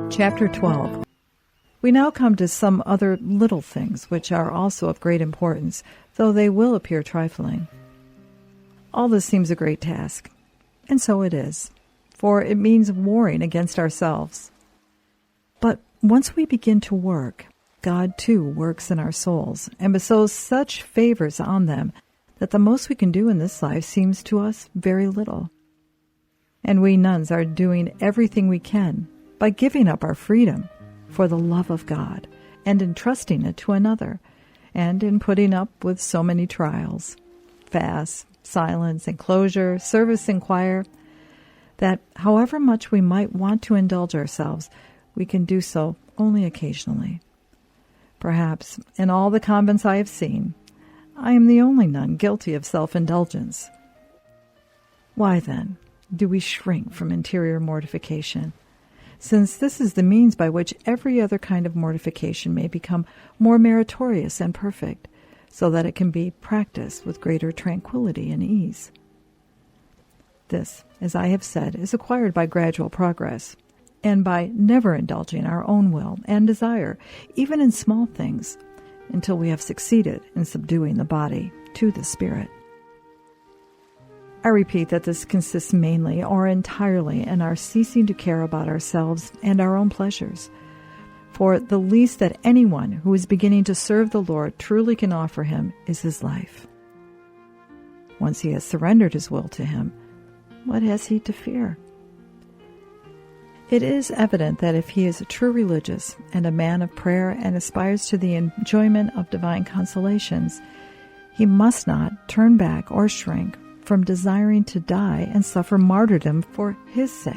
Chapter 12. We now come to some other little things which are also of great importance, though they will appear trifling. All this seems a great task, and so it is, for it means warring against ourselves. But once we begin to work, God too works in our souls and bestows such favors on them that the most we can do in this life seems to us very little. And we nuns are doing everything we can by giving up our freedom for the love of God and entrusting it to another, and in putting up with so many trials, fasts, silence, enclosure, service in choir, that however much we might want to indulge ourselves, we can do so only occasionally. Perhaps in all the convents I have seen, I am the only nun guilty of self-indulgence. Why, then, do we shrink from interior mortification, since this is the means by which every other kind of mortification may become more meritorious and perfect, so that it can be practiced with greater tranquility and ease? This, as I have said, is acquired by gradual progress, and by never indulging our own will and desire, even in small things, until we have succeeded in subduing the body to the spirit. I repeat that this consists mainly or entirely in our ceasing to care about ourselves and our own pleasures. For the least that anyone who is beginning to serve the Lord truly can offer him is his life. Once he has surrendered his will to him, what has he to fear? It is evident that if he is a true religious and a man of prayer and aspires to the enjoyment of divine consolations, he must not turn back or shrink from desiring to die and suffer martyrdom for his sake.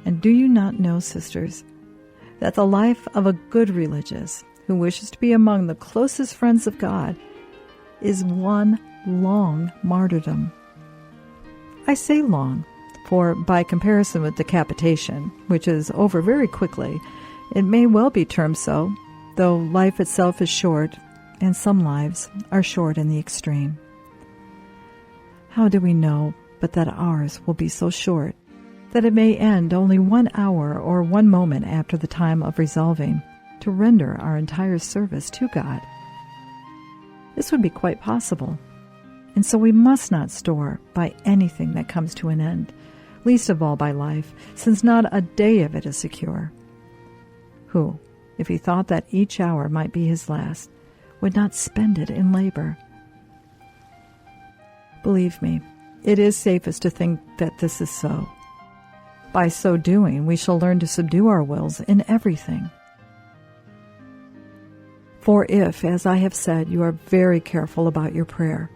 And do you not know, sisters, that the life of a good religious who wishes to be among the closest friends of God is one long martyrdom? I say long, for by comparison with decapitation, which is over very quickly, it may well be termed so, though life itself is short, and some lives are short in the extreme. How do we know but that ours will be so short that it may end only 1 hour or 1 moment after the time of resolving to render our entire service to God? This would be quite possible, and so we must not store by anything that comes to an end, least of all by life, since not a day of it is secure. Who, if he thought that each hour might be his last, would not spend it in labor? Believe me, it is safest to think that this is so. By so doing, we shall learn to subdue our wills in everything. For if, as I have said, you are very careful about your prayer,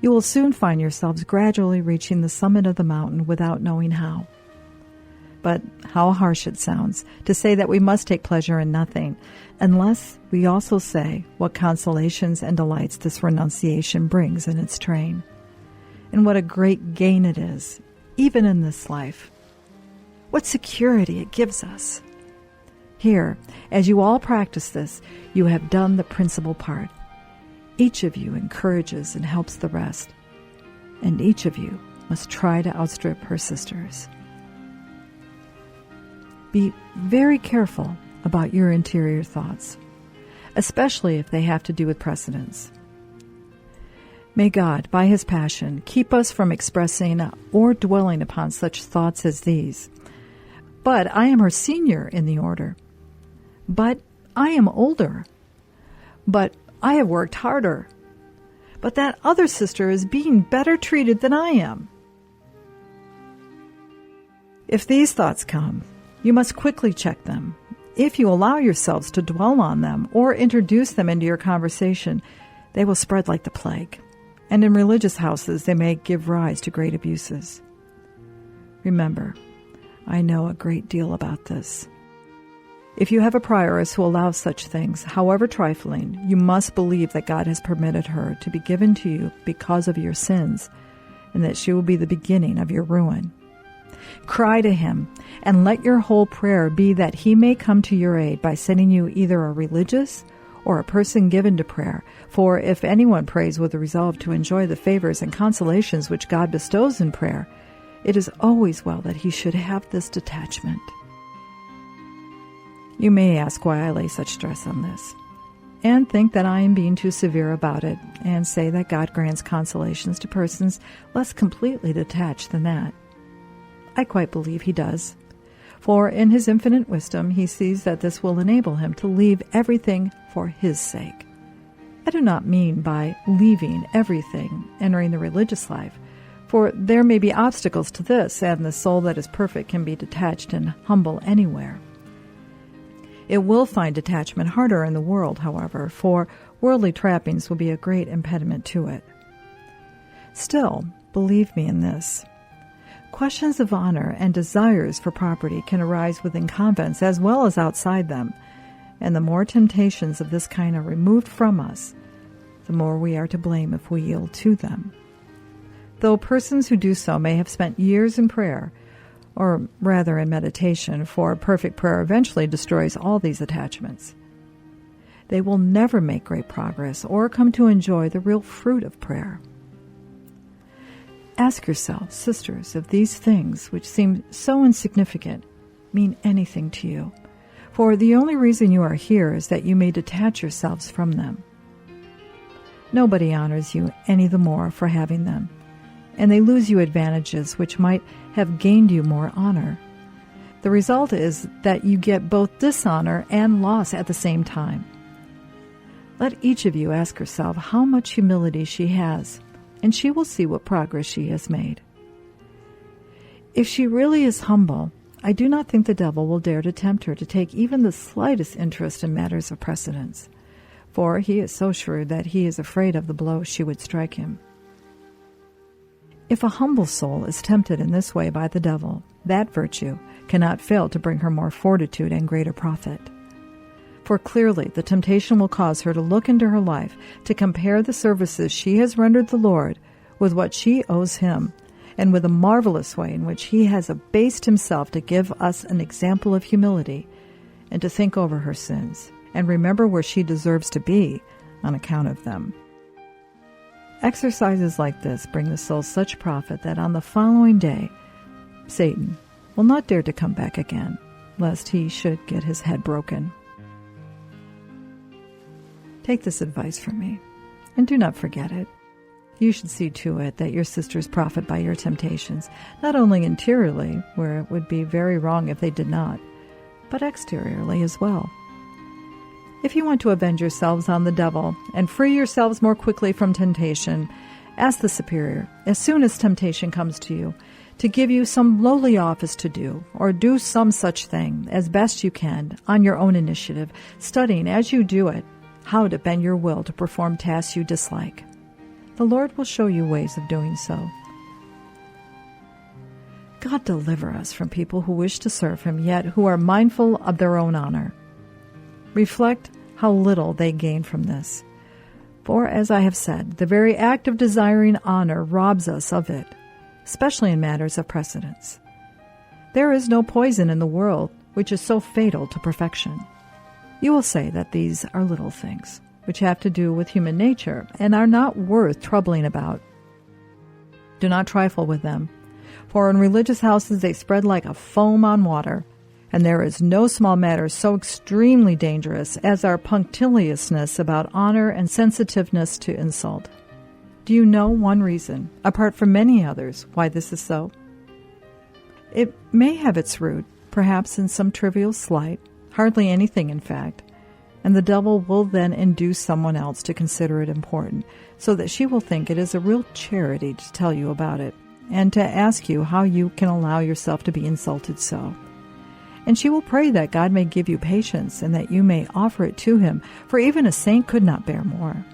you will soon find yourselves gradually reaching the summit of the mountain without knowing how. But how harsh it sounds to say that we must take pleasure in nothing, unless we also say what consolations and delights this renunciation brings in its train, and what a great gain it is, even in this life. What security it gives us. Here, as you all practice this, you have done the principal part. Each of you encourages and helps the rest, and each of you must try to outstrip her sisters. Be very careful about your interior thoughts, especially if they have to do with precedence. May God, by his passion, keep us from expressing or dwelling upon such thoughts as these. But I am her senior in the order. But I am older. But I have worked harder. But that other sister is being better treated than I am. If these thoughts come, you must quickly check them. If you allow yourselves to dwell on them or introduce them into your conversation, they will spread like the plague, and in religious houses they may give rise to great abuses. Remember, I know a great deal about this. If you have a prioress who allows such things, however trifling, you must believe that God has permitted her to be given to you because of your sins, and that she will be the beginning of your ruin. Cry to him, and let your whole prayer be that he may come to your aid by sending you either a religious or a person given to prayer. For if anyone prays with a resolve to enjoy the favors and consolations which God bestows in prayer, it is always well that he should have this detachment. You may ask why I lay such stress on this, and think that I am being too severe about it, and say that God grants consolations to persons less completely detached than that. I quite believe he does, for in his infinite wisdom he sees that this will enable him to leave everything for his sake. I do not mean by leaving everything, entering the religious life, for there may be obstacles to this, and the soul that is perfect can be detached and humble anywhere. It will find detachment harder in the world, however, for worldly trappings will be a great impediment to it. Still, believe me in this. Questions of honor and desires for property can arise within convents as well as outside them, and the more temptations of this kind are removed from us, the more we are to blame if we yield to them. Though persons who do so may have spent years in prayer, or rather in meditation, for perfect prayer eventually destroys all these attachments. They will never make great progress or come to enjoy the real fruit of prayer. Ask yourselves, sisters, if these things, which seem so insignificant, mean anything to you, for the only reason you are here is that you may detach yourselves from them. Nobody honors you any the more for having them, and they lose you advantages which might have gained you more honor. The result is that you get both dishonor and loss at the same time. Let each of you ask herself how much humility she has, and she will see what progress she has made. If she really is humble, I do not think the devil will dare to tempt her to take even the slightest interest in matters of precedence, for he is so shrewd that he is afraid of the blow she would strike him. If a humble soul is tempted in this way by the devil, that virtue cannot fail to bring her more fortitude and greater profit. For clearly the temptation will cause her to look into her life, to compare the services she has rendered the Lord with what she owes him, and with the marvelous way in which he has abased himself to give us an example of humility, and to think over her sins, and remember where she deserves to be on account of them. Exercises like this bring the soul such profit that on the following day, Satan will not dare to come back again, lest he should get his head broken. Take this advice from me, and do not forget it. You should see to it that your sisters profit by your temptations, not only interiorly, where it would be very wrong if they did not, but exteriorly as well. If you want to avenge yourselves on the devil and free yourselves more quickly from temptation, ask the superior, as soon as temptation comes to you, to give you some lowly office to do, or do some such thing as best you can on your own initiative, studying as you do it how to bend your will to perform tasks you dislike. The Lord will show you ways of doing so. God deliver us from people who wish to serve him, yet who are mindful of their own honor. Reflect how little they gain from this. For, as I have said, the very act of desiring honor robs us of it, especially in matters of precedence. There is no poison in the world which is so fatal to perfection. You will say that these are little things, which have to do with human nature, and are not worth troubling about. Do not trifle with them, for in religious houses they spread like a foam on water, and there is no small matter so extremely dangerous as our punctiliousness about honor and sensitiveness to insult. Do you know one reason, apart from many others, why this is so? It may have its root, perhaps in some trivial slight, hardly anything in fact, and the devil will then induce someone else to consider it important, so that she will think it is a real charity to tell you about it, and to ask you how you can allow yourself to be insulted so. And she will pray that God may give you patience, and that you may offer it to him, for even a saint could not bear more.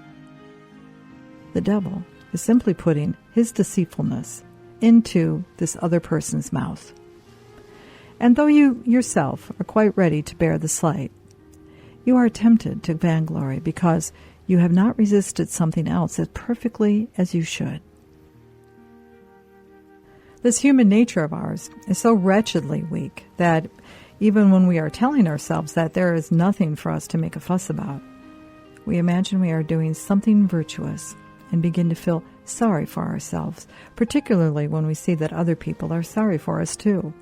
The devil is simply putting his deceitfulness into this other person's mouth. And though you yourself are quite ready to bear the slight, you are tempted to vainglory because you have not resisted something else as perfectly as you should. This human nature of ours is so wretchedly weak that even when we are telling ourselves that there is nothing for us to make a fuss about, we imagine we are doing something virtuous and begin to feel sorry for ourselves, particularly when we see that other people are sorry for us too.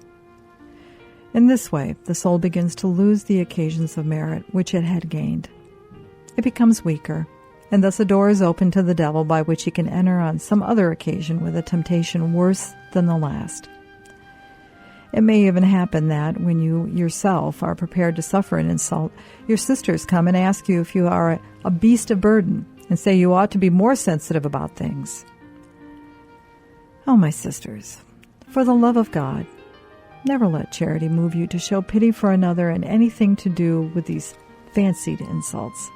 In this way, the soul begins to lose the occasions of merit which it had gained. It becomes weaker, and thus a door is opened to the devil by which he can enter on some other occasion with a temptation worse than the last. It may even happen that, when you yourself are prepared to suffer an insult, your sisters come and ask you if you are a beast of burden, and say you ought to be more sensitive about things. Oh, my sisters, for the love of God, never let charity move you to show pity for another in anything to do with these fancied insults,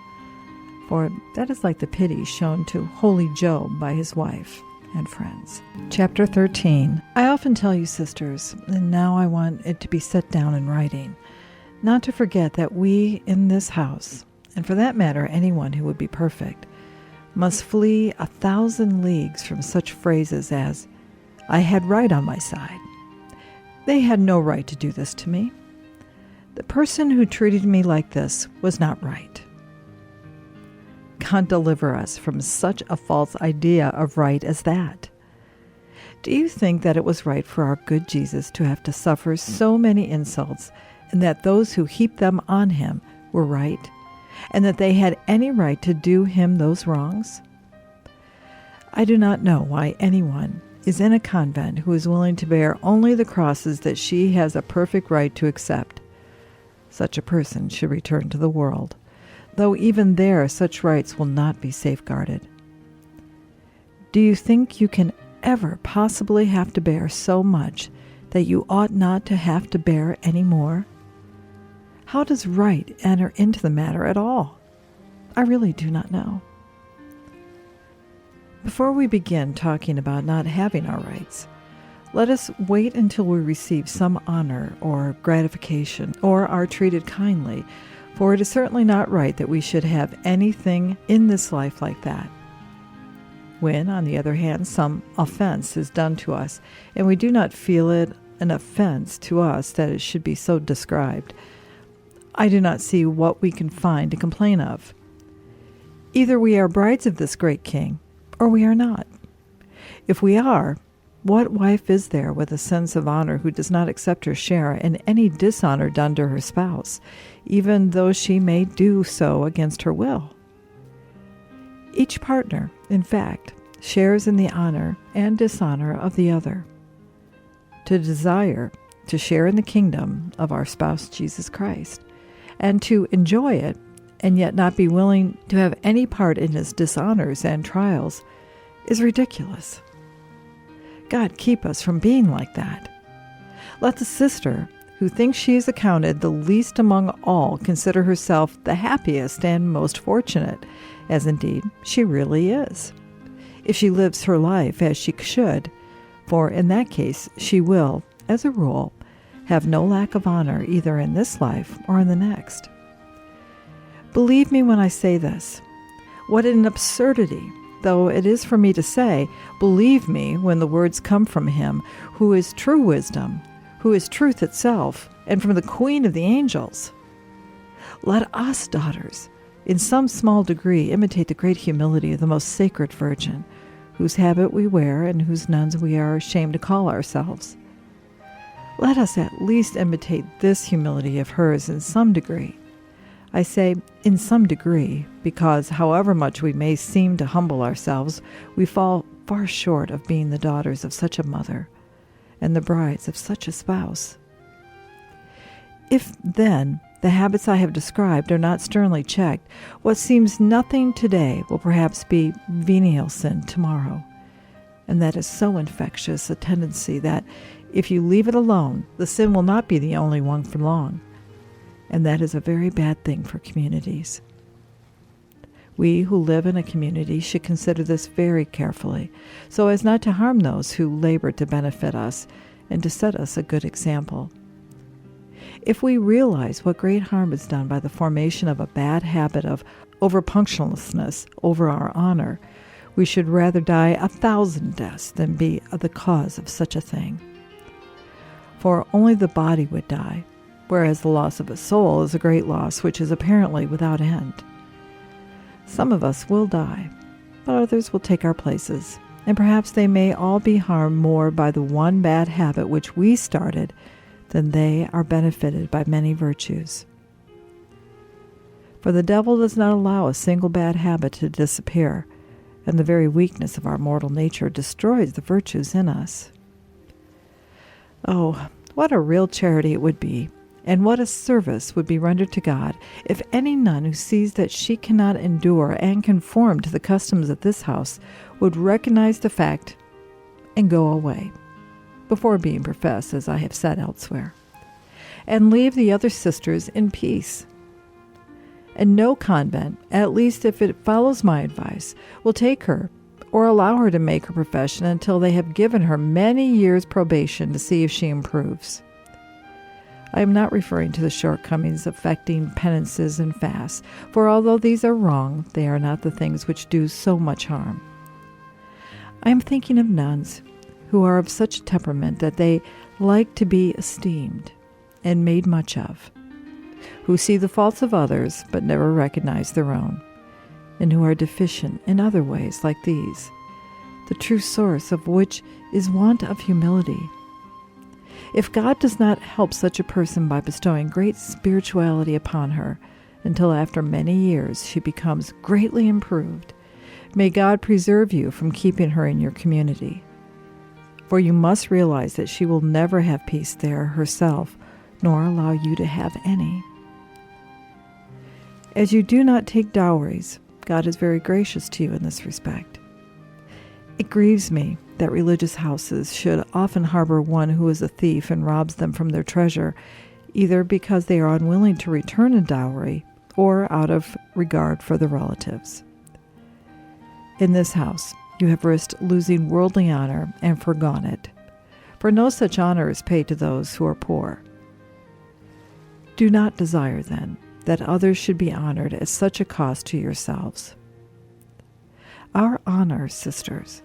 for that is like the pity shown to holy Job by his wife and friends. Chapter 13. I often tell you, sisters, and now I want it to be set down in writing, not to forget that we in this house, and for that matter anyone who would be perfect, must flee 1,000 leagues from such phrases as, "I had right on my side." They had no right to do this to me. The person who treated me like this was not right. God deliver us from such a false idea of right as that. Do you think that it was right for our good Jesus to have to suffer so many insults, and that those who heaped them on him were right, and that they had any right to do him those wrongs? I do not know why anyone is in a convent who is willing to bear only the crosses that she has a perfect right to accept. Such a person should return to the world, though even there such rights will not be safeguarded. Do you think you can ever possibly have to bear so much that you ought not to have to bear any more? How does right enter into the matter at all? I really do not know. Before we begin talking about not having our rights, let us wait until we receive some honor or gratification, or are treated kindly, for it is certainly not right that we should have anything in this life like that. When, on the other hand, some offense is done to us, and we do not feel it an offense to us that it should be so described, I do not see what we can find to complain of. Either we are brides of this great king, or we are not. If we are, what wife is there with a sense of honor who does not accept her share in any dishonor done to her spouse, even though she may do so against her will? Each partner, in fact, shares in the honor and dishonor of the other. To desire to share in the kingdom of our spouse Jesus Christ, and to enjoy it, and yet not be willing to have any part in his dishonors and trials, is ridiculous. God keep us from being like that. Let the sister who thinks she is accounted the least among all consider herself the happiest and most fortunate, as indeed she really is, if she lives her life as she should, for in that case she will, as a rule, have no lack of honor either in this life or in the next. Believe me when I say this. What an absurdity, though it is for me to say, believe me when the words come from him who is true wisdom, who is truth itself, and from the Queen of the angels. Let us, daughters, in some small degree imitate the great humility of the most sacred Virgin, whose habit we wear and whose nuns we are ashamed to call ourselves. Let us at least imitate this humility of hers in some degree. I say in some degree, because however much we may seem to humble ourselves, we fall far short of being the daughters of such a mother, and the brides of such a spouse. If, then, the habits I have described are not sternly checked, what seems nothing today will perhaps be venial sin tomorrow, and that is so infectious a tendency that, if you leave it alone, the sin will not be the only one for long. And that is a very bad thing for communities. We who live in a community should consider this very carefully, so as not to harm those who labor to benefit us and to set us a good example. If we realize what great harm is done by the formation of a bad habit of over-punctuliousness over our honor, we should rather die 1,000 deaths than be the cause of such a thing. For only the body would die, whereas the loss of a soul is a great loss which is apparently without end. Some of us will die, but others will take our places, and perhaps they may all be harmed more by the one bad habit which we started then they are benefited by many virtues. For the devil does not allow a single bad habit to disappear, and the very weakness of our mortal nature destroys the virtues in us. Oh, what a real charity it would be, and what a service would be rendered to God if any nun who sees that she cannot endure and conform to the customs of this house would recognize the fact and go away, before being professed, as I have said elsewhere, and leave the other sisters in peace. And no convent, at least if it follows my advice, will take her or allow her to make her profession until they have given her many years' probation to see if she improves. I am not referring to the shortcomings affecting penances and fasts, for although these are wrong, they are not the things which do so much harm. I am thinking of nuns who are of such a temperament that they like to be esteemed and made much of, who see the faults of others but never recognize their own, and who are deficient in other ways like these, the true source of which is want of humility. If God does not help such a person by bestowing great spirituality upon her until after many years she becomes greatly improved, may God preserve you from keeping her in your community. For you must realize that she will never have peace there herself, nor allow you to have any. As you do not take dowries, God is very gracious to you in this respect. It grieves me that religious houses should often harbor one who is a thief and robs them from their treasure, either because they are unwilling to return a dowry or out of regard for the relatives. In this house, you have risked losing worldly honor and forgone it, for no such honor is paid to those who are poor. Do not desire, then, that others should be honored at such a cost to yourselves. Our honor, sisters,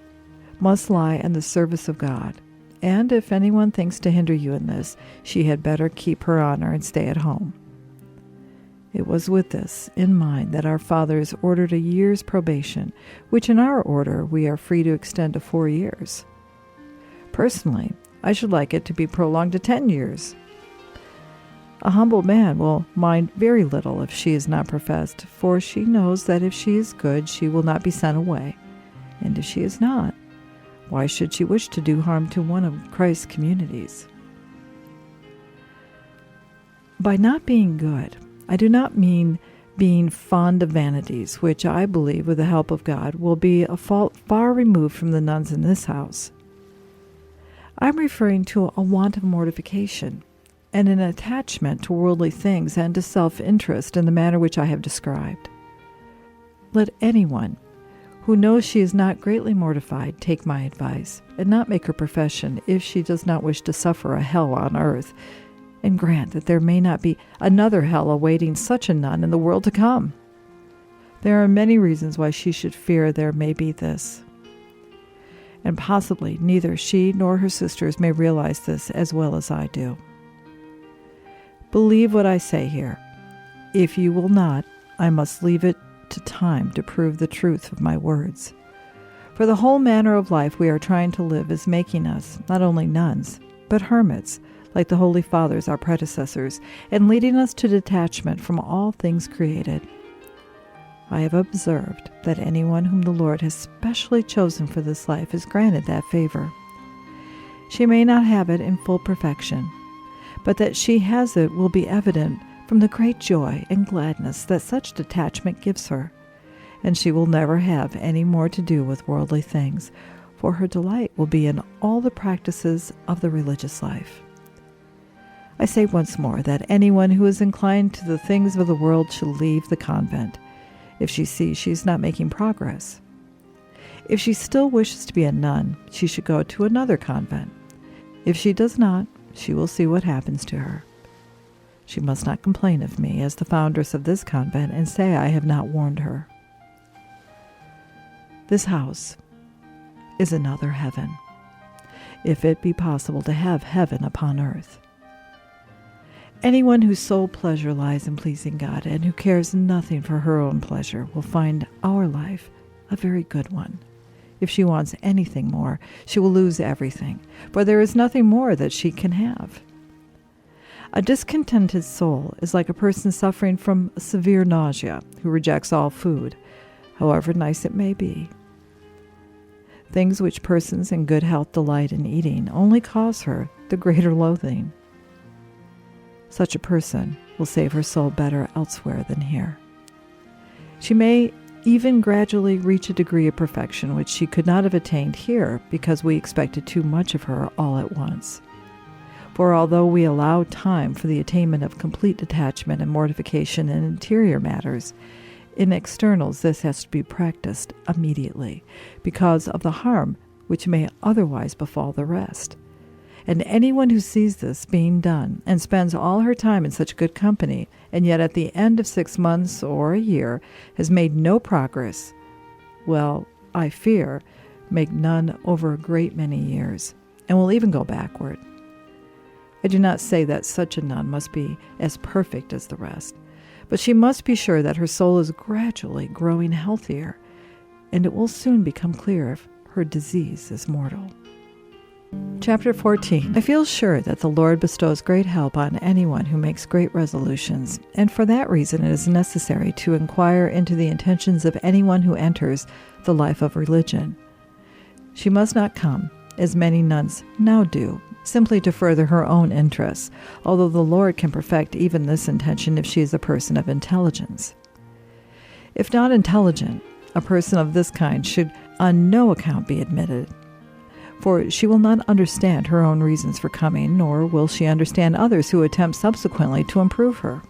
must lie in the service of God, and if anyone thinks to hinder you in this, she had better keep her honor and stay at home. It was with this in mind that our fathers ordered a year's probation, which in our order we are free to extend to 4 years. Personally, I should like it to be prolonged to 10 years. A humble man will mind very little if she is not professed, for she knows that if she is good, she will not be sent away, and if she is not, why should she wish to do harm to one of Christ's communities? By not being good, I do not mean being fond of vanities, which I believe, with the help of God, will be a fault far removed from the nuns in this house. I am referring to a want of mortification, and an attachment to worldly things and to self-interest in the manner which I have described. Let anyone who knows she is not greatly mortified take my advice, and not make her profession if she does not wish to suffer a hell on earth, and grant that there may not be another hell awaiting such a nun in the world to come. There are many reasons why she should fear there may be this, and possibly neither she nor her sisters may realize this as well as I do. Believe what I say here. If you will not, I must leave it to time to prove the truth of my words. For the whole manner of life we are trying to live is making us not only nuns, but hermits, like the Holy Fathers, our predecessors, and leading us to detachment from all things created. I have observed that anyone whom the Lord has specially chosen for this life is granted that favor. She may not have it in full perfection, but that she has it will be evident from the great joy and gladness that such detachment gives her, and she will never have any more to do with worldly things, for her delight will be in all the practices of the religious life. I say once more that anyone who is inclined to the things of the world should leave the convent, if she sees she is not making progress. If she still wishes to be a nun, she should go to another convent. If she does not, she will see what happens to her. She must not complain of me as the foundress of this convent and say I have not warned her. This house is another heaven, if it be possible to have heaven upon earth. Anyone whose sole pleasure lies in pleasing God and who cares nothing for her own pleasure will find our life a very good one. If she wants anything more, she will lose everything, for there is nothing more that she can have. A discontented soul is like a person suffering from severe nausea who rejects all food, however nice it may be. Things which persons in good health delight in eating only cause her the greater loathing. Such a person will save her soul better elsewhere than here. She may even gradually reach a degree of perfection which she could not have attained here because we expected too much of her all at once. For although we allow time for the attainment of complete detachment and mortification in interior matters, in externals this has to be practiced immediately because of the harm which may otherwise befall the rest. And anyone who sees this being done and spends all her time in such good company, and yet at the end of 6 months or a year has made no progress, will, I fear, make none over a great many years, and will even go backward. I do not say that such a nun must be as perfect as the rest, but she must be sure that her soul is gradually growing healthier, and it will soon become clear if her disease is mortal. Chapter 14. I feel sure that the Lord bestows great help on anyone who makes great resolutions, and for that reason it is necessary to inquire into the intentions of anyone who enters the life of religion. She must not come, as many nuns now do, simply to further her own interests, although the Lord can perfect even this intention if she is a person of intelligence. If not intelligent, a person of this kind should on no account be admitted, for she will not understand her own reasons for coming, nor will she understand others who attempt subsequently to improve her.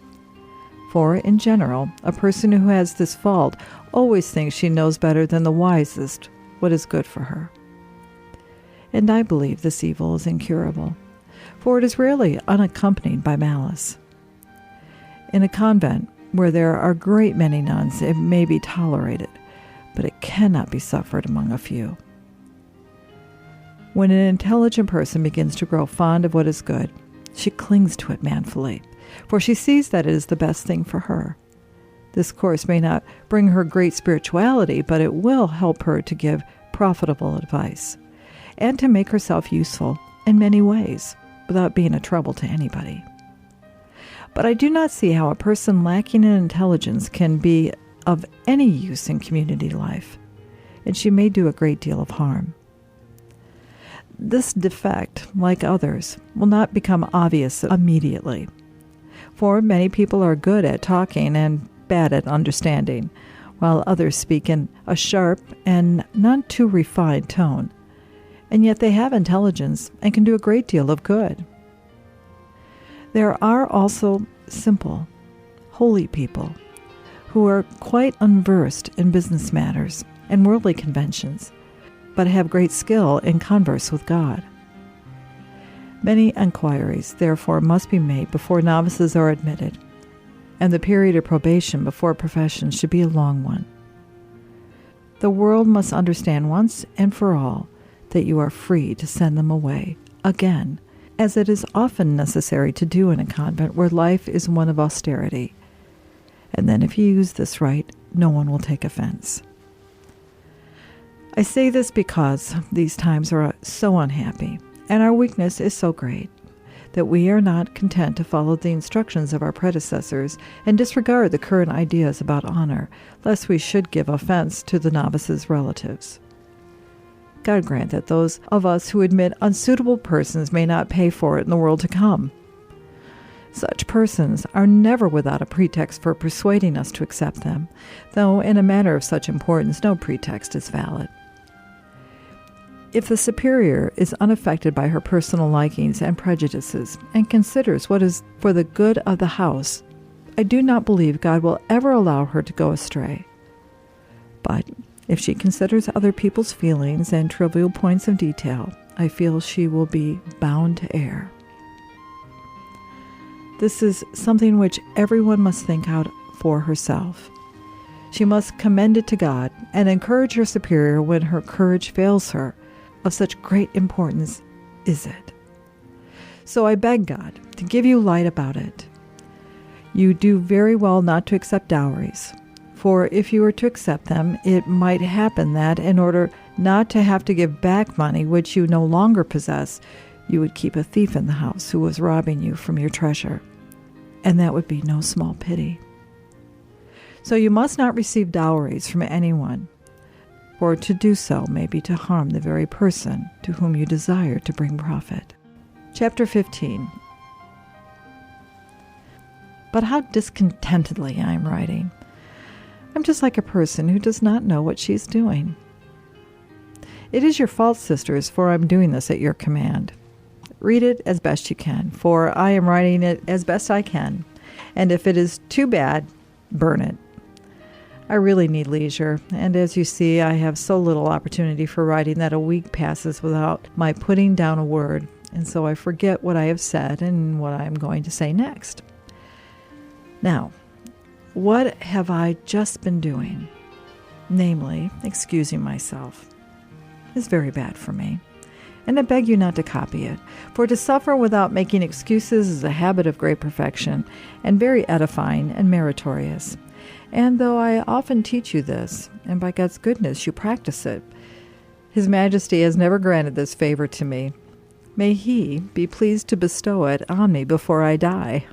For, in general, a person who has this fault always thinks she knows better than the wisest what is good for her. And I believe this evil is incurable, for it is rarely unaccompanied by malice. In a convent where there are a great many nuns, it may be tolerated, but it cannot be suffered among a few. When an intelligent person begins to grow fond of what is good, she clings to it manfully, for she sees that it is the best thing for her. This course may not bring her great spirituality, but it will help her to give profitable advice, and to make herself useful in many ways, without being a trouble to anybody. But I do not see how a person lacking in intelligence can be of any use in community life, and she may do a great deal of harm. This defect, like others, will not become obvious immediately, for many people are good at talking and bad at understanding, while others speak in a sharp and not too refined tone, and yet they have intelligence and can do a great deal of good. There are also simple, holy people who are quite unversed in business matters and worldly conventions, but have great skill in converse with God. Many inquiries, therefore, must be made before novices are admitted, and the period of probation before profession should be a long one. The world must understand once and for all that you are free to send them away again, as it is often necessary to do in a convent where life is one of austerity. And then if you use this right, no one will take offense. I say this because these times are so unhappy, and our weakness is so great, that we are not content to follow the instructions of our predecessors and disregard the current ideas about honor, lest we should give offense to the novices' relatives. God grant that those of us who admit unsuitable persons may not pay for it in the world to come. Such persons are never without a pretext for persuading us to accept them, though in a matter of such importance no pretext is valid. If the superior is unaffected by her personal likings and prejudices and considers what is for the good of the house, I do not believe God will ever allow her to go astray. But if she considers other people's feelings and trivial points of detail, I feel she will be bound to err. This is something which everyone must think out for herself. She must commend it to God and encourage her superior when her courage fails her. Of such great importance is it. So I beg God to give you light about it. You do very well not to accept dowries, for if you were to accept them, it might happen that, in order not to have to give back money which you no longer possess, you would keep a thief in the house who was robbing you from your treasure, and that would be no small pity. So you must not receive dowries from anyone, for to do so may be to harm the very person to whom you desire to bring profit. Chapter 15. But how discontentedly I am writing. I'm just like a person who does not know what she is doing. It is your fault, sisters, for I am doing this at your command. Read it as best you can, for I am writing it as best I can, and if it is too bad, burn it. I really need leisure, and as you see, I have so little opportunity for writing that a week passes without my putting down a word, and so I forget what I have said and what I am going to say next. Now, what have I just been doing? Namely, excusing myself. It's very bad for me, and I beg you not to copy it, for to suffer without making excuses is a habit of great perfection, and very edifying and meritorious. And though I often teach you this, and by God's goodness you practice it, His Majesty has never granted this favor to me. May He be pleased to bestow it on me before I die.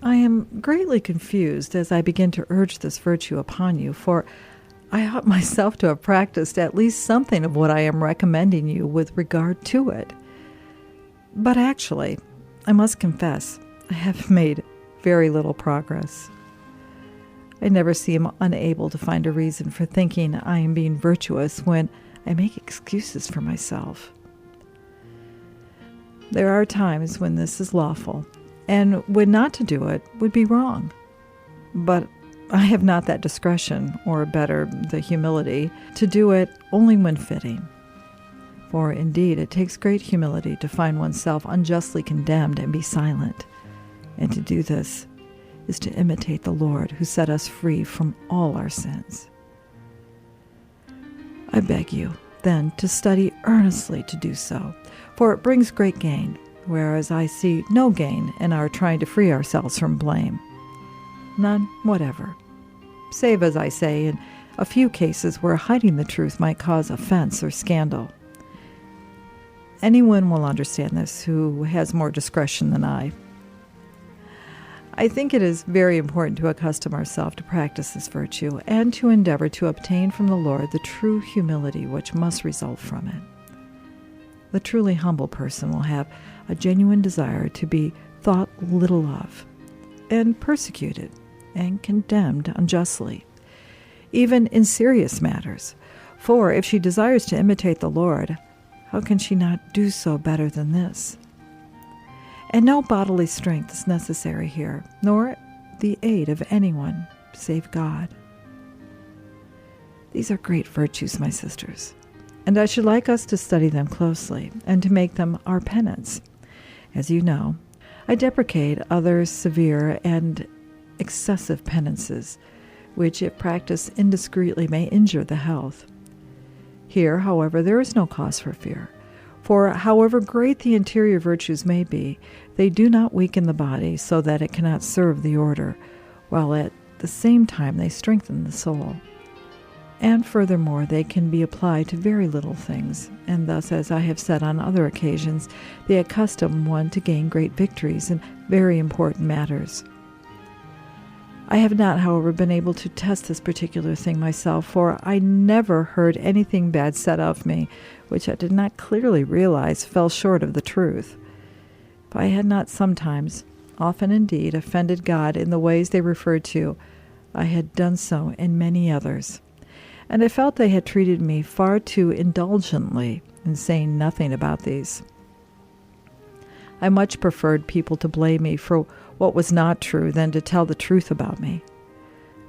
I am greatly confused as I begin to urge this virtue upon you, for I ought myself to have practiced at least something of what I am recommending you with regard to it. But actually, I must confess, I have made very little progress. I never seem unable to find a reason for thinking I am being virtuous when I make excuses for myself. There are times when this is lawful, and when not to do it would be wrong. But I have not that discretion, or better, the humility, to do it only when fitting. For indeed, it takes great humility to find oneself unjustly condemned and be silent. And to do this is to imitate the Lord who set us free from all our sins. I beg you, then, to study earnestly to do so, for it brings great gain, whereas I see no gain in our trying to free ourselves from blame. None whatever, save, as I say, in a few cases where hiding the truth might cause offense or scandal. Anyone will understand this who has more discretion than I. I think it is very important to accustom ourselves to practice this virtue and to endeavor to obtain from the Lord the true humility which must result from it. The truly humble person will have a genuine desire to be thought little of, and persecuted, and condemned unjustly, even in serious matters. For if she desires to imitate the Lord, how can she not do so better than this? And no bodily strength is necessary here, nor the aid of anyone save God. These are great virtues, my sisters, and I should like us to study them closely and to make them our penance. As you know, I deprecate other severe and excessive penances, which, if practiced indiscreetly, may injure the health. Here, however, there is no cause for fear. For however great the interior virtues may be, they do not weaken the body so that it cannot serve the order, while at the same time they strengthen the soul. And furthermore, they can be applied to very little things, and thus, as I have said on other occasions, they accustom one to gain great victories in very important matters. I have not, however, been able to test this particular thing myself, for I never heard anything bad said of me, which I did not clearly realize fell short of the truth. If I had not sometimes, often indeed, offended God in the ways they referred to, I had done so in many others, and I felt they had treated me far too indulgently in saying nothing about these. I much preferred people to blame me for what was not true than to tell the truth about me,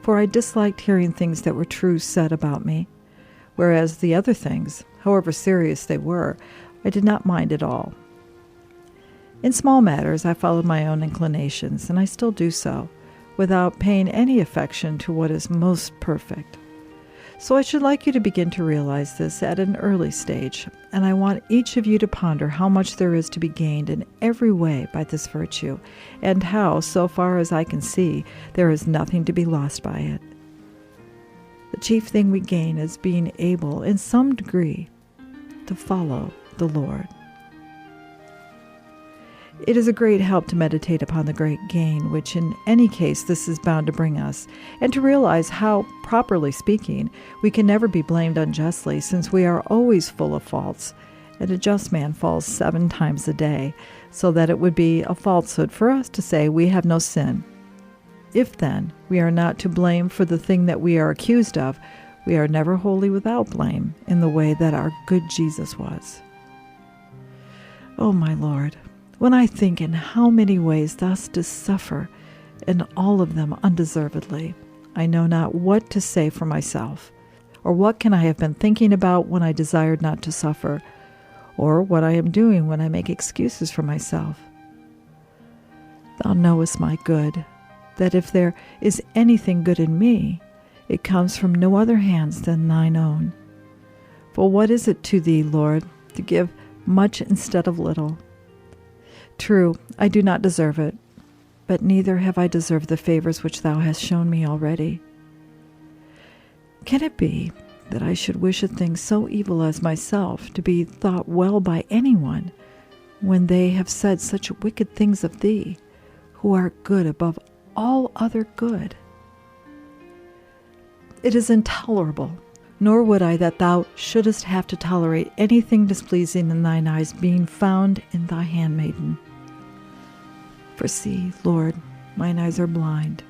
for I disliked hearing things that were true said about me, whereas the other things, however serious they were, I did not mind at all. In small matters I followed my own inclinations, and I still do so, without paying any affection to what is most perfect. So I should like you to begin to realize this at an early stage, and I want each of you to ponder how much there is to be gained in every way by this virtue, and how, so far as I can see, there is nothing to be lost by it. The chief thing we gain is being able, in some degree, to follow the Lord. It is a great help to meditate upon the great gain, which in any case this is bound to bring us, and to realize how, properly speaking, we can never be blamed unjustly, since we are always full of faults, and a just man falls 7 times a day, so that it would be a falsehood for us to say we have no sin. If, then, we are not to blame for the thing that we are accused of, we are never wholly without blame in the way that our good Jesus was. O my Lord, when I think in how many ways thou didst suffer, and all of them undeservedly, I know not what to say for myself, or what can I have been thinking about when I desired not to suffer, or what I am doing when I make excuses for myself. Thou knowest, my good, that if there is anything good in me, it comes from no other hands than thine own. For what is it to thee, Lord, to give much instead of little? True, I do not deserve it, but neither have I deserved the favors which thou hast shown me already. Can it be that I should wish a thing so evil as myself to be thought well by anyone, when they have said such wicked things of thee, who art good above all other good? It is intolerable, nor would I that thou shouldest have to tolerate anything displeasing in thine eyes being found in thy handmaiden. For see, Lord, mine eyes are blind,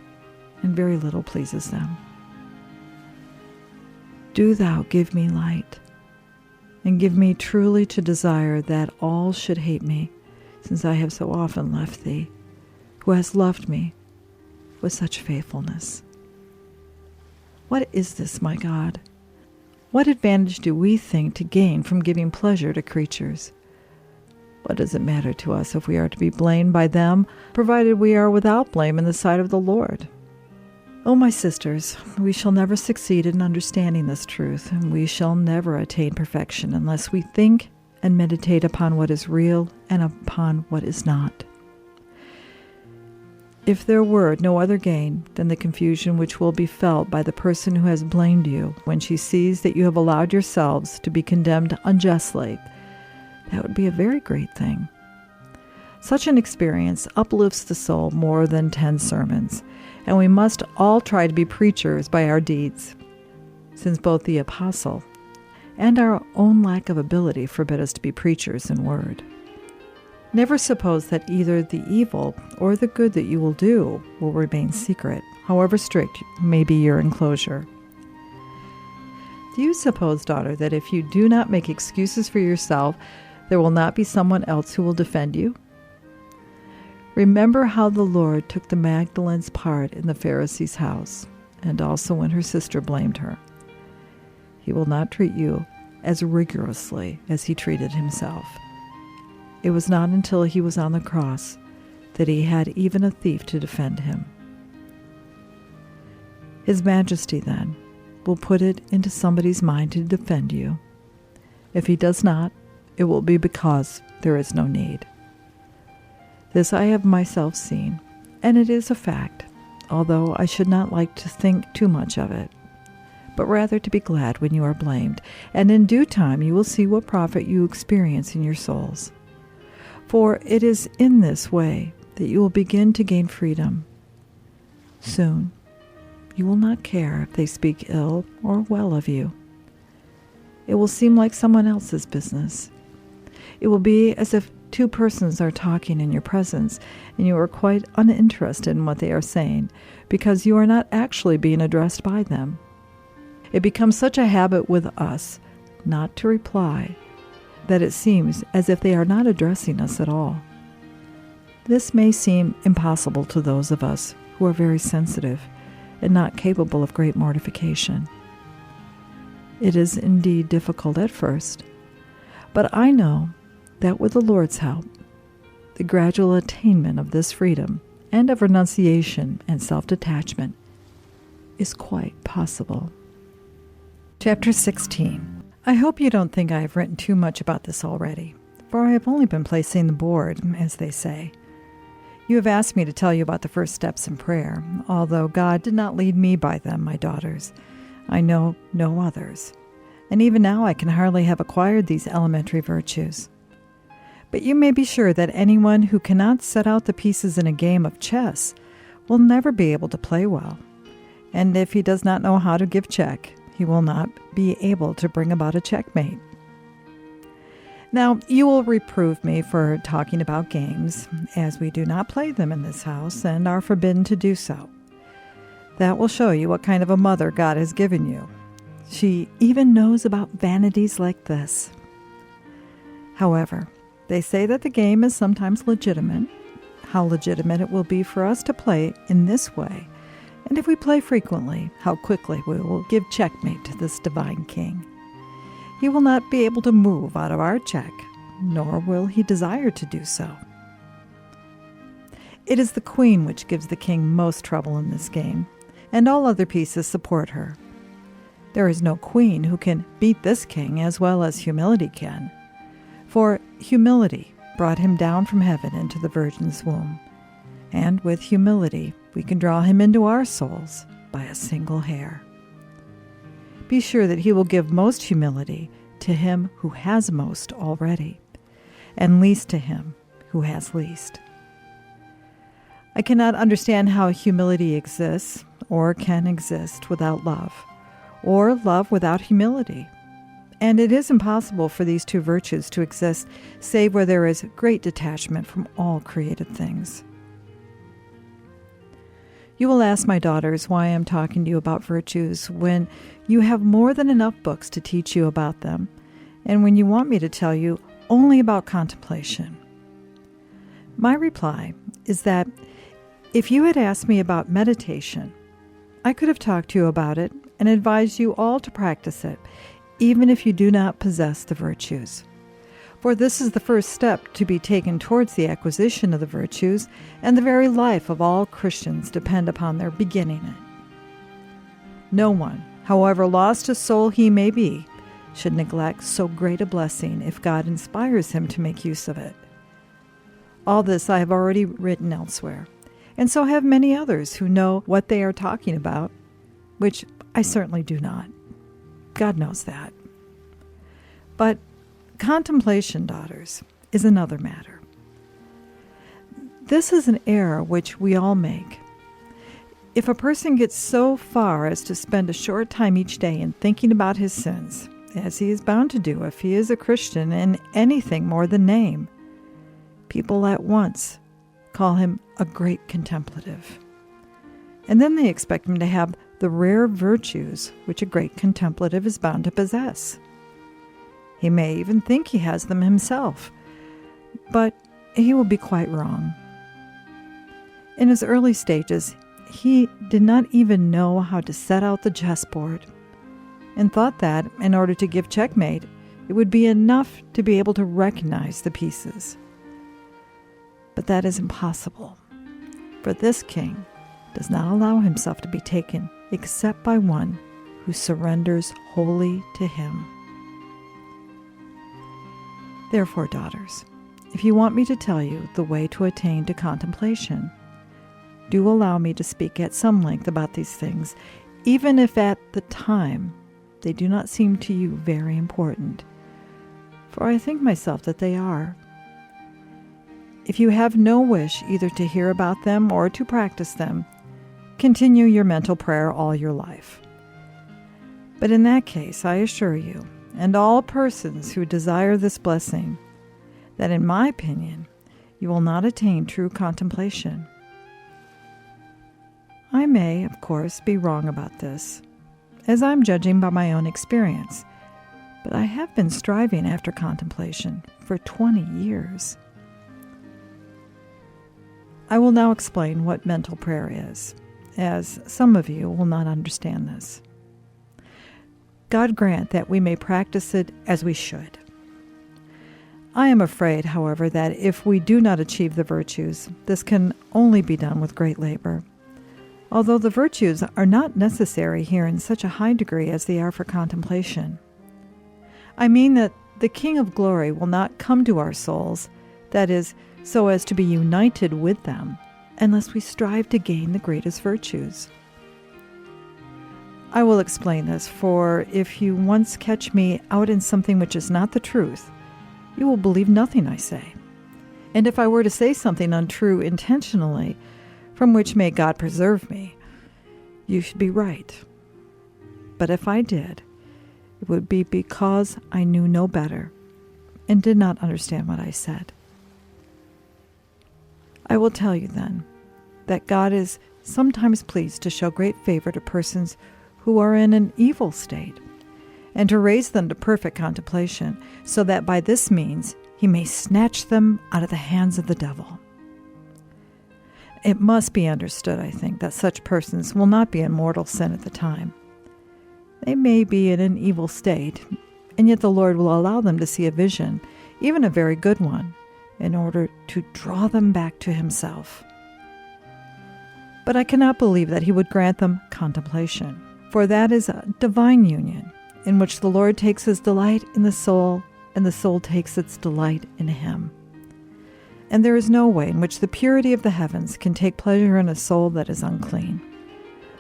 and very little pleases them. Do thou give me light, and give me truly to desire that all should hate me, since I have so often left thee, who hast loved me with such faithfulness. What is this, my God? What advantage do we think to gain from giving pleasure to creatures? What does it matter to us if we are to be blamed by them, provided we are without blame in the sight of the Lord? O my sisters, we shall never succeed in understanding this truth, and we shall never attain perfection unless we think and meditate upon what is real and upon what is not. If there were no other gain than the confusion which will be felt by the person who has blamed you when she sees that you have allowed yourselves to be condemned unjustly, that would be a very great thing. Such an experience uplifts the soul more than 10 sermons, and we must all try to be preachers by our deeds, since both the apostle and our own lack of ability forbid us to be preachers in word. Never suppose that either the evil or the good that you will do will remain secret, however strict may be your enclosure. Do you suppose, daughter, that if you do not make excuses for yourself, there will not be someone else who will defend you? Remember how the Lord took the Magdalene's part in the Pharisee's house, and also when her sister blamed her. He will not treat you as rigorously as he treated himself. It was not until he was on the cross that he had even a thief to defend him. His Majesty, then, will put it into somebody's mind to defend you. If he does not, it will be because there is no need. This I have myself seen, and it is a fact, although I should not like to think too much of it, but rather to be glad when you are blamed, and in due time you will see what profit you experience in your souls. For it is in this way that you will begin to gain freedom. Soon, you will not care if they speak ill or well of you. It will seem like someone else's business. It will be as if 2 persons are talking in your presence, and you are quite uninterested in what they are saying, because you are not actually being addressed by them. It becomes such a habit with us not to reply, that it seems as if they are not addressing us at all. This may seem impossible to those of us who are very sensitive and not capable of great mortification. It is indeed difficult at first, but I know that with the Lord's help, the gradual attainment of this freedom and of renunciation and self-detachment is quite possible. Chapter 16. I hope you don't think I have written too much about this already, for I have only been placing the board, as they say. You have asked me to tell you about the first steps in prayer, although God did not lead me by them, my daughters. I know no others. and even now I can hardly have acquired these elementary virtues. But you may be sure that anyone who cannot set out the pieces in a game of chess will never be able to play well. And if he does not know how to give check, he will not be able to bring about a checkmate. Now, you will reprove me for talking about games, as we do not play them in this house and are forbidden to do so. That will show you what kind of a mother God has given you. She even knows about vanities like this. However, they say that the game is sometimes legitimate. How legitimate it will be for us to play in this way, and if we play frequently, how quickly we will give checkmate to this divine king. He will not be able to move out of our check, nor will he desire to do so. It is the queen which gives the king most trouble in this game, and all other pieces support her. There is no queen who can beat this king as well as humility can, for humility brought him down from heaven into the virgin's womb, and with humility we can draw him into our souls by a single hair. Be sure that he will give most humility to him who has most already, and least to him who has least. I cannot understand how humility exists or can exist without love, or love without humility. And it is impossible for these two virtues to exist save where there is great detachment from all created things. You will ask, my daughters, why I am talking to you about virtues when you have more than enough books to teach you about them, and when you want me to tell you only about contemplation. My reply is that if you had asked me about meditation, I could have talked to you about it and advised you all to practice it, even if you do not possess the virtues. For this is the first step to be taken towards the acquisition of the virtues, and the very life of all Christians depend upon their beginning it. No one, however lost to soul he may be, should neglect so great a blessing if God inspires him to make use of it. All this I have already written elsewhere, and so have many others who know what they are talking about, which I certainly do not. God knows that. But contemplation, daughters, is another matter. This is an error which we all make. If a person gets so far as to spend a short time each day in thinking about his sins, as he is bound to do if he is a Christian in anything more than name, people at once call him a great contemplative. And then they expect him to have the rare virtues which a great contemplative is bound to possess. He may even think he has them himself, but he will be quite wrong. In his early stages, he did not even know how to set out the chessboard, and thought that, in order to give checkmate, it would be enough to be able to recognize the pieces. But that is impossible, for this king does not allow himself to be taken except by one who surrenders wholly to him. Therefore, daughters, if you want me to tell you the way to attain to contemplation, do allow me to speak at some length about these things, even if at the time they do not seem to you very important, for I think myself that they are. If you have no wish either to hear about them or to practice them, continue your mental prayer all your life. But in that case, I assure you, and all persons who desire this blessing, that in my opinion, you will not attain true contemplation. I may, of course, be wrong about this, as I'm judging by my own experience, but I have been striving after contemplation for 20 years. I will now explain what mental prayer is, as some of you will not understand this. God grant that we may practice it as we should. I am afraid, however, that if we do not achieve the virtues, this can only be done with great labor, although the virtues are not necessary here in such a high degree as they are for contemplation. I mean that the King of Glory will not come to our souls, that is, so as to be united with them, unless we strive to gain the greatest virtues. I will explain this, for if you once catch me out in something which is not the truth, you will believe nothing I say. And if I were to say something untrue intentionally, from which may God preserve me, you should be right. But if I did, it would be because I knew no better and did not understand what I said. I will tell you then that God is sometimes pleased to show great favor to persons who are in an evil state, and to raise them to perfect contemplation, so that by this means he may snatch them out of the hands of the devil. It must be understood, I think, that such persons will not be in mortal sin at the time. They may be in an evil state, and yet the Lord will allow them to see a vision, even a very good one, in order to draw them back to himself. But I cannot believe that he would grant them contemplation, for that is a divine union, in which the Lord takes his delight in the soul, and the soul takes its delight in him. And there is no way in which the purity of the heavens can take pleasure in a soul that is unclean,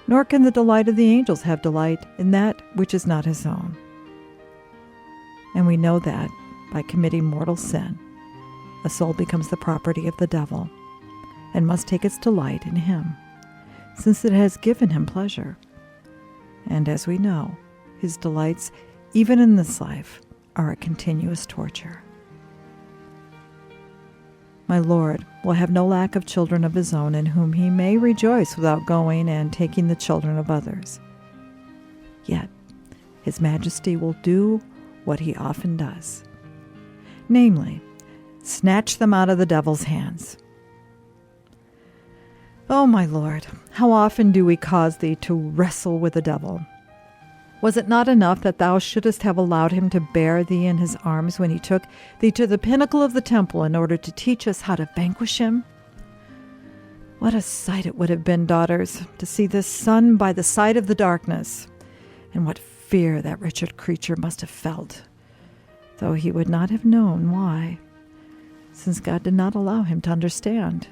nor can the delight of the angels have delight in that which is not his own. And we know that, by committing mortal sin, a soul becomes the property of the devil, and must take its delight in him, since it has given him pleasure. And as we know, his delights, even in this life, are a continuous torture. My Lord will have no lack of children of his own, in whom he may rejoice without going and taking the children of others. Yet his majesty will do what he often does, namely, snatch them out of the devil's hands. Oh, my Lord, how often do we cause thee to wrestle with the devil? Was it not enough that thou shouldest have allowed him to bear thee in his arms when he took thee to the pinnacle of the temple in order to teach us how to vanquish him? What a sight it would have been, daughters, to see this sun by the side of the darkness, and what fear that wretched creature must have felt, though he would not have known why, since God did not allow him to understand.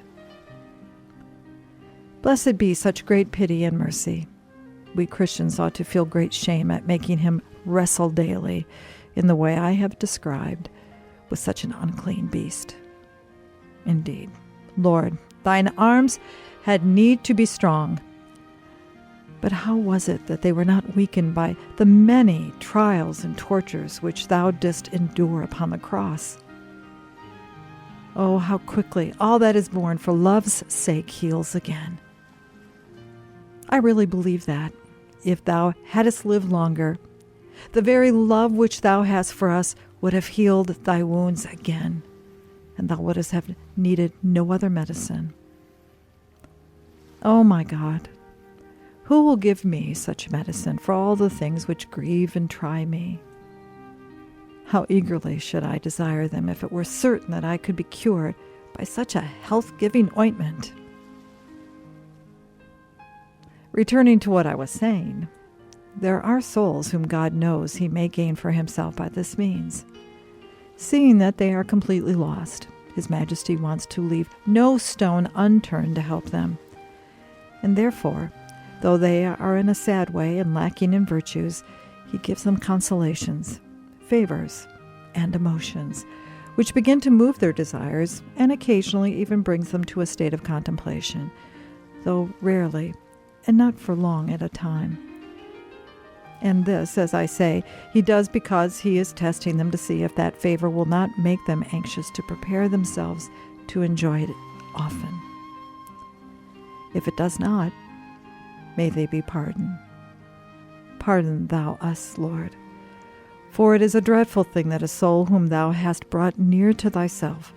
Blessed be such great pity and mercy. We Christians ought to feel great shame at making him wrestle daily in the way I have described with such an unclean beast. Indeed, Lord, thine arms had need to be strong. But how was it that they were not weakened by the many trials and tortures which thou didst endure upon the cross? Oh, how quickly all that is born for love's sake heals again. I really believe that, if thou hadst lived longer, the very love which thou hast for us would have healed thy wounds again, and thou wouldst have needed no other medicine. Oh, my God, who will give me such medicine for all the things which grieve and try me? How eagerly should I desire them if it were certain that I could be cured by such a health-giving ointment. Returning to what I was saying, there are souls whom God knows he may gain for himself by this means. Seeing that they are completely lost, his majesty wants to leave no stone unturned to help them. And therefore, though they are in a sad way and lacking in virtues, he gives them consolations, favors, and emotions, which begin to move their desires and occasionally even brings them to a state of contemplation, though rarely, and not for long at a time. And this, as I say, he does because he is testing them to see if that favor will not make them anxious to prepare themselves to enjoy it often. If it does not, may they be pardoned. Pardon thou us, Lord, for it is a dreadful thing that a soul whom thou hast brought near to thyself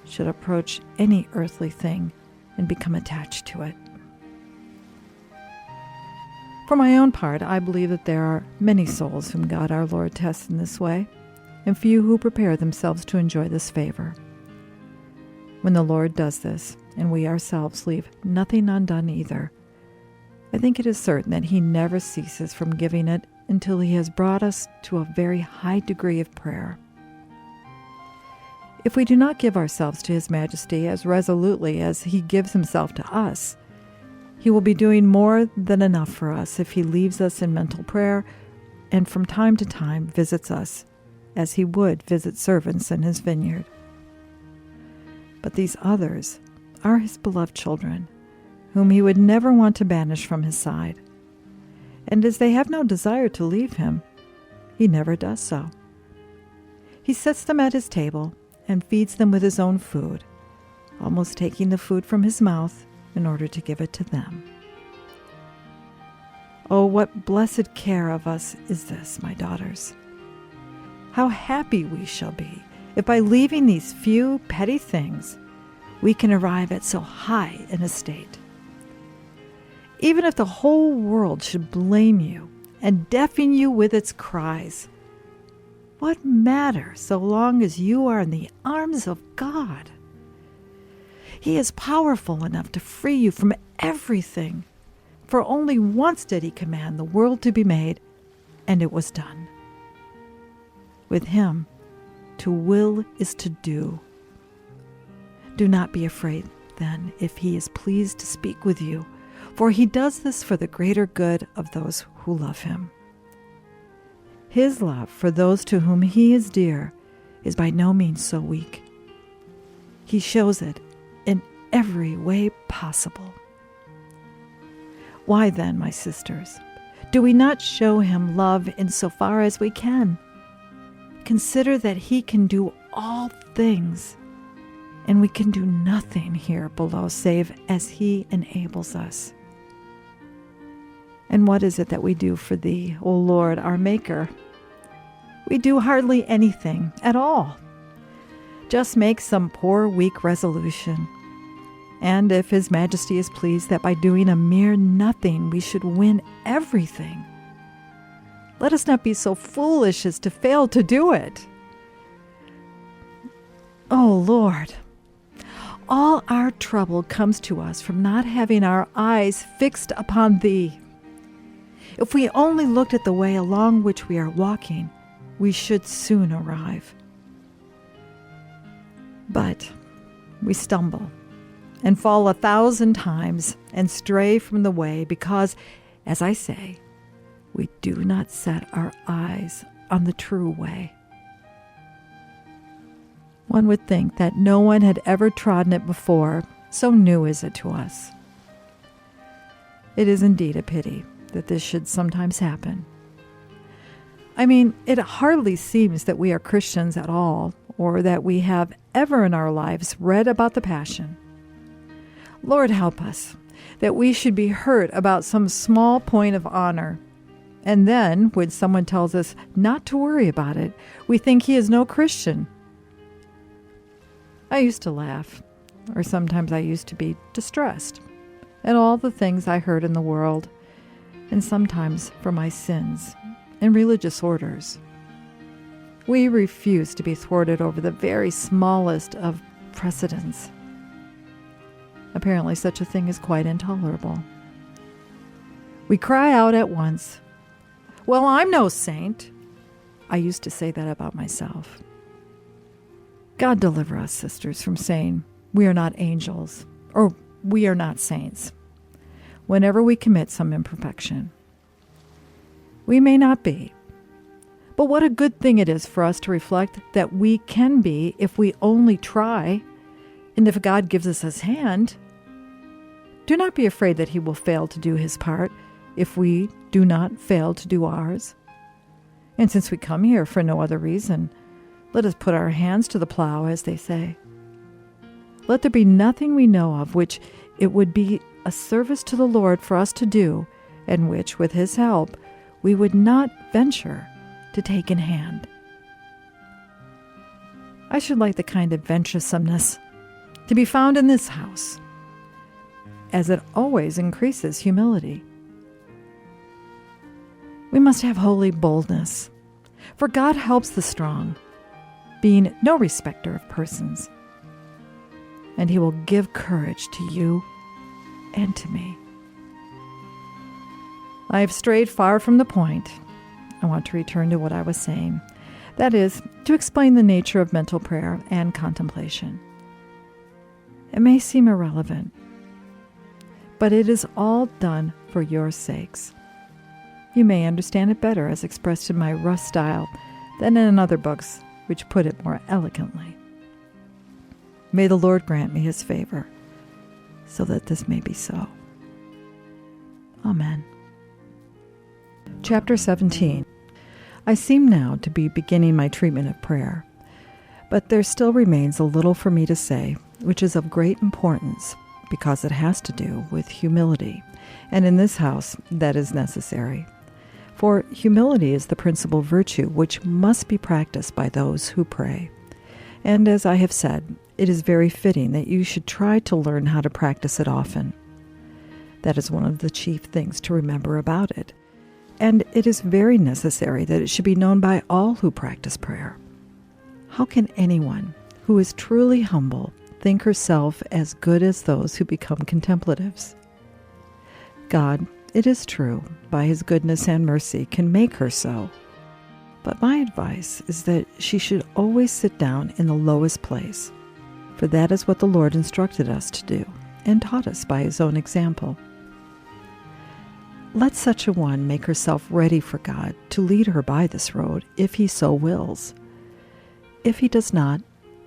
should approach any earthly thing and become attached to it. For my own part, I believe that there are many souls whom God our Lord tests in this way, and few who prepare themselves to enjoy this favor. When the Lord does this, and we ourselves leave nothing undone either, I think it is certain that he never ceases from giving it until he has brought us to a very high degree of prayer. If we do not give ourselves to his majesty as resolutely as he gives himself to us, He will be doing more than enough for us if He leaves us in mental prayer and from time to time visits us as He would visit servants in His vineyard. But these others are His beloved children, whom He would never want to banish from His side. And as they have no desire to leave Him, He never does so. He sets them at His table and feeds them with His own food, almost taking the food from His mouth in order to give it to them. Oh, what blessed care of us is this, my daughters! How happy we shall be if by leaving these few petty things we can arrive at so high an estate. Even if the whole world should blame you and deafen you with its cries, what matter so long as you are in the arms of God? He is powerful enough to free you from everything. For only once did He command the world to be made, and it was done. With Him, to will is to do. Do not be afraid, then, if He is pleased to speak with you, for He does this for the greater good of those who love Him. His love for those to whom He is dear is by no means so weak. He shows it in every way possible. Why then, my sisters, do we not show Him love in so far as we can? Consider that He can do all things, and we can do nothing here below save as He enables us. And what is it that we do for Thee, O Lord, our Maker? We do hardly anything at all. Just make some poor, weak resolution. And if His Majesty is pleased that by doing a mere nothing we should win everything, let us not be so foolish as to fail to do it. Oh Lord, all our trouble comes to us from not having our eyes fixed upon Thee. If we only looked at the way along which we are walking, we should soon arrive. But we stumble and fall 1,000 times and stray from the way because, as I say, we do not set our eyes on the true way. One would think that no one had ever trodden it before, so new is it to us. It is indeed a pity that this should sometimes happen. I mean, it hardly seems that we are Christians at all, or that we have ever in our lives read about the Passion. Lord help us, that we should be hurt about some small point of honor, and then, when someone tells us not to worry about it, we think he is no Christian. I used to laugh, or sometimes I used to be distressed, at all the things I heard in the world, and sometimes for my sins and religious orders. We refuse to be thwarted over the very smallest of precedents. Apparently such a thing is quite intolerable. We cry out at once, "Well, I'm no saint." I used to say that about myself. God deliver us, sisters, from saying we are not angels or we are not saints whenever we commit some imperfection. We may not be, but what a good thing it is for us to reflect that we can be if we only try, and if God gives us His hand. Do not be afraid that He will fail to do His part if we do not fail to do ours. And since we come here for no other reason, let us put our hands to the plow, as they say. Let there be nothing we know of which it would be a service to the Lord for us to do, and which, with His help, we would not venture to take in hand. I should like the kind of venturesomeness to be found in this house, as it always increases humility. We must have holy boldness, for God helps the strong, being no respecter of persons, and He will give courage to you and to me. I have strayed far from the point. I want to return to what I was saying. That is, to explain the nature of mental prayer and contemplation. It may seem irrelevant, but it is all done for your sakes. You may understand it better as expressed in my rough style than in other books which put it more elegantly. May the Lord grant me his favor, so that this may be so. Amen. Chapter 17. I seem now to be beginning my treatment of prayer, but there still remains a little for me to say, which is of great importance, because it has to do with humility, and in this house that is necessary. For humility is the principal virtue which must be practiced by those who pray. And as I have said, it is very fitting that you should try to learn how to practice it often. That is one of the chief things to remember about it. And it is very necessary that it should be known by all who practice prayer. How can anyone who is truly humble think herself as good as those who become contemplatives? God, it is true, by his goodness and mercy, can make her so. But my advice is that she should always sit down in the lowest place, for that is what the Lord instructed us to do, and taught us by his own example. Let such a one make herself ready for God to lead her by this road, if he so wills. If he does not,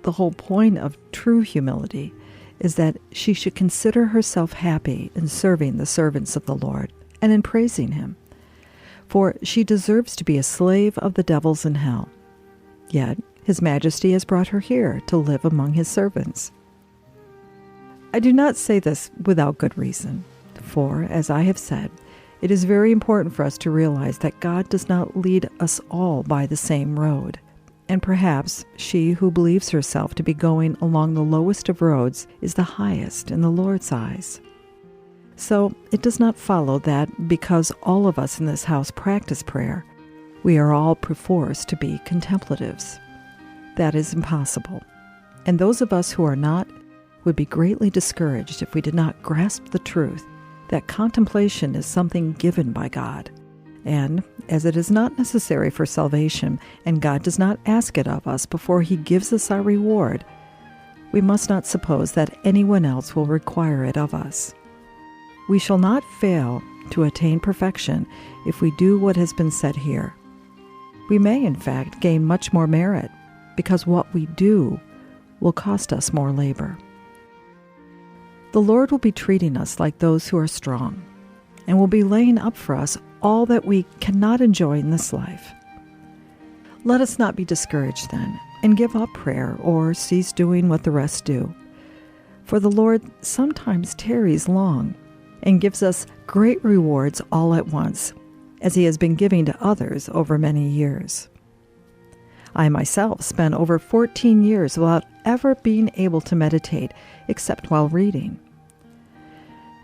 the whole point of true humility is that she should consider herself happy in serving the servants of the Lord and in praising him, for she deserves to be a slave of the devils in hell. Yet his majesty has brought her here to live among his servants. I do not say this without good reason, for, as I have said, it is very important for us to realize that God does not lead us all by the same road, and perhaps she who believes herself to be going along the lowest of roads is the highest in the Lord's eyes. So it does not follow that because all of us in this house practice prayer, we are all perforce to be contemplatives. That is impossible, and those of us who are not would be greatly discouraged if we did not grasp the truth that contemplation is something given by God, and as it is not necessary for salvation, and God does not ask it of us before he gives us our reward, we must not suppose that anyone else will require it of us. We shall not fail to attain perfection if we do what has been said here. We may, in fact, gain much more merit, because what we do will cost us more labor. The Lord will be treating us like those who are strong, and will be laying up for us all that we cannot enjoy in this life. Let us not be discouraged then, and give up prayer or cease doing what the rest do. For the Lord sometimes tarries long, and gives us great rewards all at once, as he has been giving to others over many years. I myself spent over 14 years without ever being able to meditate except while reading.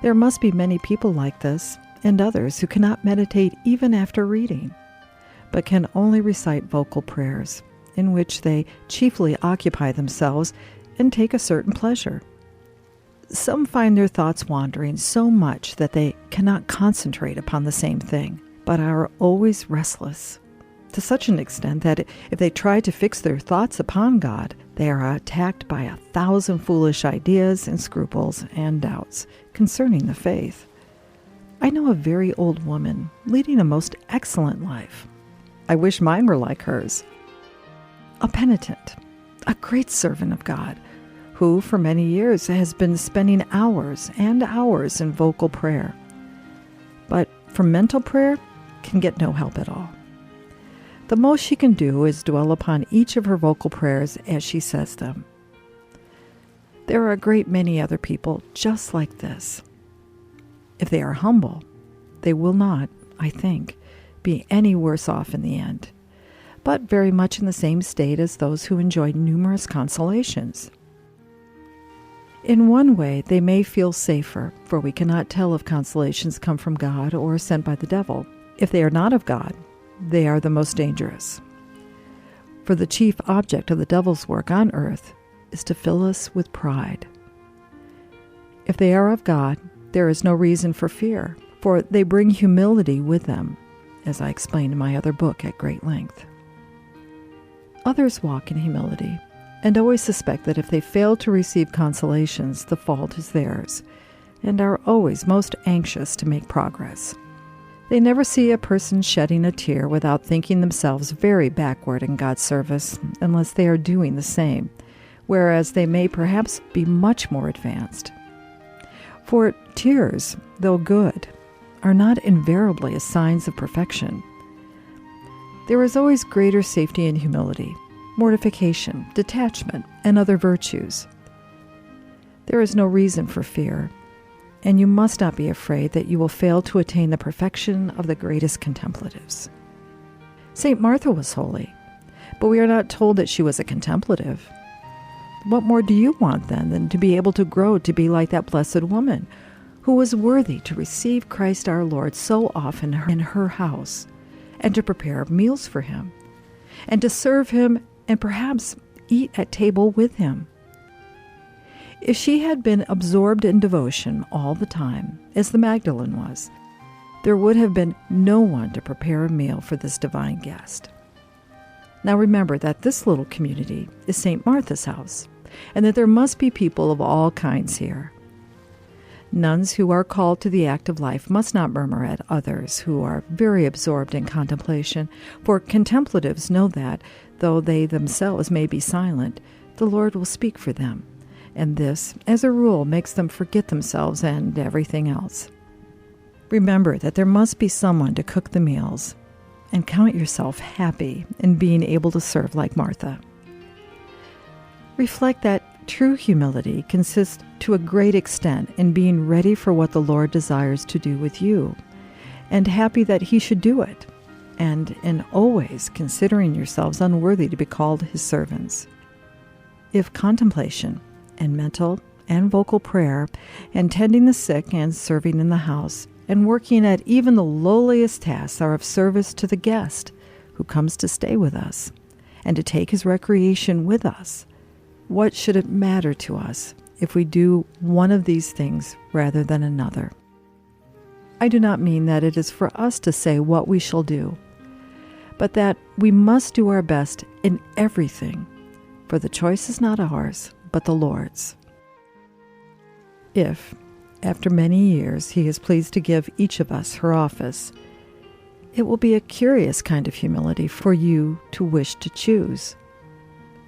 There must be many people like this, and others who cannot meditate even after reading, but can only recite vocal prayers, in which they chiefly occupy themselves and take a certain pleasure. Some find their thoughts wandering so much that they cannot concentrate upon the same thing, but are always restless, to such an extent that if they try to fix their thoughts upon God, they are attacked by 1,000 foolish ideas and scruples and doubts concerning the faith. I know a very old woman leading a most excellent life. I wish mine were like hers. A penitent, a great servant of God, who for many years has been spending hours and hours in vocal prayer, but from mental prayer can get no help at all. The most she can do is dwell upon each of her vocal prayers as she says them. There are a great many other people just like this. If they are humble, they will not, I think, be any worse off in the end, but very much in the same state as those who enjoy numerous consolations. In one way, they may feel safer, for we cannot tell if consolations come from God or are sent by the devil. If they are not of God, they are the most dangerous. For the chief object of the devil's work on earth is to fill us with pride. If they are of God, there is no reason for fear, for they bring humility with them, as I explained in my other book at great length. Others walk in humility, and always suspect that if they fail to receive consolations, the fault is theirs, and are always most anxious to make progress. They never see a person shedding a tear without thinking themselves very backward in God's service, unless they are doing the same, whereas they may perhaps be much more advanced. For tears, though good, are not invariably as signs of perfection. There is always greater safety in humility, mortification, detachment, and other virtues. There is no reason for fear, and you must not be afraid that you will fail to attain the perfection of the greatest contemplatives. St. Martha was holy, but we are not told that she was a contemplative. What more do you want, then, than to be able to grow to be like that blessed woman, who was worthy to receive Christ our Lord so often in her house, and to prepare meals for him, and to serve him and perhaps eat at table with him? If she had been absorbed in devotion all the time, as the Magdalene was, there would have been no one to prepare a meal for this divine guest. Now remember that this little community is St. Martha's house, and that there must be people of all kinds here. Nuns who are called to the active life must not murmur at others who are very absorbed in contemplation, for contemplatives know that, though they themselves may be silent, the Lord will speak for them, and this, as a rule, makes them forget themselves and everything else. Remember that there must be someone to cook the meals, and count yourself happy in being able to serve like Martha. Reflect that true humility consists to a great extent in being ready for what the Lord desires to do with you, and happy that he should do it, and in always considering yourselves unworthy to be called his servants. If contemplation and mental and vocal prayer, and tending the sick and serving in the house, and working at even the lowliest tasks are of service to the guest who comes to stay with us, and to take his recreation with us, what should it matter to us if we do one of these things rather than another? I do not mean that it is for us to say what we shall do, but that we must do our best in everything, for the choice is not ours, but the Lord's. If, after many years, he is pleased to give each of us her office, it will be a curious kind of humility for you to wish to choose.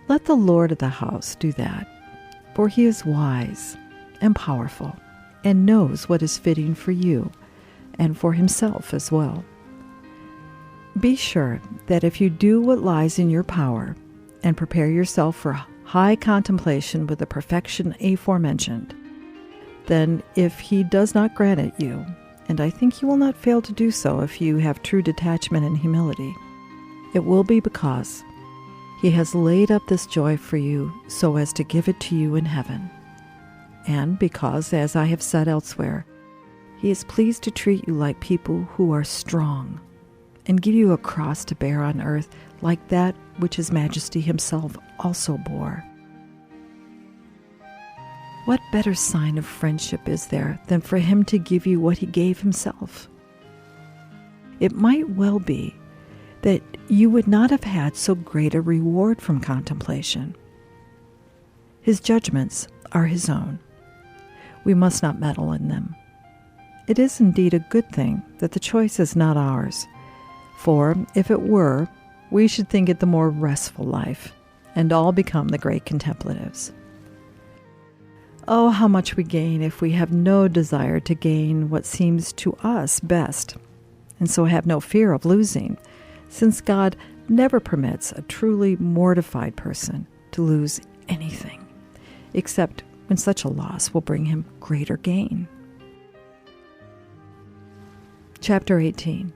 Let the Lord of the house do that, for he is wise and powerful and knows what is fitting for you and for himself as well. Be sure that if you do what lies in your power and prepare yourself for high contemplation with the perfection aforementioned, then if he does not grant it you, and I think he will not fail to do so if you have true detachment and humility, it will be because he has laid up this joy for you so as to give it to you in heaven, and because, as I have said elsewhere, he is pleased to treat you like people who are strong, and give you a cross to bear on earth like that which his majesty himself also bore. What better sign of friendship is there than for him to give you what he gave himself? It might well be that you would not have had so great a reward from contemplation. His judgments are his own. We must not meddle in them. It is indeed a good thing that the choice is not ours, for if it were, we should think it the more restful life, and all become the great contemplatives. Oh, how much we gain if we have no desire to gain what seems to us best, and so have no fear of losing, since God never permits a truly mortified person to lose anything, except when such a loss will bring him greater gain. Chapter 18.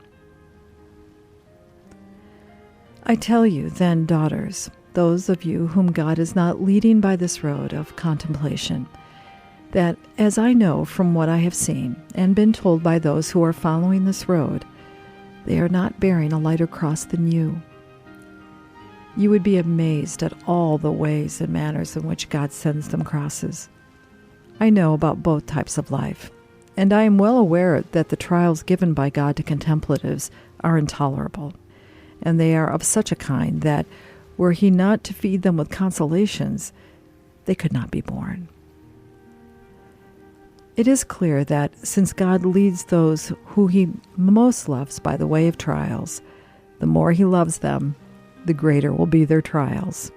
I tell you, then, daughters, those of you whom God is not leading by this road of contemplation, that, as I know from what I have seen and been told by those who are following this road, they are not bearing a lighter cross than you. You would be amazed at all the ways and manners in which God sends them crosses. I know about both types of life, and I am well aware that the trials given by God to contemplatives are intolerable, and they are of such a kind that, were he not to feed them with consolations, they could not be borne. It is clear that since God leads those who he most loves by the way of trials, the more he loves them, the greater will be their trials.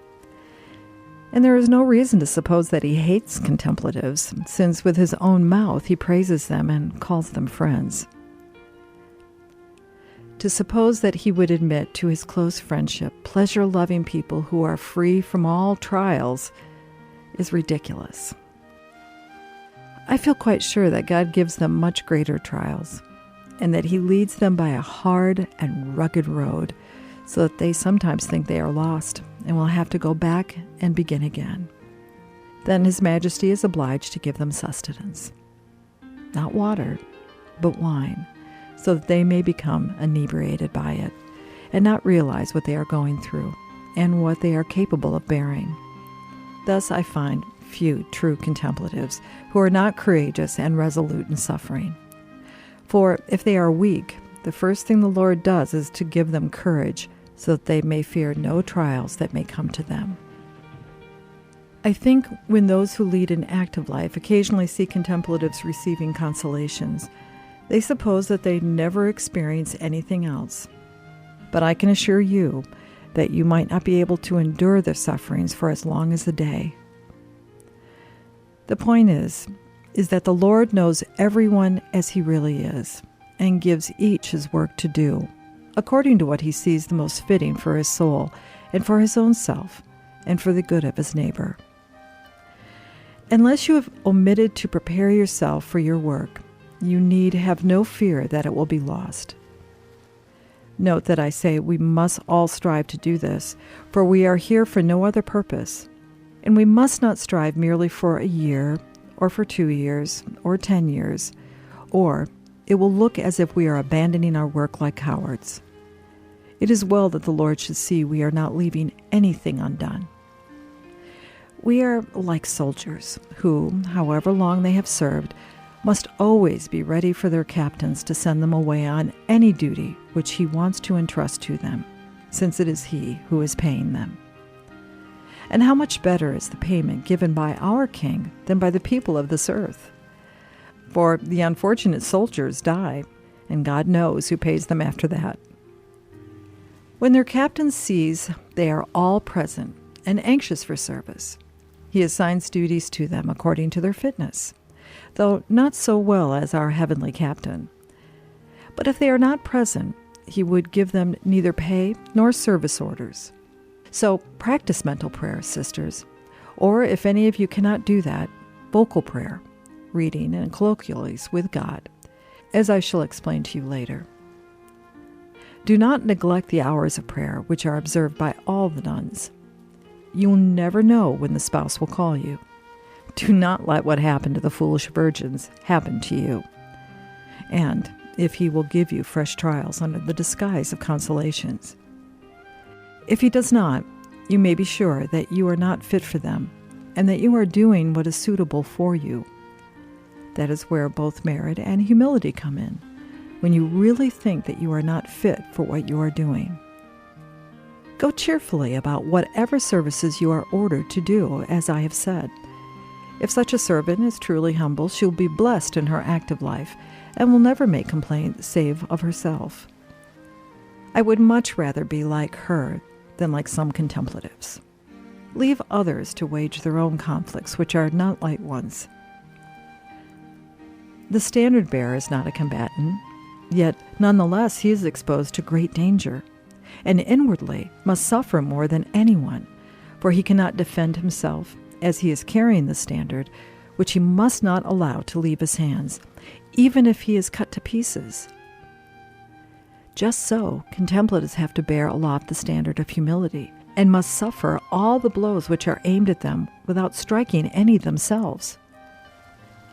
And there is no reason to suppose that he hates contemplatives, since with his own mouth he praises them and calls them friends. To suppose that he would admit to his close friendship pleasure-loving people who are free from all trials is ridiculous. I feel quite sure that God gives them much greater trials, and that he leads them by a hard and rugged road, so that they sometimes think they are lost and will have to go back and begin again. Then His Majesty is obliged to give them sustenance. Not water, but wine, so that they may become inebriated by it, and not realize what they are going through, and what they are capable of bearing. Thus I find few true contemplatives who are not courageous and resolute in suffering. For if they are weak, the first thing the Lord does is to give them courage, so that they may fear no trials that may come to them. I think when those who lead an active life occasionally see contemplatives receiving consolations, they suppose that they never experience anything else. But I can assure you that you might not be able to endure their sufferings for as long as a day. The point is that the Lord knows everyone as he really is, and gives each his work to do, according to what he sees the most fitting for his soul, and for his own self, and for the good of his neighbor. Unless you have omitted to prepare yourself for your work, you need have no fear that it will be lost. Note that I say we must all strive to do this, for we are here for no other purpose, and we must not strive merely for a year, or for 2 years, or 10 years, or it will look as if we are abandoning our work like cowards. It is well that the Lord should see we are not leaving anything undone. We are like soldiers who, however long they have served, must always be ready for their captains to send them away on any duty which he wants to entrust to them, since it is he who is paying them. And how much better is the payment given by our King than by the people of this earth? For the unfortunate soldiers die, and God knows who pays them after that. When their captain sees they are all present and anxious for service, he assigns duties to them according to their fitness, though not so well as our heavenly captain. But if they are not present, he would give them neither pay nor service orders. So practice mental prayer, sisters, or if any of you cannot do that, vocal prayer, reading and colloquials with God, as I shall explain to you later. Do not neglect the hours of prayer which are observed by all the nuns. You will never know when the spouse will call you. Do not let what happened to the foolish virgins happen to you. And if he will give you fresh trials under the disguise of consolations. If he does not, you may be sure that you are not fit for them, and that you are doing what is suitable for you. That is where both merit and humility come in, when you really think that you are not fit for what you are doing. Go cheerfully about whatever services you are ordered to do, as I have said. If such a servant is truly humble, she will be blessed in her active life, and will never make complaint save of herself. I would much rather be like her than like some contemplatives. Leave others to wage their own conflicts, which are not light ones. The standard bearer is not a combatant, yet nonetheless he is exposed to great danger, and inwardly must suffer more than anyone, for he cannot defend himself, as he is carrying the standard, which he must not allow to leave his hands, even if he is cut to pieces. Just so, contemplatives have to bear aloft the standard of humility, and must suffer all the blows which are aimed at them without striking any themselves.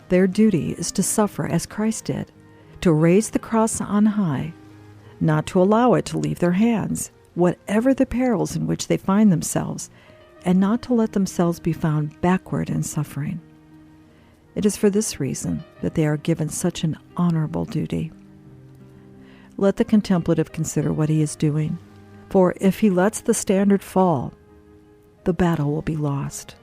Their duty is to suffer as Christ did, to raise the cross on high, not to allow it to leave their hands, whatever the perils in which they find themselves, and not to let themselves be found backward in suffering. It is for this reason that they are given such an honorable duty. Let the contemplative consider what he is doing, for if he lets the standard fall, the battle will be lost.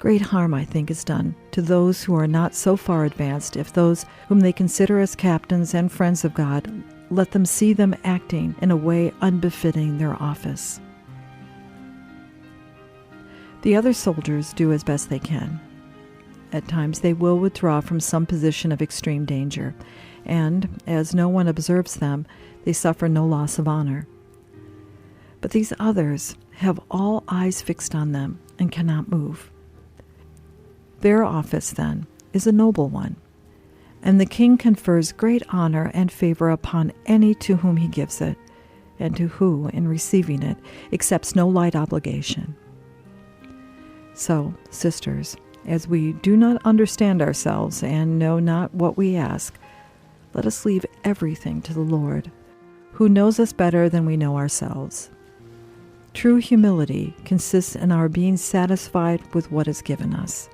Great harm, I think, is done to those who are not so far advanced if those whom they consider as captains and friends of God let them see them acting in a way unbefitting their office. The other soldiers do as best they can. At times they will withdraw from some position of extreme danger, and, as no one observes them, they suffer no loss of honor. But these others have all eyes fixed on them and cannot move. Their office, then, is a noble one, and the king confers great honor and favor upon any to whom he gives it, and to who, in receiving it, accepts no light obligation. So, sisters, as we do not understand ourselves and know not what we ask, let us leave everything to the Lord, who knows us better than we know ourselves. True humility consists in our being satisfied with what is given us.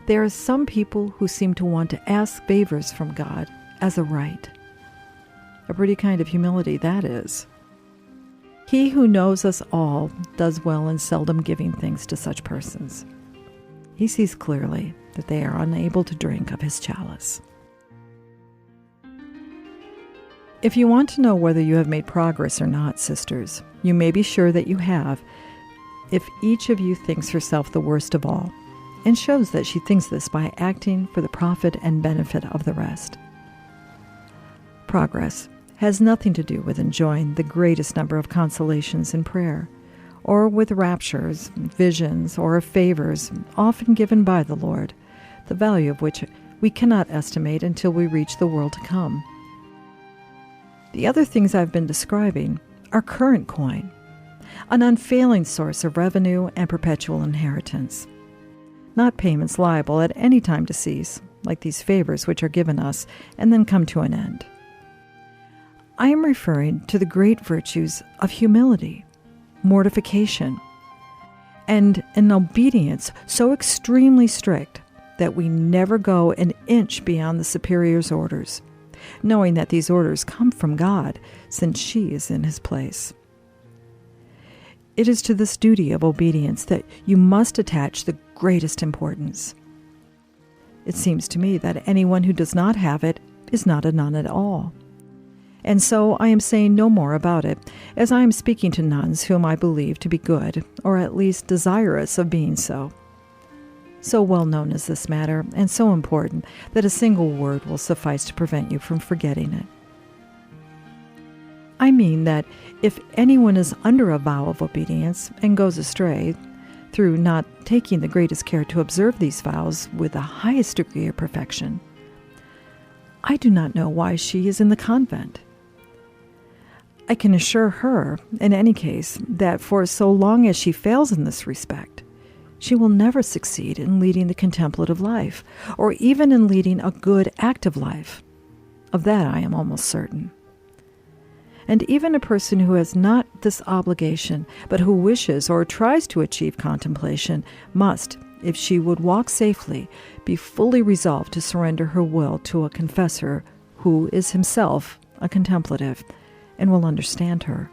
There are some people who seem to want to ask favors from God as a right. A pretty kind of humility that is. He who knows us all does well in seldom giving things to such persons. He sees clearly that they are unable to drink of his chalice. If you want to know whether you have made progress or not, sisters, you may be sure that you have, if each of you thinks herself the worst of all, and shows that she thinks this by acting for the profit and benefit of the rest. Progress has nothing to do with enjoying the greatest number of consolations in prayer, or with raptures, visions, or favors often given by the Lord, the value of which we cannot estimate until we reach the world to come. The other things I've been describing are current coin, an unfailing source of revenue and perpetual inheritance, not payments liable at any time to cease, like these favors which are given us and then come to an end. I am referring to the great virtues of humility, mortification, and an obedience so extremely strict that we never go an inch beyond the superior's orders, knowing that these orders come from God, since she is in his place. It is to this duty of obedience that you must attach the greatest importance. It seems to me that anyone who does not have it is not a nun at all. And so I am saying no more about it, as I am speaking to nuns whom I believe to be good, or at least desirous of being so. So well known is this matter, and so important, that a single word will suffice to prevent you from forgetting it. I mean that if anyone is under a vow of obedience and goes astray, through not taking the greatest care to observe these vows with the highest degree of perfection, I do not know why she is in the convent. I can assure her, in any case, that for so long as she fails in this respect, she will never succeed in leading the contemplative life, or even in leading a good active life. Of that I am almost certain. And even a person who has not this obligation, but who wishes or tries to achieve contemplation, must, if she would walk safely, be fully resolved to surrender her will to a confessor who is himself a contemplative, and will understand her.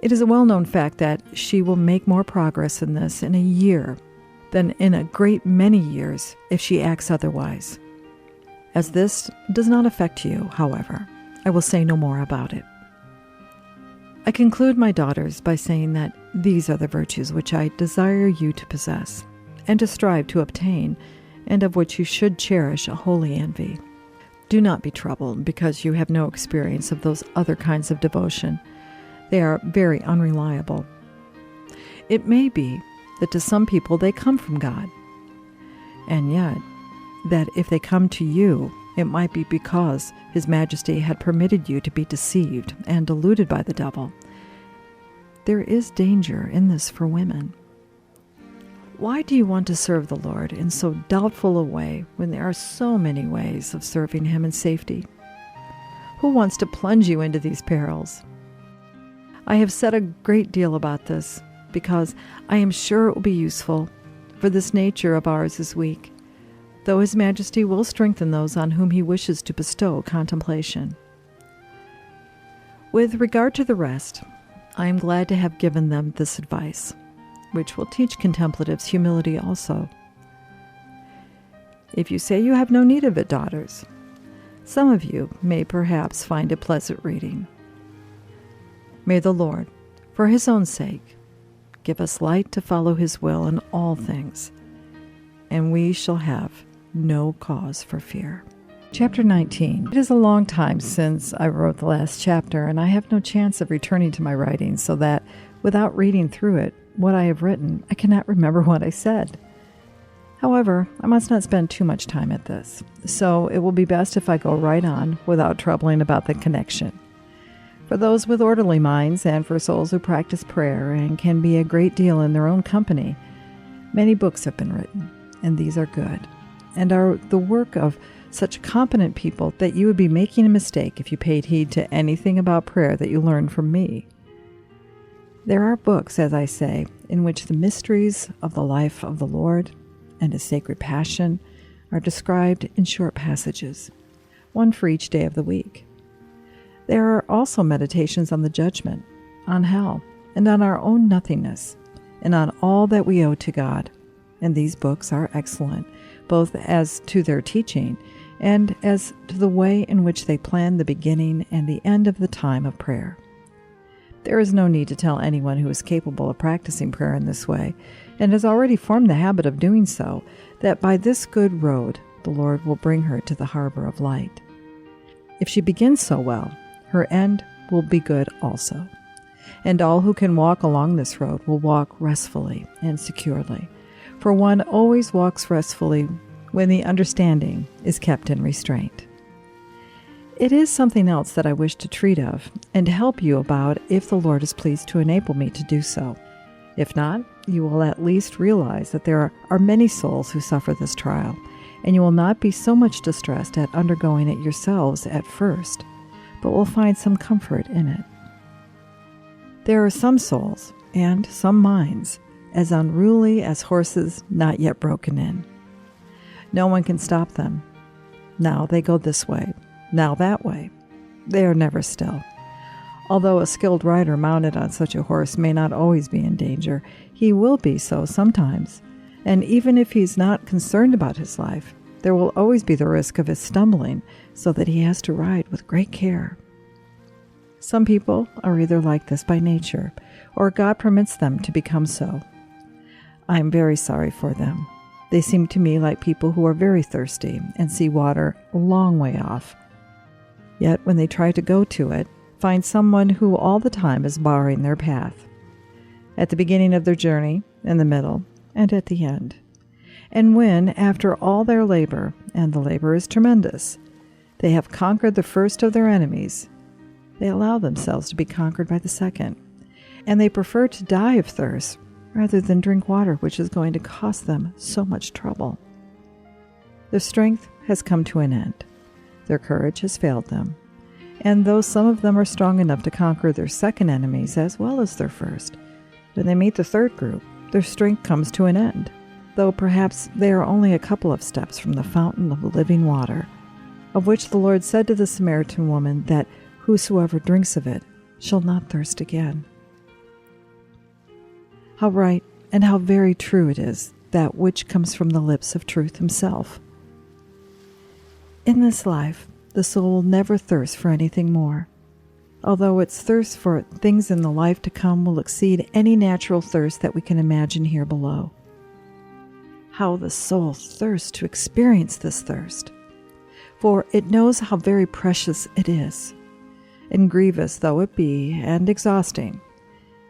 It is a well-known fact that she will make more progress in this in a year than in a great many years if she acts otherwise. As this does not affect you, however, I will say no more about it. I conclude, my daughters, by saying that these are the virtues which I desire you to possess, and to strive to obtain, and of which you should cherish a holy envy. Do not be troubled because you have no experience of those other kinds of devotion. They are very unreliable. It may be that to some people they come from God, and yet that if they come to you, it might be because His Majesty had permitted you to be deceived and deluded by the devil. There is danger in this for women. Why do you want to serve the Lord in so doubtful a way when there are so many ways of serving Him in safety? Who wants to plunge you into these perils? I have said a great deal about this because I am sure it will be useful, for this nature of ours is weak, though His Majesty will strengthen those on whom He wishes to bestow contemplation. With regard to the rest, I am glad to have given them this advice. which will teach contemplatives humility also. If you say you have no need of it, daughters, some of you may perhaps find it pleasant reading. May the Lord, for his own sake, give us light to follow his will in all things, and we shall have no cause for fear. Chapter 19. It is a long time since I wrote the last chapter, and I have no chance of returning to my writing, so that, without reading through it, what I have written, I cannot remember what I said. However, I must not spend too much time at this, so it will be best if I go right on without troubling about the connection. For those with orderly minds and for souls who practice prayer and can be a great deal in their own company, many books have been written, and these are good, and are the work of such competent people that you would be making a mistake if you paid heed to anything about prayer that you learned from me. There are books, as I say, in which the mysteries of the life of the Lord and his sacred passion are described in short passages, one for each day of the week. There are also meditations on the judgment, on hell, and on our own nothingness, and on all that we owe to God. And these books are excellent, both as to their teaching and as to the way in which they plan the beginning and the end of the time of prayer. There is no need to tell anyone who is capable of practicing prayer in this way, and has already formed the habit of doing so, that by this good road the Lord will bring her to the harbor of light. If she begins so well, her end will be good also. And all who can walk along this road will walk restfully and securely, for one always walks restfully when the understanding is kept in restraint. It is something else that I wish to treat of and help you about if the Lord is pleased to enable me to do so. If not, you will at least realize that there are many souls who suffer this trial, and you will not be so much distressed at undergoing it yourselves at first, but will find some comfort in it. There are some souls, and some minds, as unruly as horses not yet broken in. No one can stop them. Now they go this way, now that way. They are never still. Although a skilled rider mounted on such a horse may not always be in danger, he will be so sometimes. And even if he's not concerned about his life, there will always be the risk of his stumbling, so that he has to ride with great care. Some people are either like this by nature, or God permits them to become so. I am very sorry for them. They seem to me like people who are very thirsty and see water a long way off. Yet when they try to go to it, find someone who all the time is barring their path, at the beginning of their journey, in the middle, and at the end. And when, after all their labor, and the labor is tremendous, they have conquered the first of their enemies, they allow themselves to be conquered by the second, and they prefer to die of thirst rather than drink water which is going to cost them so much trouble. Their strength has come to an end. Their courage has failed them, and though some of them are strong enough to conquer their second enemies as well as their first, when they meet the third group, their strength comes to an end, though perhaps they are only a couple of steps from the fountain of living water, of which the Lord said to the Samaritan woman that whosoever drinks of it shall not thirst again. How right and how very true it is, that which comes from the lips of truth himself. In this life, the soul will never thirst for anything more, although its thirst for things in the life to come will exceed any natural thirst that we can imagine here below. How the soul thirsts to experience this thirst, for it knows how very precious it is, and grievous though it be, and exhausting,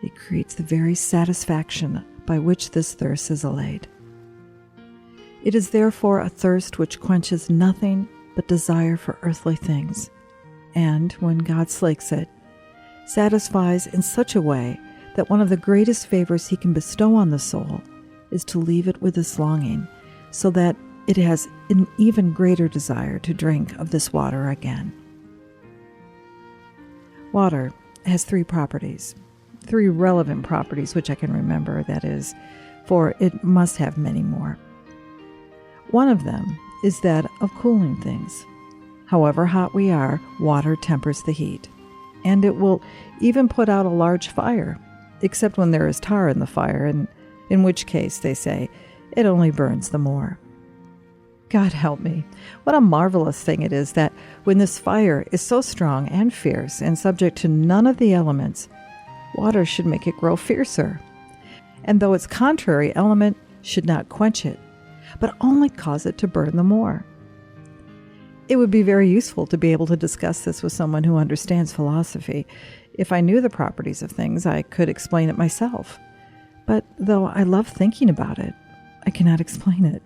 it creates the very satisfaction by which this thirst is allayed. It is therefore a thirst which quenches nothing but desire for earthly things, and, when God slakes it, satisfies in such a way that one of the greatest favors he can bestow on the soul is to leave it with this longing, so that it has an even greater desire to drink of this water again. Water has three properties, three relevant properties which I can remember, that is, for it must have many more. One of them is that of cooling things. However hot we are, water tempers the heat, and it will even put out a large fire, except when there is tar in the fire, and in which case, they say, it only burns the more. God help me. What a marvelous thing it is that when this fire is so strong and fierce and subject to none of the elements, water should make it grow fiercer. And though its contrary element should not quench it, but only cause it to burn the more. It would be very useful to be able to discuss this with someone who understands philosophy. If I knew the properties of things, I could explain it myself. But though I love thinking about it, I cannot explain it.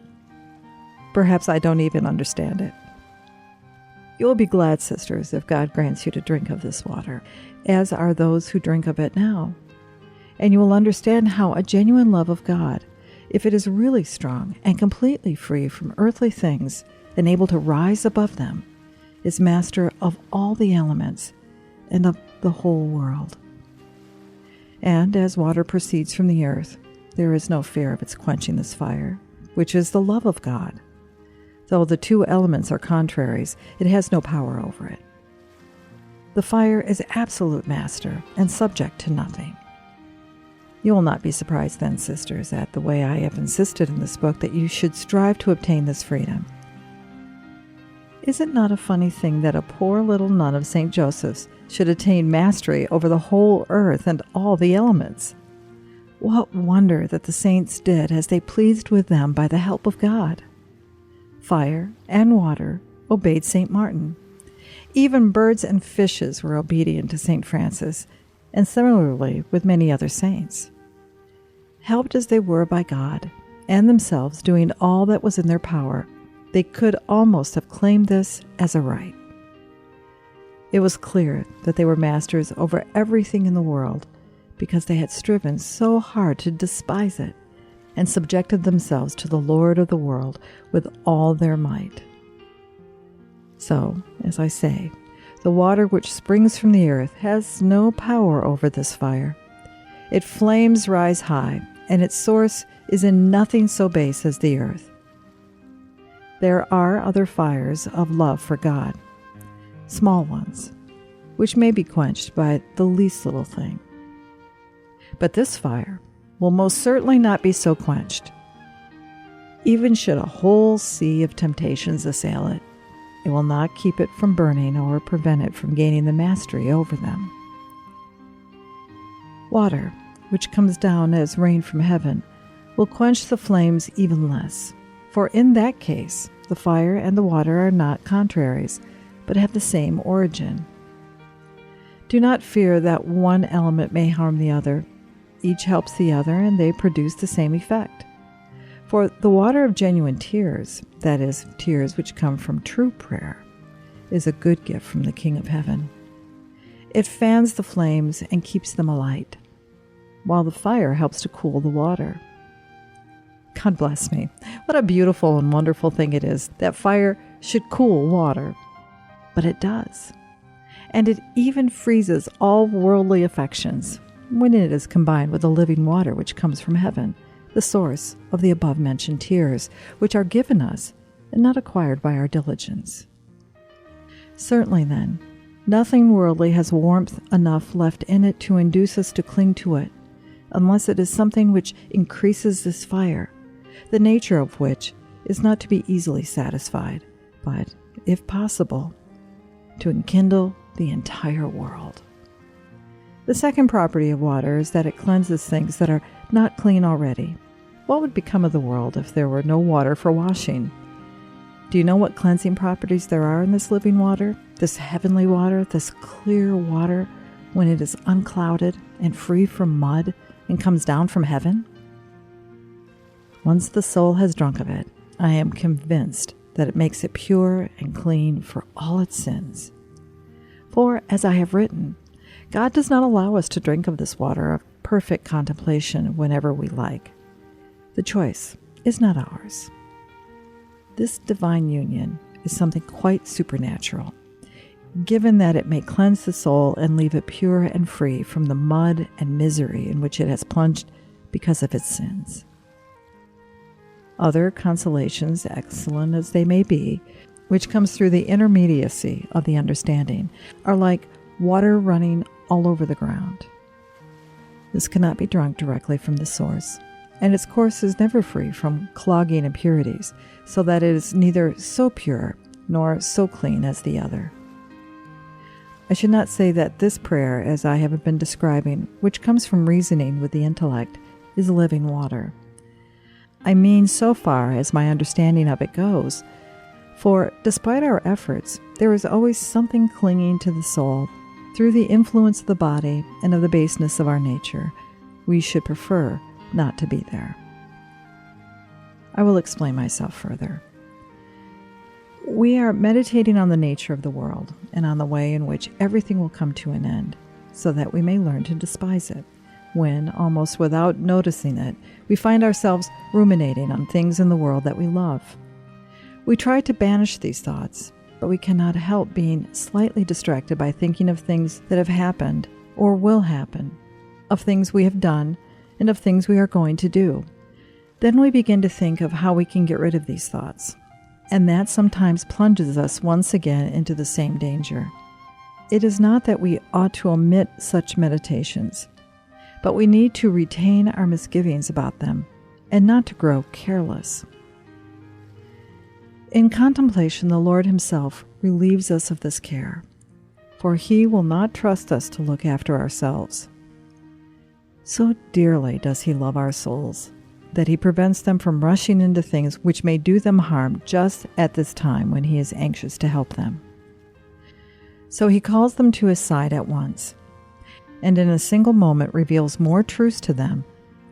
Perhaps I don't even understand it. You will be glad, sisters, if God grants you to drink of this water, as are those who drink of it now. And you will understand how a genuine love of God, if it is really strong and completely free from earthly things and able to rise above them, is master of all the elements and of the whole world. And as water proceeds from the earth, there is no fear of its quenching this fire, which is the love of God. Though the two elements are contraries, it has no power over it. The fire is absolute master and subject to nothing. You will not be surprised then, sisters, at the way I have insisted in this book that you should strive to obtain this freedom. Is it not a funny thing that a poor little nun of St. Joseph's should attain mastery over the whole earth and all the elements? What wonder that the saints did as they pleased with them by the help of God. Fire and water obeyed St. Martin. Even birds and fishes were obedient to St. Francis, and similarly with many other saints. Helped as they were by God, and themselves doing all that was in their power, they could almost have claimed this as a right. It was clear that they were masters over everything in the world, because they had striven so hard to despise it, and subjected themselves to the Lord of the world with all their might. So, as I say, the water which springs from the earth has no power over this fire. Its flames rise high, and its source is in nothing so base as the earth. There are other fires of love for God, small ones, which may be quenched by the least little thing. But this fire will most certainly not be so quenched. Even should a whole sea of temptations assail it, it will not keep it from burning or prevent it from gaining the mastery over them. Water, which comes down as rain from heaven, will quench the flames even less, for in that case the fire and the water are not contraries, but have the same origin. Do not fear that one element may harm the other. Each helps the other, and they produce the same effect. For the water of genuine tears, that is, tears which come from true prayer, is a good gift from the King of Heaven. It fans the flames and keeps them alight, while the fire helps to cool the water. God bless me. What a beautiful and wonderful thing it is that fire should cool water. But it does. And it even freezes all worldly affections when it is combined with the living water which comes from heaven, the source of the above-mentioned tears, which are given us and not acquired by our diligence. Certainly, then, nothing worldly has warmth enough left in it to induce us to cling to it, unless it is something which increases this fire, the nature of which is not to be easily satisfied, but, if possible, to enkindle the entire world. The second property of water is that it cleanses things that are not clean already. What would become of the world if there were no water for washing? Do you know what cleansing properties there are in this living water, this heavenly water, this clear water, when it is unclouded and free from mud and comes down from heaven? Once the soul has drunk of it, I am convinced that it makes it pure and clean for all its sins. For, as I have written, God does not allow us to drink of this water of perfect contemplation whenever we like. The choice is not ours. This divine union is something quite supernatural, given that it may cleanse the soul and leave it pure and free from the mud and misery in which it has plunged because of its sins. Other consolations, excellent as they may be, which comes through the intermediacy of the understanding, are like water running all over the ground. This cannot be drunk directly from the source, and its course is never free from clogging impurities, so that it is neither so pure nor so clean as the other. I should not say that this prayer, as I have been describing, which comes from reasoning with the intellect, is living water. I mean so far as my understanding of it goes, for despite our efforts, there is always something clinging to the soul through the influence of the body and of the baseness of our nature. We should prefer not to be there. I will explain myself further. We are meditating on the nature of the world and on the way in which everything will come to an end, so that we may learn to despise it, when, almost without noticing it, we find ourselves ruminating on things in the world that we love. We try to banish these thoughts, but we cannot help being slightly distracted by thinking of things that have happened or will happen, of things we have done, and of things we are going to do. Then we begin to think of how we can get rid of these thoughts, and that sometimes plunges us once again into the same danger. It is not that we ought to omit such meditations, but we need to retain our misgivings about them and not to grow careless. In contemplation, the Lord Himself relieves us of this care, for He will not trust us to look after ourselves. So dearly does He love our souls, that He prevents them from rushing into things which may do them harm just at this time when He is anxious to help them. So He calls them to His side at once, and in a single moment reveals more truths to them,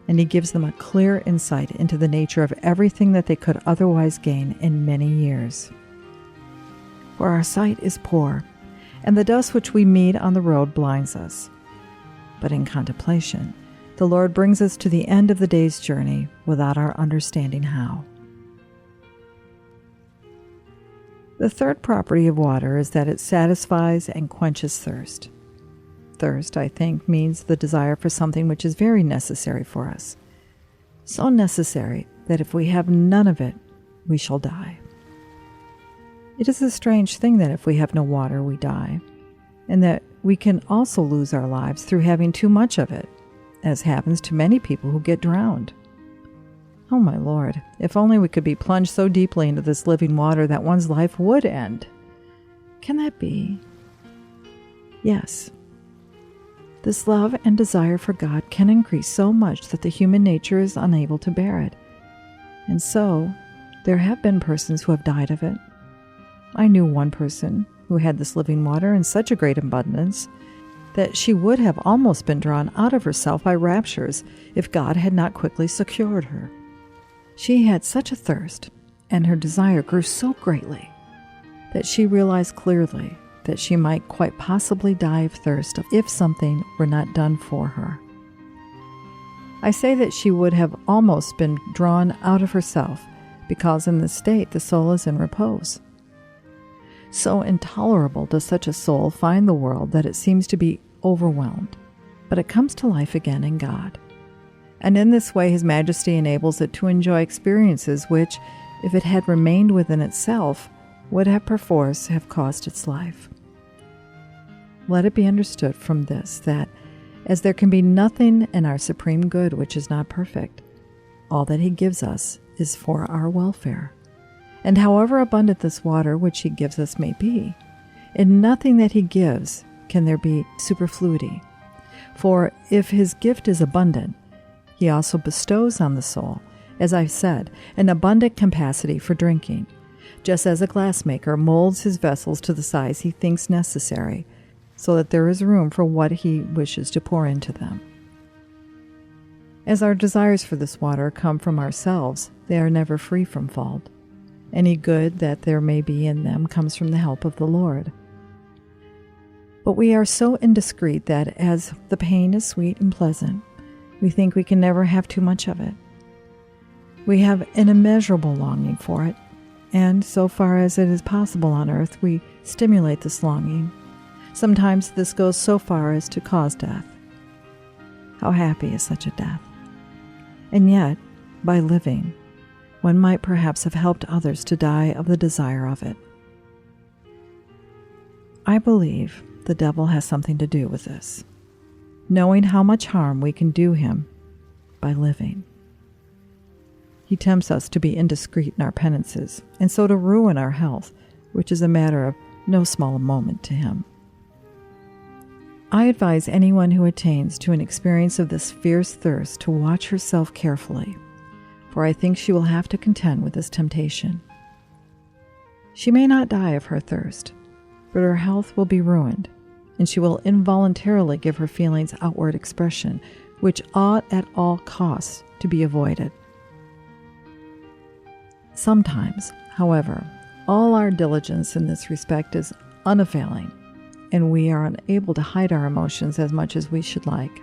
and He gives them a clear insight into the nature of everything that they could otherwise gain in many years. For our sight is poor, and the dust which we meet on the road blinds us. But in contemplation, the Lord brings us to the end of the day's journey without our understanding how. The third property of water is that it satisfies and quenches thirst. Thirst, I think, means the desire for something which is very necessary for us. So necessary that if we have none of it, we shall die. It is a strange thing that if we have no water, we die, and that we can also lose our lives through having too much of it, as happens to many people who get drowned. Oh, my Lord, if only we could be plunged so deeply into this living water that one's life would end. Can that be? Yes. This love and desire for God can increase so much that the human nature is unable to bear it. And so, there have been persons who have died of it. I knew one person who had this living water in such a great abundance that she would have almost been drawn out of herself by raptures if God had not quickly secured her. She had such a thirst, and her desire grew so greatly, that she realized clearly that she might quite possibly die of thirst if something were not done for her. I say that she would have almost been drawn out of herself, because in this state the soul is in repose. So intolerable does such a soul find the world that it seems to be overwhelmed, but it comes to life again in God. And in this way His Majesty enables it to enjoy experiences which, if it had remained within itself, would have perforce have cost its life. Let it be understood from this that, as there can be nothing in our supreme good which is not perfect, all that He gives us is for our welfare. And however abundant this water which He gives us may be, in nothing that He gives can there be superfluity. For if His gift is abundant, He also bestows on the soul, as I've said, an abundant capacity for drinking, just as a glassmaker molds his vessels to the size he thinks necessary, so that there is room for what he wishes to pour into them. As our desires for this water come from ourselves, they are never free from fault. Any good that there may be in them comes from the help of the Lord. But we are so indiscreet that, as the pain is sweet and pleasant, we think we can never have too much of it. We have an immeasurable longing for it, and so far as it is possible on earth, we stimulate this longing. Sometimes this goes so far as to cause death. How happy is such a death! And yet, by living, one might perhaps have helped others to die of the desire of it. I believe the devil has something to do with this, knowing how much harm we can do him by living. He tempts us to be indiscreet in our penances, and so to ruin our health, which is a matter of no small moment to him. I advise anyone who attains to an experience of this fierce thirst to watch herself carefully, for I think she will have to contend with this temptation. She may not die of her thirst, but her health will be ruined, and she will involuntarily give her feelings outward expression, which ought at all costs to be avoided. Sometimes, however, all our diligence in this respect is unavailing, and we are unable to hide our emotions as much as we should like.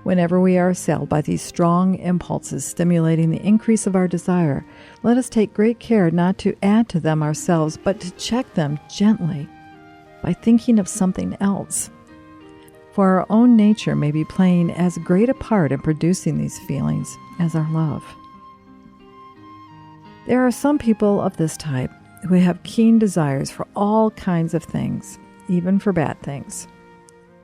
Whenever we are assailed by these strong impulses stimulating the increase of our desire, let us take great care not to add to them ourselves, but to check them gently by thinking of something else. For our own nature may be playing as great a part in producing these feelings as our love. There are some people of this type who have keen desires for all kinds of things, even for bad things.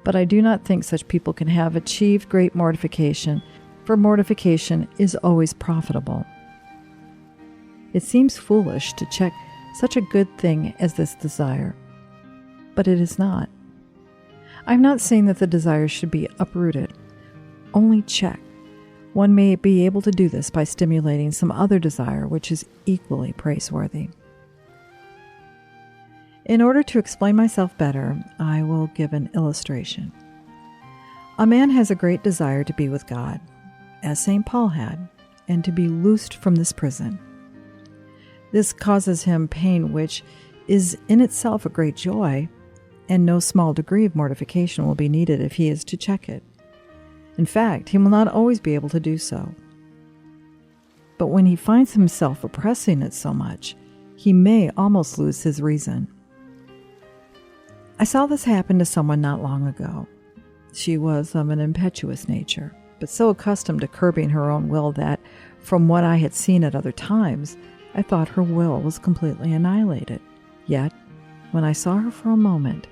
But I do not think such people can have achieved great mortification, for mortification is always profitable. It seems foolish to check such a good thing as this desire, but it is not. I am not saying that the desire should be uprooted, only checked. One may be able to do this by stimulating some other desire which is equally praiseworthy. In order to explain myself better, I will give an illustration. A man has a great desire to be with God, as St. Paul had, and to be loosed from this prison. This causes him pain which is in itself a great joy, and no small degree of mortification will be needed if he is to check it. In fact, he will not always be able to do so. But when he finds himself oppressing it so much, he may almost lose his reason. I saw this happen to someone not long ago. She was of an impetuous nature, but so accustomed to curbing her own will that, from what I had seen at other times, I thought her will was completely annihilated. Yet, when I saw her for a moment,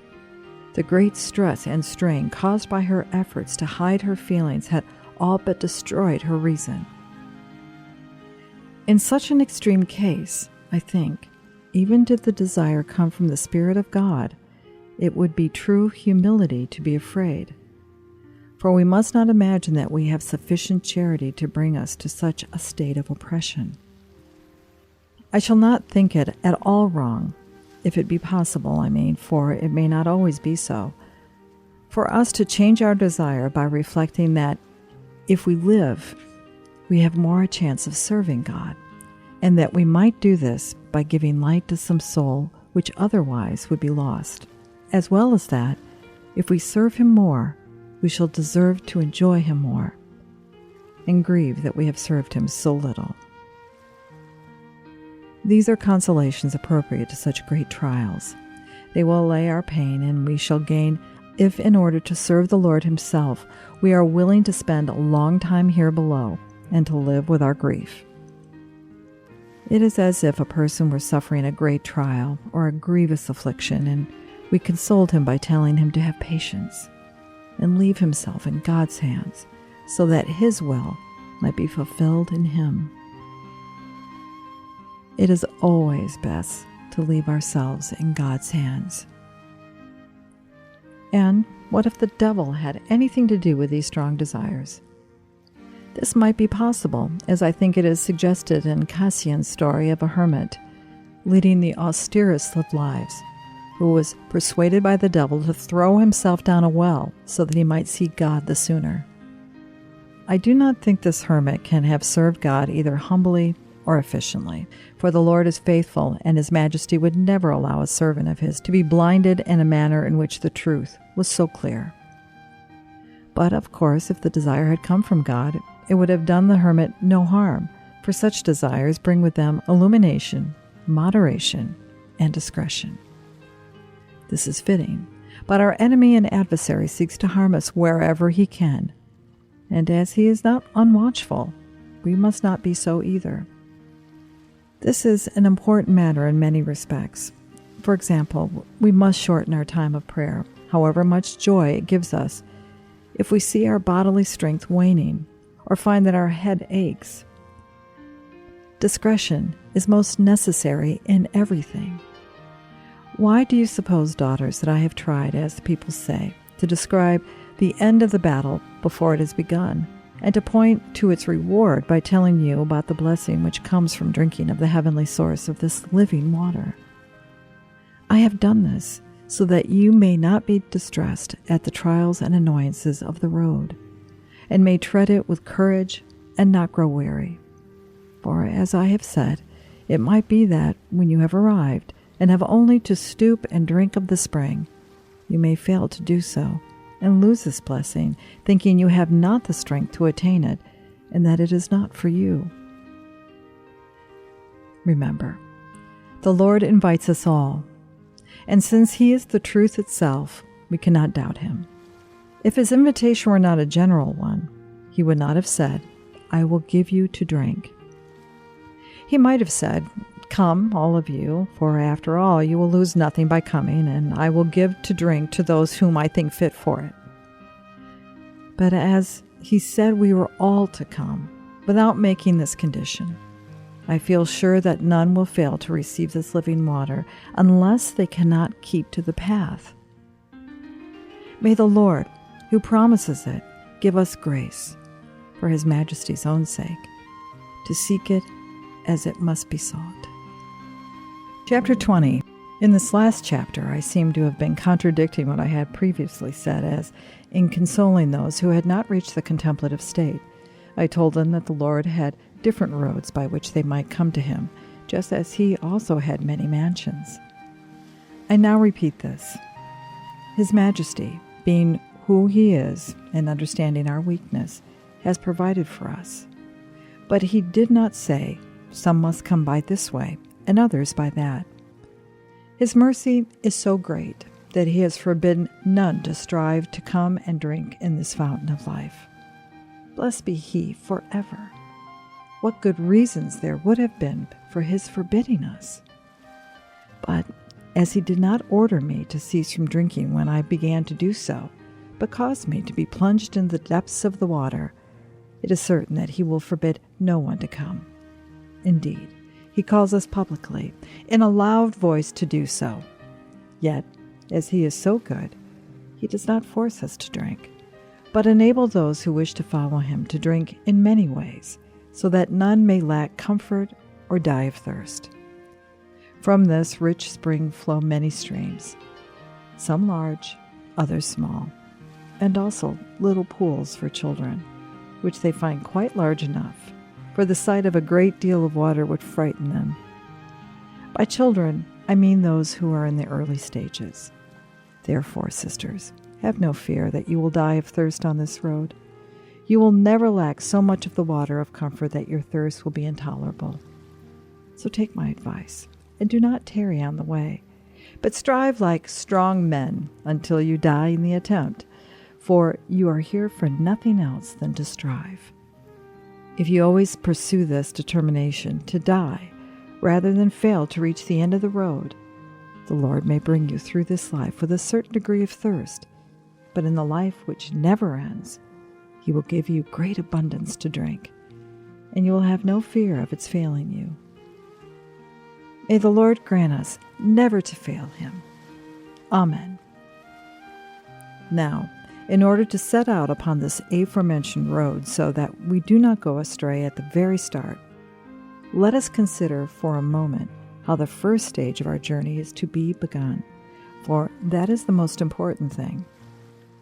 the great stress and strain caused by her efforts to hide her feelings had all but destroyed her reason. In such an extreme case, I think, even did the desire come from the Spirit of God, it would be true humility to be afraid. For we must not imagine that we have sufficient charity to bring us to such a state of oppression. I shall not think it at all wrong, if it be possible, for it may not always be so, for us to change our desire by reflecting that if we live, we have more a chance of serving God, and that we might do this by giving light to some soul which otherwise would be lost, as well as that, if we serve Him more, we shall deserve to enjoy Him more, and grieve that we have served Him so little. These are consolations appropriate to such great trials. They will allay our pain, and we shall gain if, in order to serve the Lord Himself, we are willing to spend a long time here below and to live with our grief. It is as if a person were suffering a great trial or a grievous affliction, and we consoled him by telling him to have patience and leave himself in God's hands, so that His will might be fulfilled in him. It is always best to leave ourselves in God's hands. And what if the devil had anything to do with these strong desires? This might be possible, as I think it is suggested in Cassian's story of a hermit leading the austerest of lives, who was persuaded by the devil to throw himself down a well so that he might see God the sooner. I do not think this hermit can have served God either humbly or efficiently, for the Lord is faithful, and His Majesty would never allow a servant of His to be blinded in a manner in which the truth was so clear. But, of course, if the desire had come from God, it would have done the hermit no harm, for such desires bring with them illumination, moderation, and discretion. This is fitting, but our enemy and adversary seeks to harm us wherever he can, and as he is not unwatchful, we must not be so either. This is an important matter in many respects. For example, we must shorten our time of prayer, however much joy it gives us. If we see our bodily strength waning, or find that our head aches, Discretion is most necessary in everything. Why do you suppose, daughters, that I have tried, as the people say, to describe the end of the battle before it has begun, and to point to its reward by telling you about the blessing which comes from drinking of the heavenly source of this living water? I have done this so that you may not be distressed at the trials and annoyances of the road, and may tread it with courage and not grow weary. For, as I have said, it might be that, when you have arrived, and have only to stoop and drink of the spring, you may fail to do so, and lose this blessing, thinking you have not the strength to attain it, and that it is not for you. Remember, the Lord invites us all, and since He is the truth itself, we cannot doubt Him. If His invitation were not a general one, He would not have said, "I will give you to drink." He might have said, "Come, all of you, for after all you will lose nothing by coming, and I will give to drink to those whom I think fit for it." But as He said we were all to come, without making this condition, I feel sure that none will fail to receive this living water unless they cannot keep to the path. May the Lord, who promises it, give us grace, for His Majesty's own sake, to seek it as it must be sought. Chapter 20. In this last chapter, I seem to have been contradicting what I had previously said, as in consoling those who had not reached the contemplative state, I told them that the Lord had different roads by which they might come to Him, just as He also had many mansions. I now repeat this. His Majesty, being who He is and understanding our weakness, has provided for us. But He did not say, some must come by this way, and others by that. His mercy is so great that He has forbidden none to strive to come and drink in this fountain of life. Blessed be He forever. What good reasons there would have been for His forbidding us! But as He did not order me to cease from drinking when I began to do so, but caused me to be plunged in the depths of the water, it is certain that He will forbid no one to come. Indeed, He calls us publicly, in a loud voice, to do so. Yet, as He is so good, He does not force us to drink, but enable those who wish to follow Him to drink in many ways, so that none may lack comfort or die of thirst. From this rich spring flow many streams, some large, others small, and also little pools for children, which they find quite large enough, for the sight of a great deal of water would frighten them. By children, I mean those who are in the early stages. Therefore, sisters, have no fear that you will die of thirst on this road. You will never lack so much of the water of comfort that your thirst will be intolerable. So take my advice, and do not tarry on the way, but strive like strong men until you die in the attempt, for you are here for nothing else than to strive. If you always pursue this determination to die, rather than fail to reach the end of the road, the Lord may bring you through this life with a certain degree of thirst, but in the life which never ends, He will give you great abundance to drink, and you will have no fear of its failing you. May the Lord grant us never to fail Him. Amen. Now, in order to set out upon this aforementioned road so that we do not go astray at the very start, let us consider for a moment how the first stage of our journey is to be begun, for that is the most important thing.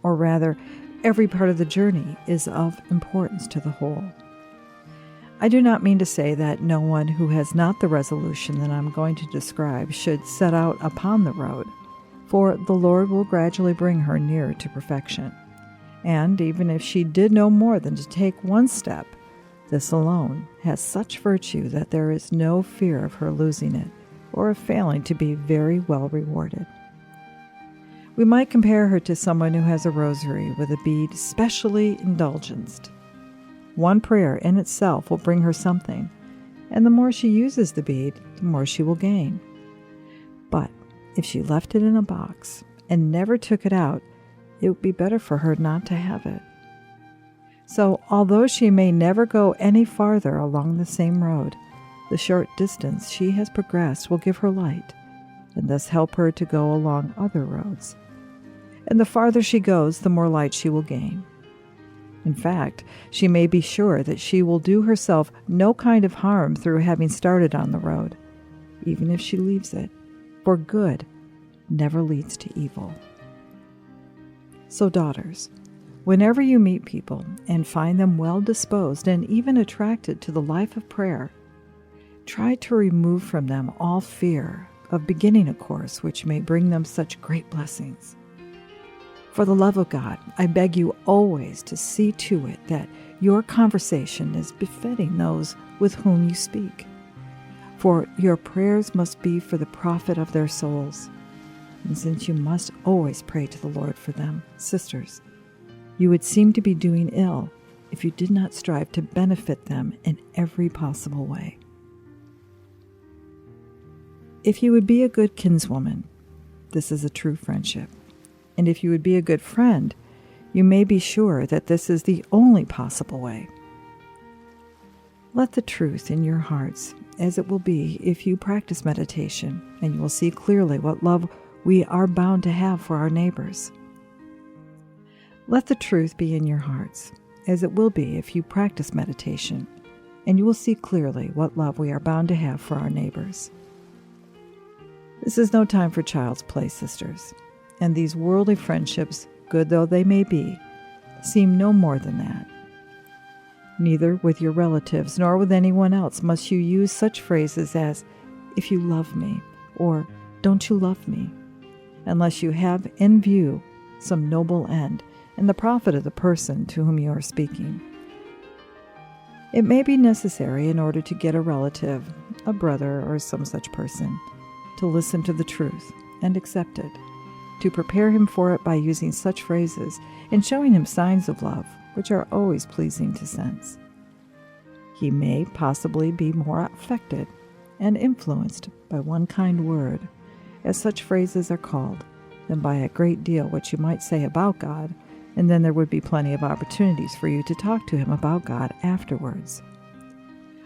Or rather, every part of the journey is of importance to the whole. I do not mean to say that no one who has not the resolution that I am going to describe should set out upon the road, for the Lord will gradually bring her nearer to perfection. And even if she did no more than to take one step, this alone has such virtue that there is no fear of her losing it, or of failing to be very well rewarded. We might compare her to someone who has a rosary with a bead specially indulgenced. One prayer in itself will bring her something, and the more she uses the bead, the more she will gain. But if she left it in a box and never took it out, it would be better for her not to have it. So, although she may never go any farther along the same road, The short distance she has progressed will give her light, and thus help her to go along other roads. And the farther she goes, the more light she will gain. In fact, she may be sure that she will do herself no kind of harm through having started on the road, even if she leaves it, for good never leads to evil. So, daughters, whenever you meet people and find them well-disposed and even attracted to the life of prayer, try to remove from them all fear of beginning a course which may bring them such great blessings. For the love of God, I beg you always to see to it that your conversation is befitting those with whom you speak. For your prayers must be for the profit of their souls. And since you must always pray to the Lord for them, sisters, you would seem to be doing ill if you did not strive to benefit them in every possible way. If you would be a good kinswoman, this is a true friendship. And if you would be a good friend, you may be sure that this is the only possible way. Let the truth in your hearts, as it will be if you practice meditation, and you will see clearly what love we are bound to have for our neighbors. Let the truth be in your hearts, as it will be if you practice meditation, and you will see clearly what love we are bound to have for our neighbors. This is no time for child's play, sisters. And these worldly friendships, good though they may be, seem no more than that. Neither with your relatives nor with anyone else must you use such phrases as, "if you love me," or "don't you love me," unless you have in view some noble end and the profit of the person to whom you are speaking. It may be necessary in order to get a relative, a brother, or some such person, to listen to the truth and accept it, to prepare him for it by using such phrases and showing him signs of love, which are always pleasing to sense. He may possibly be more affected and influenced by one kind word, as such phrases are called, than by a great deal which you might say about God, and then there would be plenty of opportunities for you to talk to him about God afterwards.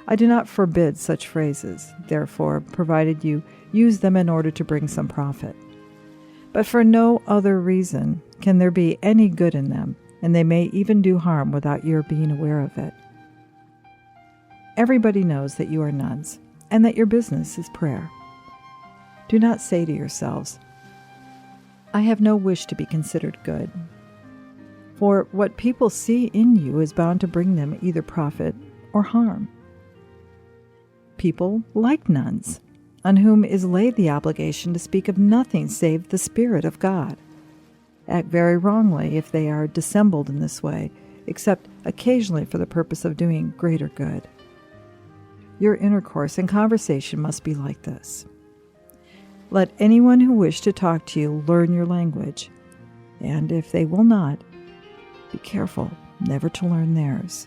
I do not forbid such phrases, therefore, provided you use them in order to bring some profit. But for no other reason can there be any good in them, and they may even do harm without your being aware of it. Everybody knows that you are nuns, and that your business is prayer. Do not say to yourselves, "I have no wish to be considered good," for what people see in you is bound to bring them either profit or harm. People like nuns, on whom is laid the obligation to speak of nothing save the Spirit of God, act very wrongly if they are dissembled in this way, except occasionally for the purpose of doing greater good. Your intercourse and conversation must be like this. Let anyone who wishes to talk to you learn your language, and if they will not, be careful never to learn theirs.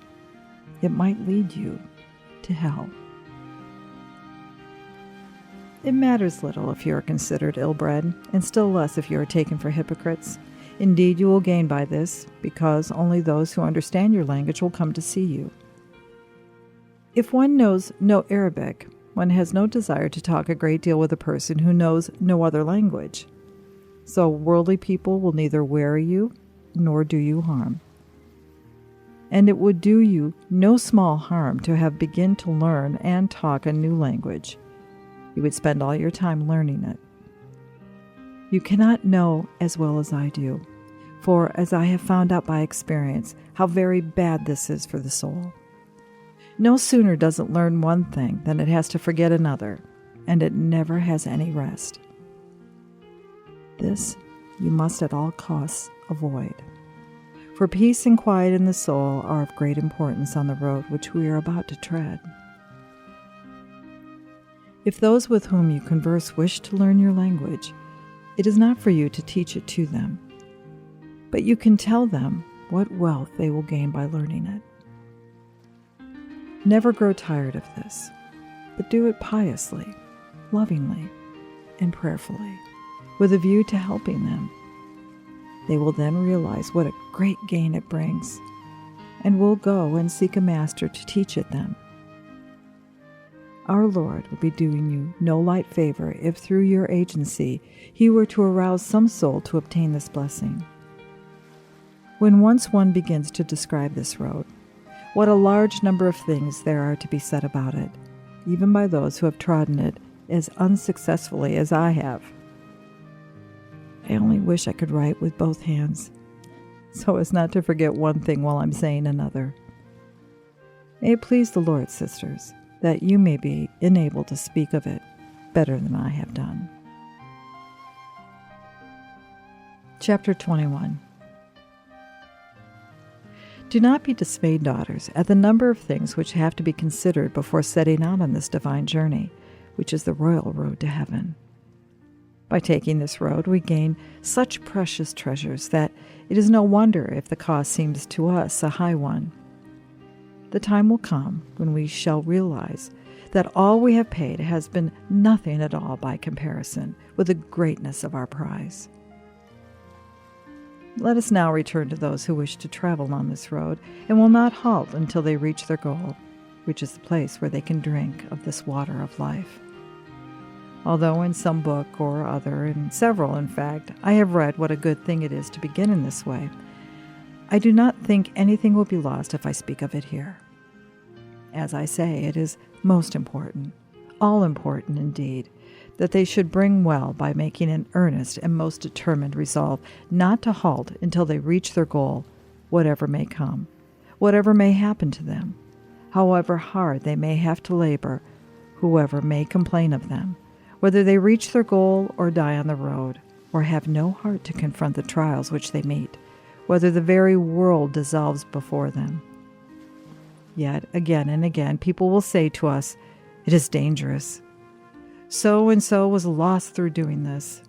It might lead you to hell. It matters little if you are considered ill-bred, and still less if you are taken for hypocrites. Indeed, you will gain by this, because only those who understand your language will come to see you. If one knows no Arabic, one has no desire to talk a great deal with a person who knows no other language. So worldly people will neither weary you nor do you harm. And it would do you no small harm to have begun to learn and talk a new language. You would spend all your time learning it. You cannot know as well as I do, for as I have found out by experience how very bad this is for the soul. No sooner does it learn one thing than it has to forget another, and it never has any rest. This you must at all costs avoid, for peace and quiet in the soul are of great importance on the road which we are about to tread. If those with whom you converse wish to learn your language, it is not for you to teach it to them, but you can tell them what wealth they will gain by learning it. Never grow tired of this, but do it piously, lovingly, and prayerfully, with a view to helping them. They will then realize what a great gain it brings, and will go and seek a master to teach it them. Our Lord would be doing you no light favor if through your agency He were to arouse some soul to obtain this blessing. When once one begins to describe this road, what a large number of things there are to be said about it, even by those who have trodden it as unsuccessfully as I have. I only wish I could write with both hands, so as not to forget one thing while I'm saying another. May it please the Lord, sisters, that you may be enabled to speak of it better than I have done. Chapter 21. Do not be dismayed, daughters, at the number of things which have to be considered before setting out on this divine journey, which is the royal road to heaven. By taking this road, we gain such precious treasures that it is no wonder if the cost seems to us a high one. The time will come when we shall realize that all we have paid has been nothing at all by comparison with the greatness of our prize. Let us now return to those who wish to travel on this road and will not halt until they reach their goal, which is the place where they can drink of this water of life. Although in some book or other, in several in fact, I have read what a good thing it is to begin in this way, I do not think anything will be lost if I speak of it here. As I say, it is most important, all important indeed, that they should bring well by making an earnest and most determined resolve not to halt until they reach their goal, whatever may come, whatever may happen to them, however hard they may have to labor, whoever may complain of them, whether they reach their goal or die on the road, or have no heart to confront the trials which they meet, whether the very world dissolves before them. Yet, again and again, people will say to us, "It is dangerous. So-and-so was lost through doing this.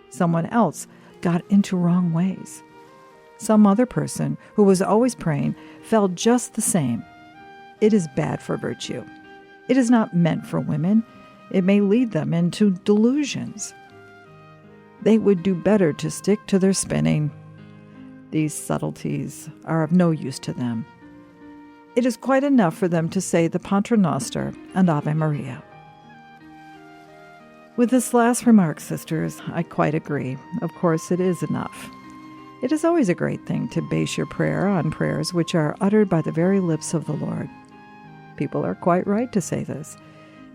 Someone else got into wrong ways. Some other person who was always praying fell just the same. It is bad for virtue. It is not meant for women. It may lead them into delusions. They would do better to stick to their spinning. These subtleties are of no use to them. It is quite enough for them to say the Pater Noster and Ave Maria." With this last remark, sisters, I quite agree. Of course, it is enough. It is always a great thing to base your prayer on prayers which are uttered by the very lips of the Lord. People are quite right to say this.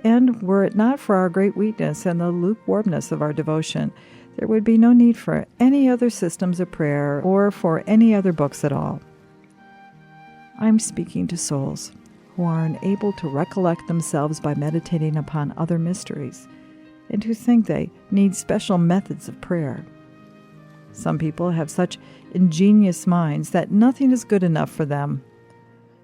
And were it not for our great weakness and the lukewarmness of our devotion, there would be no need for any other systems of prayer or for any other books at all. I am speaking to souls who are unable to recollect themselves by meditating upon other mysteries, and who think they need special methods of prayer. Some people have such ingenious minds that nothing is good enough for them.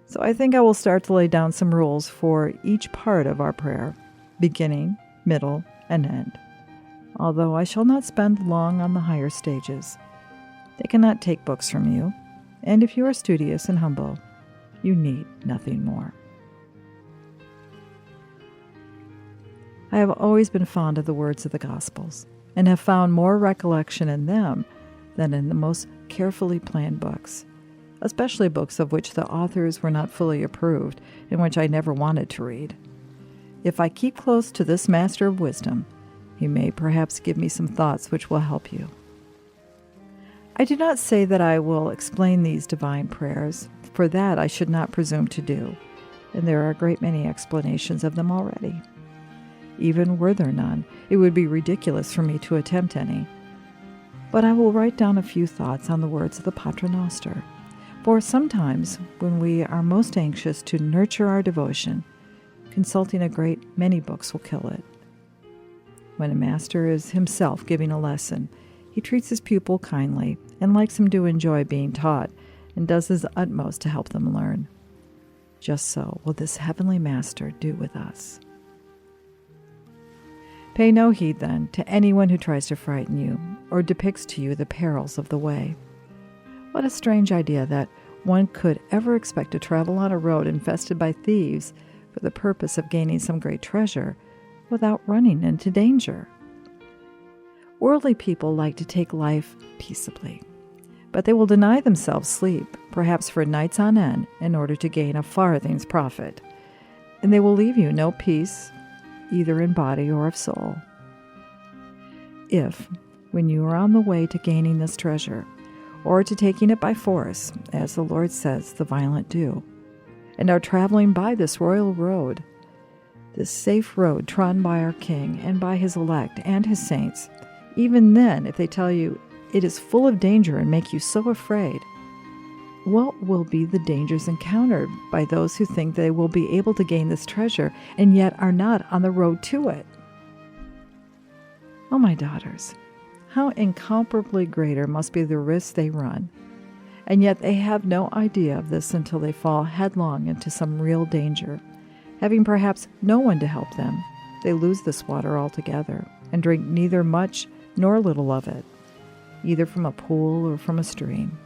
So I think I will start to lay down some rules for each part of our prayer, beginning, middle, and end, although I shall not spend long on the higher stages. They cannot take books from you, and if you are studious and humble, you need nothing more. I have always been fond of the words of the Gospels, and have found more recollection in them than in the most carefully planned books, especially books of which the authors were not fully approved, and which I never wanted to read. If I keep close to this Master of Wisdom, he may perhaps give me some thoughts which will help you. I do not say that I will explain these divine prayers, for that I should not presume to do, and there are a great many explanations of them already. Even were there none, it would be ridiculous for me to attempt any. But I will write down a few thoughts on the words of the Pater Noster, for sometimes, when we are most anxious to nurture our devotion, consulting a great many books will kill it. When a master is himself giving a lesson, he treats his pupil kindly and likes him to enjoy being taught, and does his utmost to help them learn. Just so will this heavenly Master do with us. Pay no heed, then, to anyone who tries to frighten you or depicts to you the perils of the way. What a strange idea that one could ever expect to travel on a road infested by thieves for the purpose of gaining some great treasure without running into danger. Worldly people like to take life peaceably, but they will deny themselves sleep, perhaps for nights on end, in order to gain a farthing's profit. and they will leave you no peace, either in body or of soul. If, when you are on the way to gaining this treasure, or to taking it by force, as the Lord says the violent do, and are traveling by this royal road, this safe road trodden by our King and by his elect and his saints, even then, if they tell you it is full of danger and make you so afraid, what will be the dangers encountered by those who think they will be able to gain this treasure and yet are not on the road to it? Oh, my daughters, how incomparably greater must be the risks they run, and yet they have no idea of this until they fall headlong into some real danger. Having perhaps no one to help them, they lose this water altogether and drink neither much nor little of it, either from a pool or from a stream.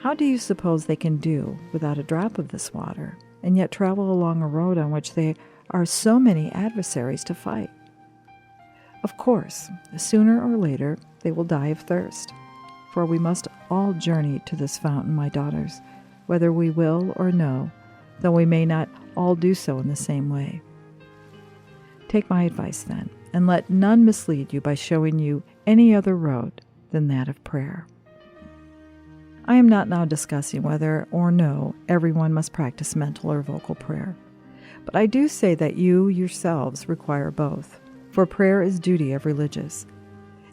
How do you suppose they can do without a drop of this water, and yet travel along a road on which there are so many adversaries to fight? Of course, sooner or later they will die of thirst, for we must all journey to this fountain, my daughters, whether we will or no, though we may not all do so in the same way. Take my advice, then, and let none mislead you by showing you any other road than that of prayer. I am not now discussing whether or no everyone must practice mental or vocal prayer, but I do say that you yourselves require both, for prayer is duty of religious.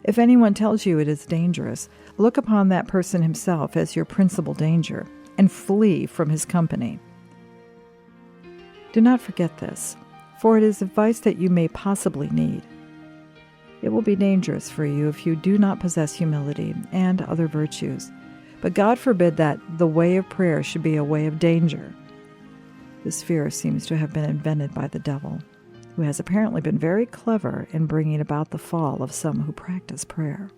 If anyone tells you it is dangerous, look upon that person himself as your principal danger, and flee from his company. Do not forget this, for it is advice that you may possibly need. It will be dangerous for you if you do not possess humility and other virtues, but God forbid that the way of prayer should be a way of danger. This fear seems to have been invented by the devil, who has apparently been very clever in bringing about the fall of some who practice prayer.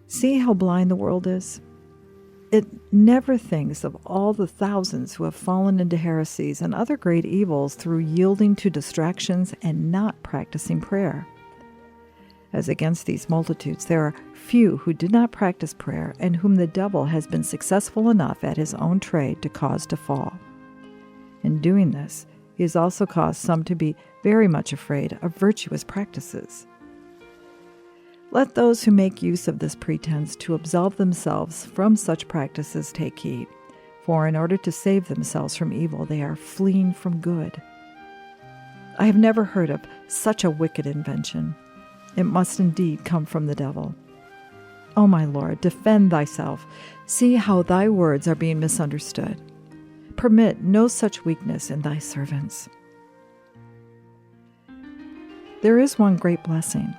See how blind the world is? It never thinks of all the thousands who have fallen into heresies and other great evils through yielding to distractions and not practicing prayer. As against these multitudes, there are few who did not practice prayer and whom the devil has been successful enough at his own trade to cause to fall. In doing this, he has also caused some to be very much afraid of virtuous practices. Let those who make use of this pretense to absolve themselves from such practices take heed, for in order to save themselves from evil, they are fleeing from good. I have never heard of such a wicked invention. It must indeed come from the devil. O my Lord, defend thyself. See how thy words are being misunderstood. Permit no such weakness in thy servants. There is one great blessing.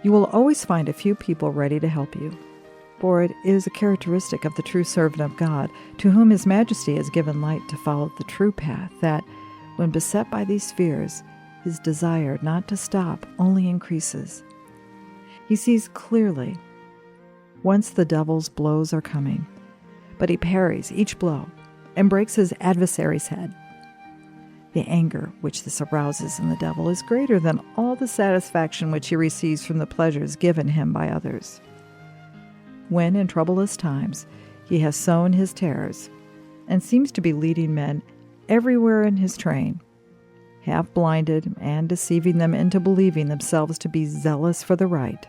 You will always find a few people ready to help you, for it is a characteristic of the true servant of God, to whom His Majesty has given light to follow the true path, that, when beset by these fears, his desire not to stop only increases. He sees clearly whence the devil's blows are coming, but he parries each blow and breaks his adversary's head. The anger which this arouses in the devil is greater than all the satisfaction which he receives from the pleasures given him by others. When in troublous times he has sown his terrors, and seems to be leading men everywhere in his train, half blinded and deceiving them into believing themselves to be zealous for the right,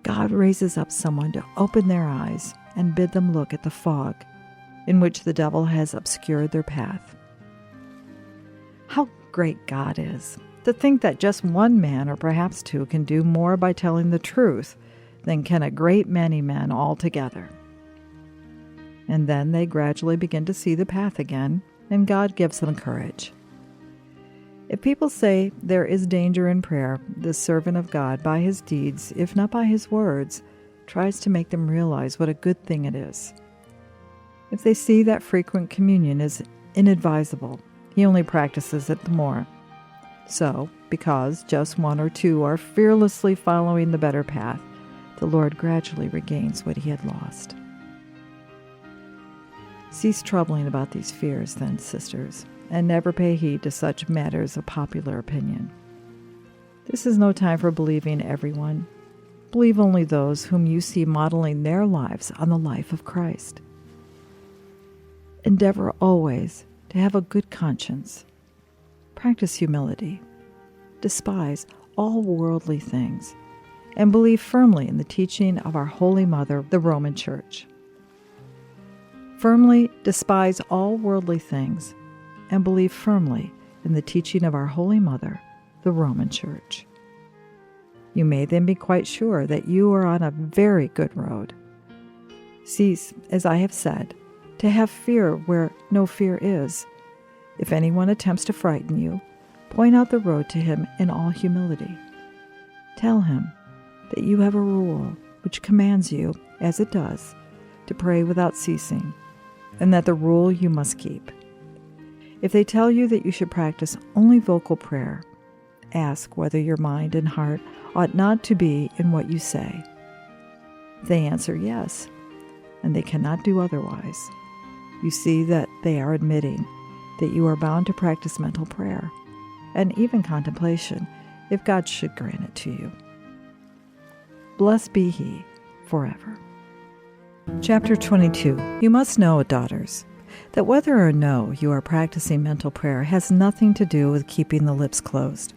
God raises up someone to open their eyes and bid them look at the fog in which the devil has obscured their path. How great God is! To think that just one man, or perhaps two, can do more by telling the truth than can a great many men all together. And then they gradually begin to see the path again, and God gives them courage. If people say there is danger in prayer, the servant of God, by his deeds, if not by his words, tries to make them realize what a good thing it is. If they see that frequent communion is inadvisable, he only practices it the more. So, because just one or two are fearlessly following the better path, the Lord gradually regains what he had lost. Cease troubling about these fears, then, sisters, and never pay heed to such matters of popular opinion. This is no time for believing everyone. Believe only those whom you see modeling their lives on the life of Christ. Endeavor always to have a good conscience. Practice humility. Despise all worldly things, and believe firmly in the teaching of our Holy Mother, the Roman Church. Firmly despise all worldly things, and believe firmly in the teaching of our Holy Mother, the Roman Church. You may then be quite sure that you are on a very good road. Cease, as I have said, to have fear where no fear is. If anyone attempts to frighten you, point out the road to him in all humility. Tell him that you have a rule which commands you, as it does, to pray without ceasing, and that the rule you must keep. If they tell you that you should practice only vocal prayer, ask whether your mind and heart ought not to be in what you say. They answer yes, and they cannot do otherwise. You see that they are admitting that you are bound to practice mental prayer, and even contemplation, if God should grant it to you. Blessed be He forever. Chapter 22. You must know, daughters, that whether or no you are practicing mental prayer has nothing to do with keeping the lips closed.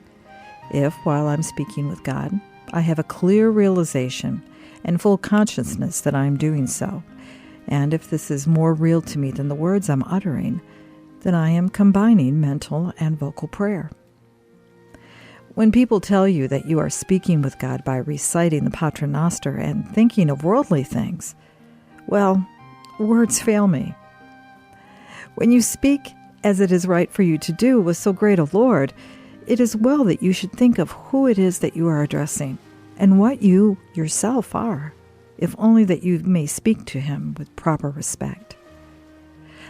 If, while I'm speaking with God, I have a clear realization and full consciousness that I am doing so, and if this is more real to me than the words I'm uttering, then I am combining mental and vocal prayer. When people tell you that you are speaking with God by reciting the Pater Noster and thinking of worldly things, well, words fail me. When you speak as it is right for you to do with so great a Lord, it is well that you should think of who it is that you are addressing and what you yourself are, if only that you may speak to him with proper respect.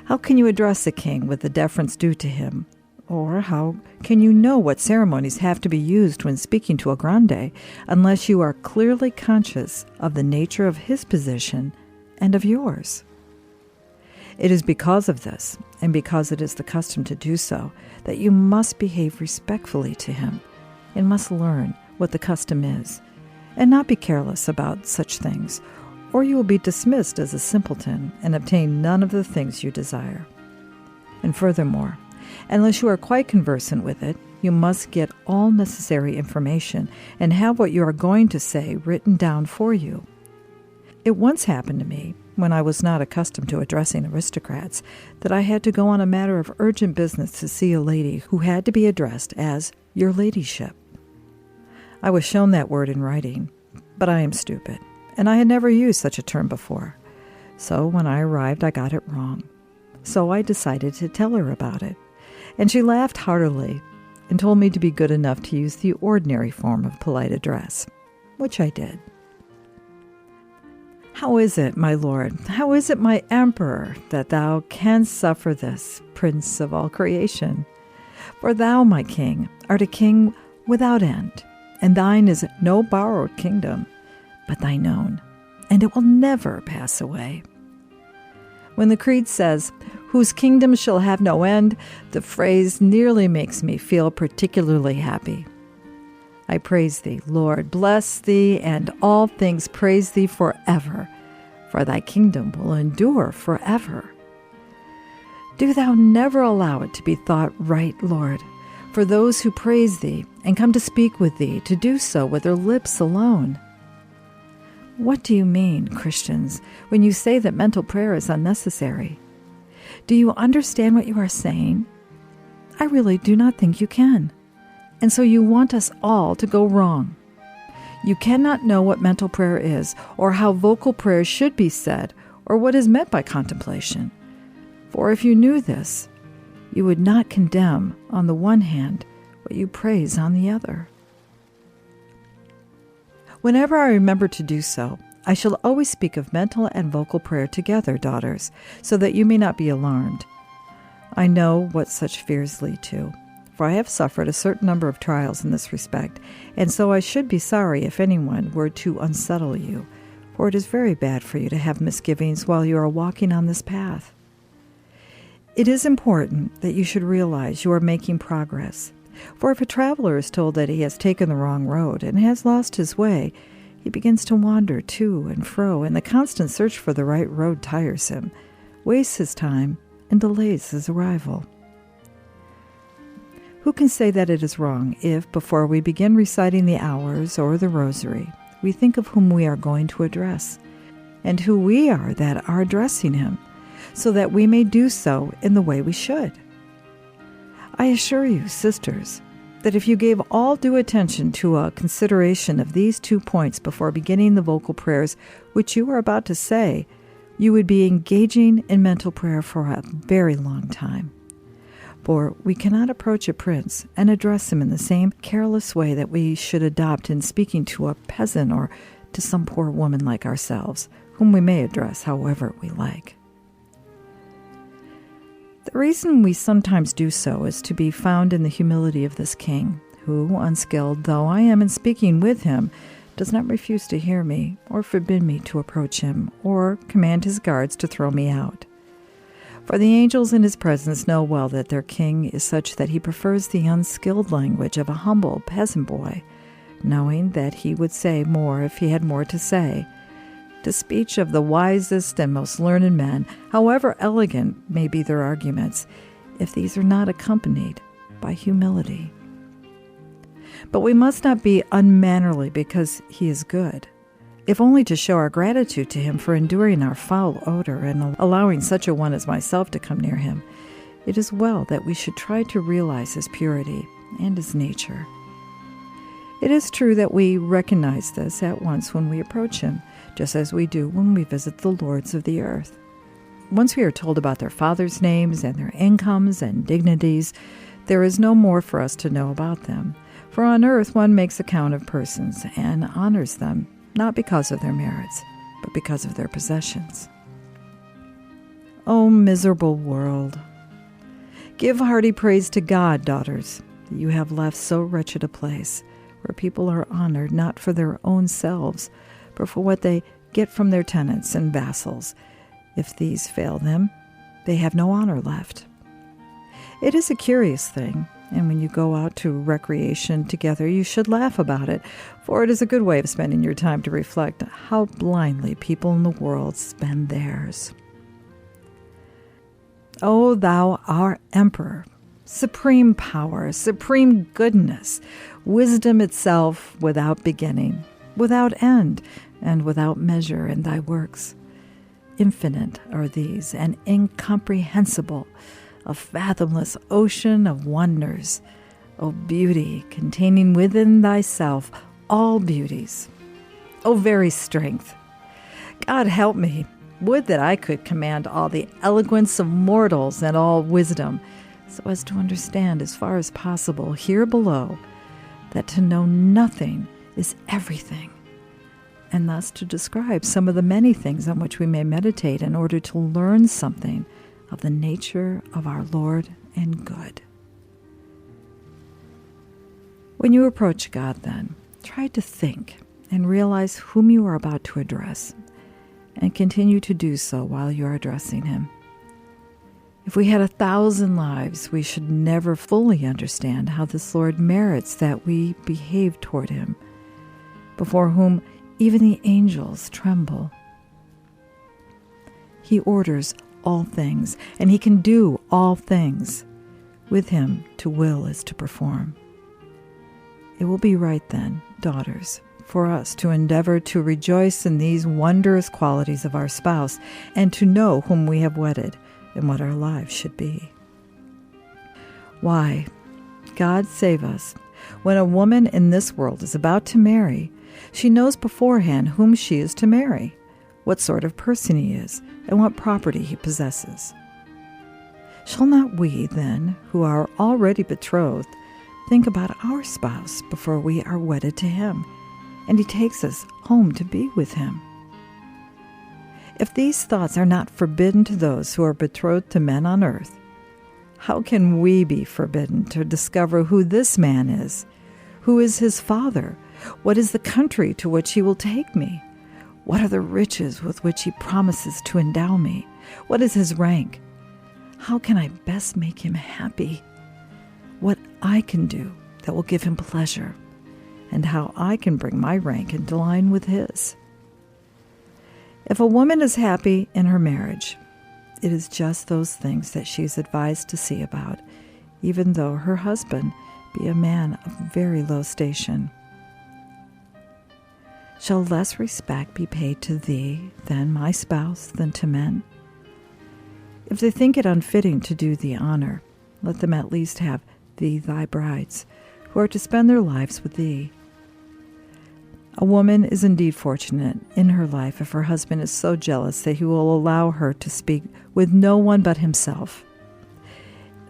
How can you address a king with the deference due to him? Or how can you know what ceremonies have to be used when speaking to a grande unless you are clearly conscious of the nature of his position and of yours? It is because of this, and because it is the custom to do so, that you must behave respectfully to him, and must learn what the custom is, and not be careless about such things, or you will be dismissed as a simpleton and obtain none of the things you desire. And furthermore, unless you are quite conversant with it, you must get all necessary information and have what you are going to say written down for you. It once happened to me, when I was not accustomed to addressing aristocrats, that I had to go on a matter of urgent business to see a lady who had to be addressed as Your Ladyship. I was shown that word in writing, but I am stupid, and I had never used such a term before. So when I arrived, I got it wrong. So I decided to tell her about it, and she laughed heartily and told me to be good enough to use the ordinary form of polite address, which I did. How is it, my lord, how is it, my emperor, that thou canst suffer this, prince of all creation? For thou, my king, art a king without end, and thine is no borrowed kingdom, but thine own, and it will never pass away. When the creed says, whose kingdom shall have no end, the phrase nearly makes me feel particularly happy. I praise thee, Lord, bless thee, and all things praise thee forever, for thy kingdom will endure forever. Do thou never allow it to be thought right, Lord, for those who praise thee and come to speak with thee to do so with their lips alone. What do you mean, Christians, when you say that mental prayer is unnecessary? Do you understand what you are saying? I really do not think you can. And so you want us all to go wrong. You cannot know what mental prayer is, or how vocal prayer should be said, or what is meant by contemplation. For if you knew this, you would not condemn on the one hand what you praise on the other. Whenever I remember to do so, I shall always speak of mental and vocal prayer together, daughters, so that you may not be alarmed. I know what such fears lead to, for I have suffered a certain number of trials in this respect, and so I should be sorry if anyone were to unsettle you, for it is very bad for you to have misgivings while you are walking on this path. It is important that you should realize you are making progress, for if a traveler is told that he has taken the wrong road and has lost his way, he begins to wander to and fro, and the constant search for the right road tires him, wastes his time, and delays his arrival. Who can say that it is wrong if, before we begin reciting the hours or the rosary, we think of whom we are going to address, and who we are that are addressing him, so that we may do so in the way we should? I assure you, sisters, that if you gave all due attention to a consideration of these 2 points before beginning the vocal prayers which you are about to say, you would be engaging in mental prayer for a very long time. For we cannot approach a prince and address him in the same careless way that we should adopt in speaking to a peasant or to some poor woman like ourselves, whom we may address however we like. The reason we sometimes do so is to be found in the humility of this king, who, unskilled though I am in speaking with him, does not refuse to hear me, or forbid me to approach him, or command his guards to throw me out. For the angels in his presence know well that their king is such that he prefers the unskilled language of a humble peasant boy, knowing that he would say more if he had more to say, to speech of the wisest and most learned men, however elegant may be their arguments, if these are not accompanied by humility. But we must not be unmannerly because he is good, if only to show our gratitude to him for enduring our foul odor and allowing such a one as myself to come near him. It is well that we should try to realize his purity and his nature. It is true that we recognize this at once when we approach him, just as we do when we visit the lords of the earth. Once we are told about their fathers' names and their incomes and dignities, there is no more for us to know about them. For on earth one makes account of persons and honors them, not because of their merits, but because of their possessions. O miserable world! Give hearty praise to God, daughters, that you have left so wretched a place, where people are honored not for their own selves, but for what they get from their tenants and vassals. If these fail them, they have no honor left. It is a curious thing, and when you go out to recreation together, you should laugh about it, for it is a good way of spending your time to reflect how blindly people in the world spend theirs. O thou our emperor, supreme power, supreme goodness, wisdom itself without beginning, without end, and without measure in thy works. Infinite are these, and incomprehensible, a fathomless ocean of wonders. O beauty, containing within thyself all beauties. O very strength! God help me! Would that I could command all the eloquence of mortals and all wisdom, so as to understand as far as possible here below that to know nothing is everything, and thus to describe some of the many things on which we may meditate in order to learn something of the nature of our Lord and good. When you approach God, then, try to think and realize whom you are about to address, and continue to do so while you are addressing him. If we had 1,000 lives, we should never fully understand how this Lord merits that we behave toward him, before whom even the angels tremble. He orders all things, and he can do all things. With him, to will is to perform. It will be right then, daughters, for us to endeavor to rejoice in these wondrous qualities of our spouse, and to know whom we have wedded, and what our lives should be. Why, God save us, when a woman in this world is about to marry, she knows beforehand whom she is to marry, what sort of person he is, and what property he possesses. Shall not we, then, who are already betrothed, think about our spouse before we are wedded to him, and he takes us home to be with him? If these thoughts are not forbidden to those who are betrothed to men on earth, how can we be forbidden to discover who this man is? Who is his father? What is the country to which he will take me? What are the riches with which he promises to endow me? What is his rank? How can I best make him happy? What I can do that will give him pleasure, and how I can bring my rank into line with his. If a woman is happy in her marriage, it is just those things that she is advised to see about, even though her husband be a man of very low station. Shall less respect be paid to thee than my spouse than to men? If they think it unfitting to do thee honor, let them at least have thee thy brides, who are to spend their lives with thee. A woman is indeed fortunate in her life if her husband is so jealous that he will allow her to speak with no one but himself.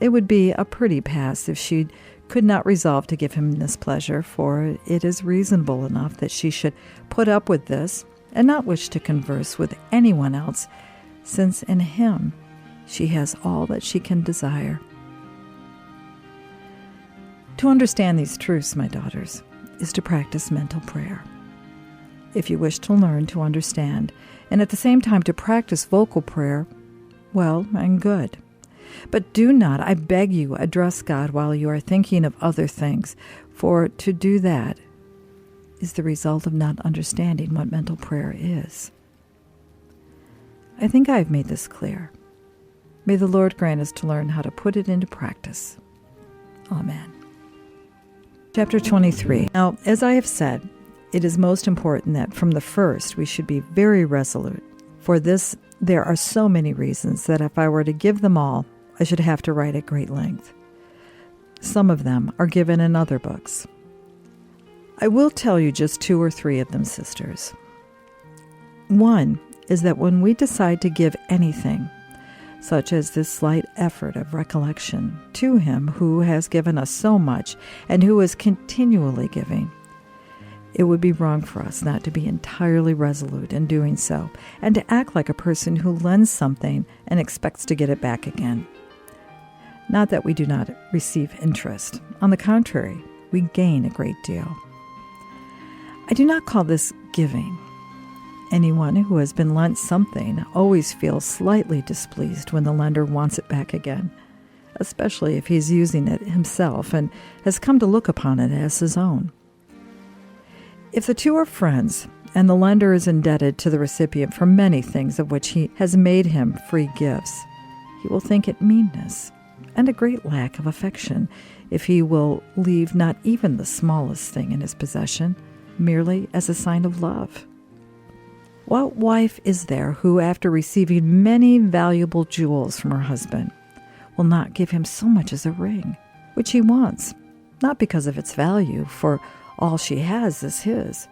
It would be a pretty pass if she could not resolve to give him this pleasure, for it is reasonable enough that she should put up with this and not wish to converse with anyone else, since in him she has all that she can desire. To understand these truths, my daughters, is to practice mental prayer. If you wish to learn to understand, and at the same time to practice vocal prayer, well and good. But do not, I beg you, address God while you are thinking of other things, for to do that is the result of not understanding what mental prayer is. I think I have made this clear. May the Lord grant us to learn how to put it into practice. Amen. Chapter 23. Now, as I have said, it is most important that from the first we should be very resolute. For this, there are so many reasons that if I were to give them all, I should have to write at great length. Some of them are given in other books. I will tell you just 2 or 3 of them, sisters. One is that when we decide to give anything, such as this slight effort of recollection, to Him who has given us so much and who is continually giving, it would be wrong for us not to be entirely resolute in doing so, and to act like a person who lends something and expects to get it back again. Not that we do not receive interest. On the contrary, we gain a great deal. I do not call this giving. Anyone who has been lent something always feels slightly displeased when the lender wants it back again, especially if he is using it himself and has come to look upon it as his own. If the two are friends, and the lender is indebted to the recipient for many things of which he has made him free gifts, he will think it meanness and a great lack of affection if he will leave not even the smallest thing in his possession, merely as a sign of love. What wife is there who, after receiving many valuable jewels from her husband, will not give him so much as a ring, which he wants, not because of its value, for all she has is his,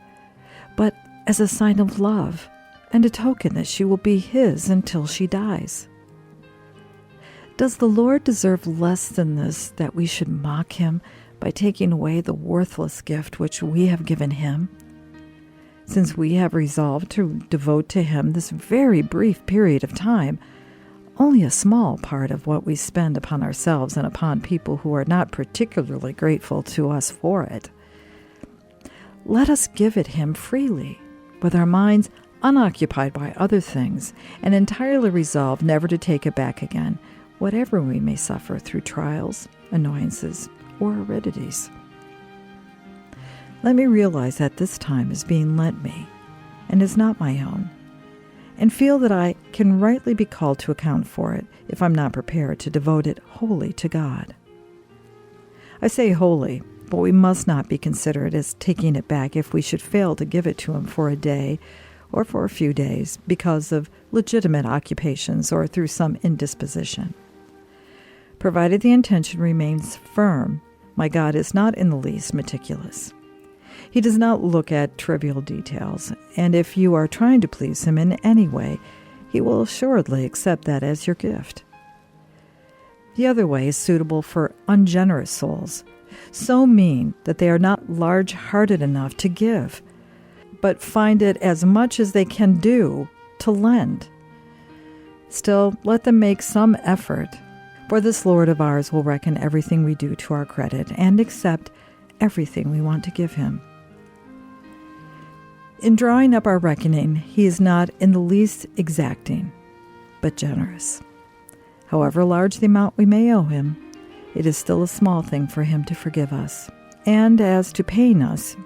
but as a sign of love and a token that she will be his until she dies? Does the Lord deserve less than this, that we should mock him by taking away the worthless gift which we have given him? Since we have resolved to devote to him this very brief period of time, only a small part of what we spend upon ourselves and upon people who are not particularly grateful to us for it, let us give it him freely, with our minds unoccupied by other things, and entirely resolved never to take it back again, whatever we may suffer through trials, annoyances, or aridities. Let me realize that this time is being lent me, and is not my own, and feel that I can rightly be called to account for it if I'm not prepared to devote it wholly to God. I say wholly, but we must not be considerate as taking it back if we should fail to give it to him for a day or for a few days because of legitimate occupations or through some indisposition. Provided the intention remains firm, my God is not in the least meticulous. He does not look at trivial details, and if you are trying to please him in any way, he will assuredly accept that as your gift. The other way is suitable for ungenerous souls, so mean that they are not large-hearted enough to give, but find it as much as they can do to lend. Still, let them make some effort, for this Lord of ours will reckon everything we do to our credit and accept everything we want to give him. In drawing up our reckoning, he is not in the least exacting, but generous. However large the amount we may owe him, it is still a small thing for him to forgive us. And as to paying us,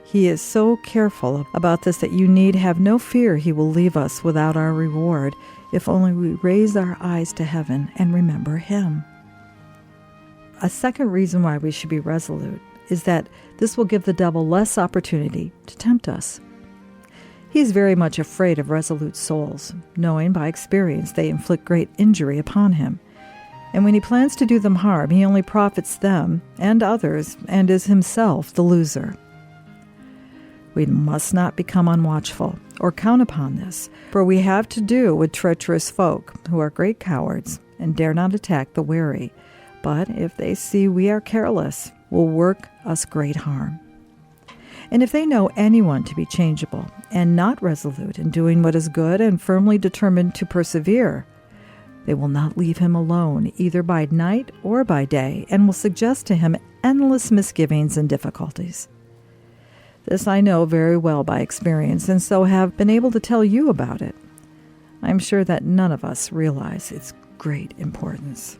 he is so careful about this that you need have no fear he will leave us without our reward if only we raise our eyes to heaven and remember Him. A second reason why we should be resolute is that this will give the devil less opportunity to tempt us. He is very much afraid of resolute souls, knowing by experience they inflict great injury upon him. And when he plans to do them harm, he only profits them and others, and is himself the loser. We must not become unwatchful or count upon this, for we have to do with treacherous folk who are great cowards and dare not attack the wary, but if they see we are careless, will work us great harm. And if they know anyone to be changeable and not resolute in doing what is good and firmly determined to persevere, they will not leave him alone either by night or by day, and will suggest to him endless misgivings and difficulties. This I know very well by experience, and so have been able to tell you about it. I am sure that none of us realize its great importance.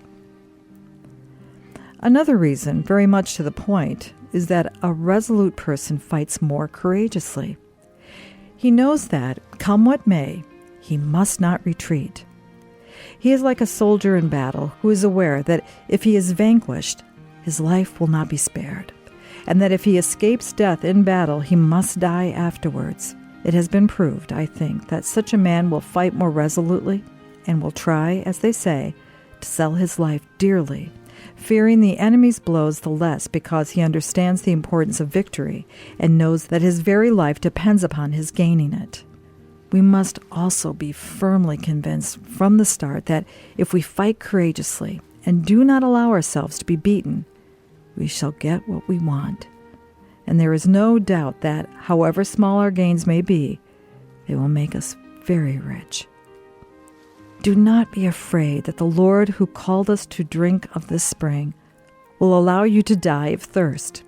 Another reason, very much to the point, is that a resolute person fights more courageously. He knows that, come what may, he must not retreat. He is like a soldier in battle who is aware that if he is vanquished, his life will not be spared, and that if he escapes death in battle, he must die afterwards. It has been proved, I think, that such a man will fight more resolutely and will try, as they say, to sell his life dearly, fearing the enemy's blows the less because he understands the importance of victory and knows that his very life depends upon his gaining it. We must also be firmly convinced from the start that if we fight courageously and do not allow ourselves to be beaten, we shall get what we want. And there is no doubt that, however small our gains may be, they will make us very rich. Do not be afraid that the Lord who called us to drink of this spring will allow you to die of thirst.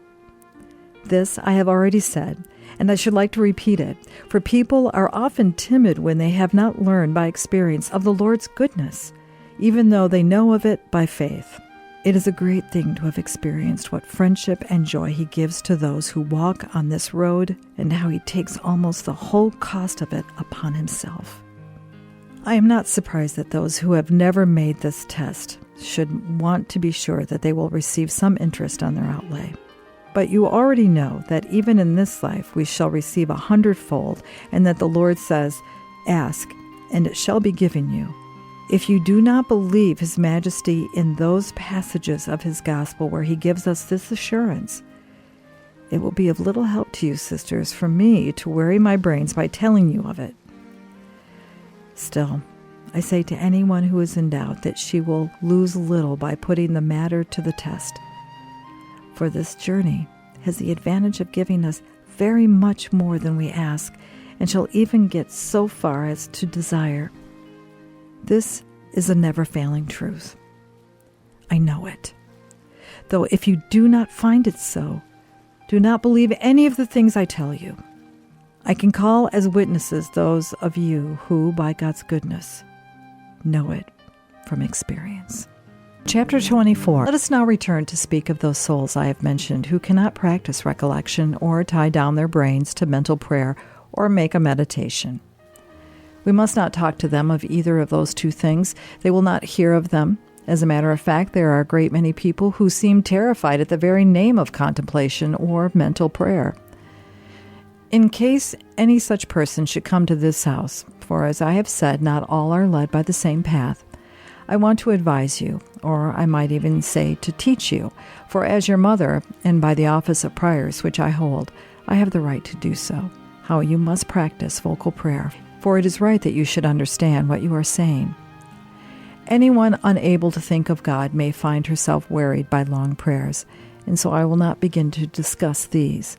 This I have already said, and I should like to repeat it, for people are often timid when they have not learned by experience of the Lord's goodness, even though they know of it by faith. It is a great thing to have experienced what friendship and joy He gives to those who walk on this road, and how He takes almost the whole cost of it upon Himself. I am not surprised that those who have never made this test should want to be sure that they will receive some interest on their outlay. But you already know that even in this life we shall receive 100-fold, and that the Lord says, "Ask, and it shall be given you." If you do not believe His Majesty in those passages of His gospel where He gives us this assurance, it will be of little help to you, sisters, for me to weary my brains by telling you of it. Still, I say to anyone who is in doubt that she will lose little by putting the matter to the test. For this journey has the advantage of giving us very much more than we ask, and shall even get so far as to desire. This is a never-failing truth. I know it. Though if you do not find it so, do not believe any of the things I tell you. I can call as witnesses those of you who, by God's goodness, know it from experience. Chapter 24. Let us now return to speak of those souls I have mentioned who cannot practice recollection or tie down their brains to mental prayer or make a meditation. We must not talk to them of either of those two things. They will not hear of them. As a matter of fact, there are a great many people who seem terrified at the very name of contemplation or mental prayer. In case any such person should come to this house, for as I have said, not all are led by the same path, I want to advise you, or I might even say to teach you, for as your mother, and by the office of priors which I hold, I have the right to do so, how you must practice vocal prayer, for it is right that you should understand what you are saying. Anyone unable to think of God may find herself wearied by long prayers, and so I will not begin to discuss these,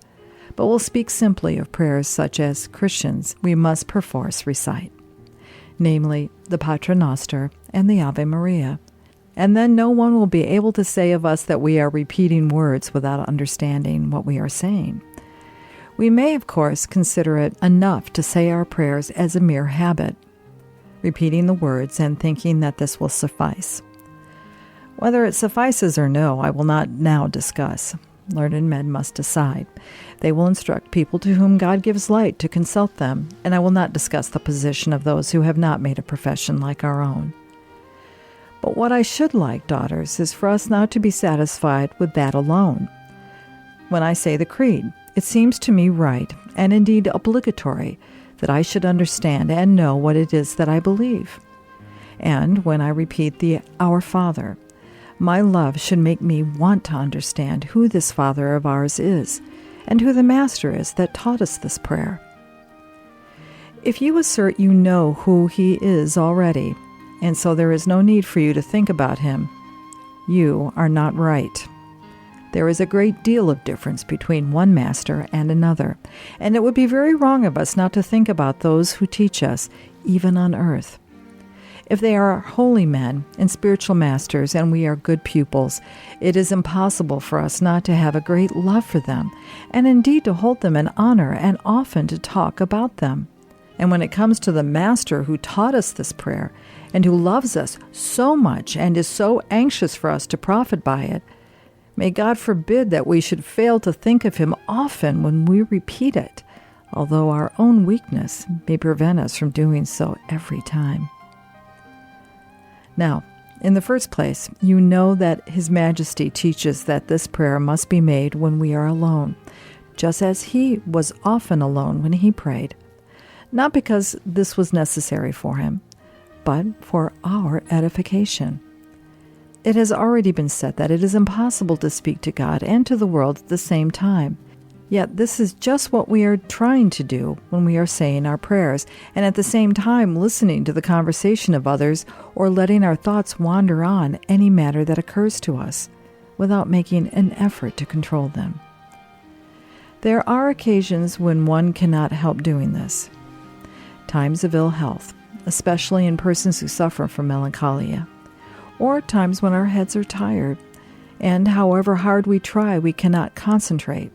but will speak simply of prayers such as Christians we must perforce recite, namely the Pater Noster and the Ave Maria, and then no one will be able to say of us that we are repeating words without understanding what we are saying. We may, of course, consider it enough to say our prayers as a mere habit, repeating the words and thinking that this will suffice. Whether it suffices or no, I will not now discuss. learned men must decide. They will instruct people to whom God gives light to consult them, and I will not discuss the position of those who have not made a profession like our own. But what I should like, daughters, is for us not to be satisfied with that alone. When I say the creed, it seems to me right, and indeed obligatory, that I should understand and know what it is that I believe. And when I repeat the Our Father, my love should make me want to understand who this Father of ours is, and who the Master is that taught us this prayer. If you assert you know who He is already, and so there is no need for you to think about Him, you are not right. There is a great deal of difference between one master and another, and it would be very wrong of us not to think about those who teach us, even on earth. If they are holy men and spiritual masters and we are good pupils, it is impossible for us not to have a great love for them, and indeed to hold them in honor and often to talk about them. And when it comes to the Master who taught us this prayer, and who loves us so much and is so anxious for us to profit by it, may God forbid that we should fail to think of Him often when we repeat it, although our own weakness may prevent us from doing so every time. Now, in the first place, you know that His Majesty teaches that this prayer must be made when we are alone, just as He was often alone when He prayed, not because this was necessary for Him, but for our edification. It has already been said that it is impossible to speak to God and to the world at the same time. Yet this is just what we are trying to do when we are saying our prayers, and at the same time listening to the conversation of others or letting our thoughts wander on any matter that occurs to us, without making an effort to control them. There are occasions when one cannot help doing this. Times of ill health, especially in persons who suffer from melancholia, or times when our heads are tired, and however hard we try, we cannot concentrate,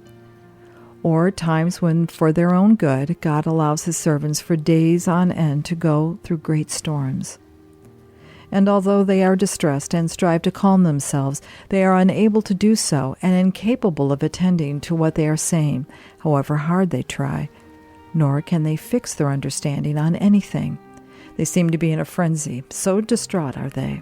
or times when, for their own good, God allows His servants for days on end to go through great storms. And although they are distressed and strive to calm themselves, they are unable to do so and incapable of attending to what they are saying, however hard they try, nor can they fix their understanding on anything. They seem to be in a frenzy, so distraught are they.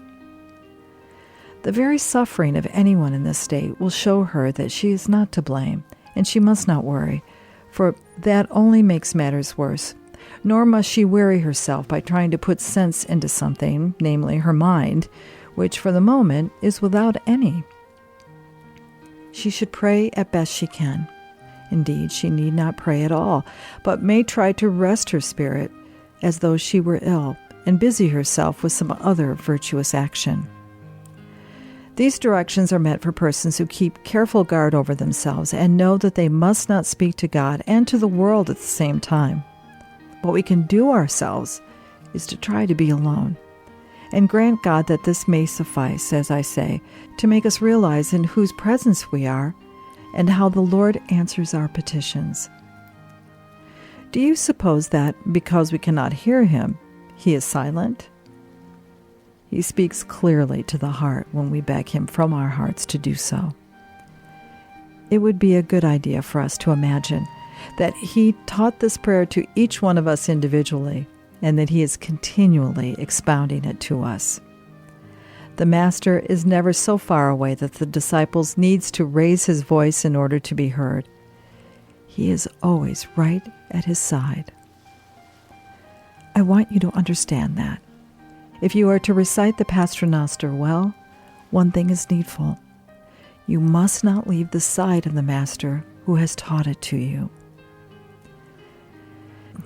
The very suffering of anyone in this state will show her that she is not to blame, and she must not worry, for that only makes matters worse. Nor must she weary herself by trying to put sense into something, namely her mind, which for the moment is without any. She should pray at best she can. Indeed, she need not pray at all, but may try to rest her spirit as though she were ill, and busy herself with some other virtuous action. These directions are meant for persons who keep careful guard over themselves and know that they must not speak to God and to the world at the same time. What we can do ourselves is to try to be alone, and grant God that this may suffice, as I say, to make us realize in whose presence we are and how the Lord answers our petitions. Do you suppose that, because we cannot hear Him, He is silent? He speaks clearly to the heart when we beg Him from our hearts to do so. It would be a good idea for us to imagine that He taught this prayer to each one of us individually, and that He is continually expounding it to us. The Master is never so far away that the disciples needs to raise His voice in order to be heard. He is always right at His side. I want you to understand that. If you are to recite the Paternoster well, one thing is needful. You must not leave the side of the Master who has taught it to you.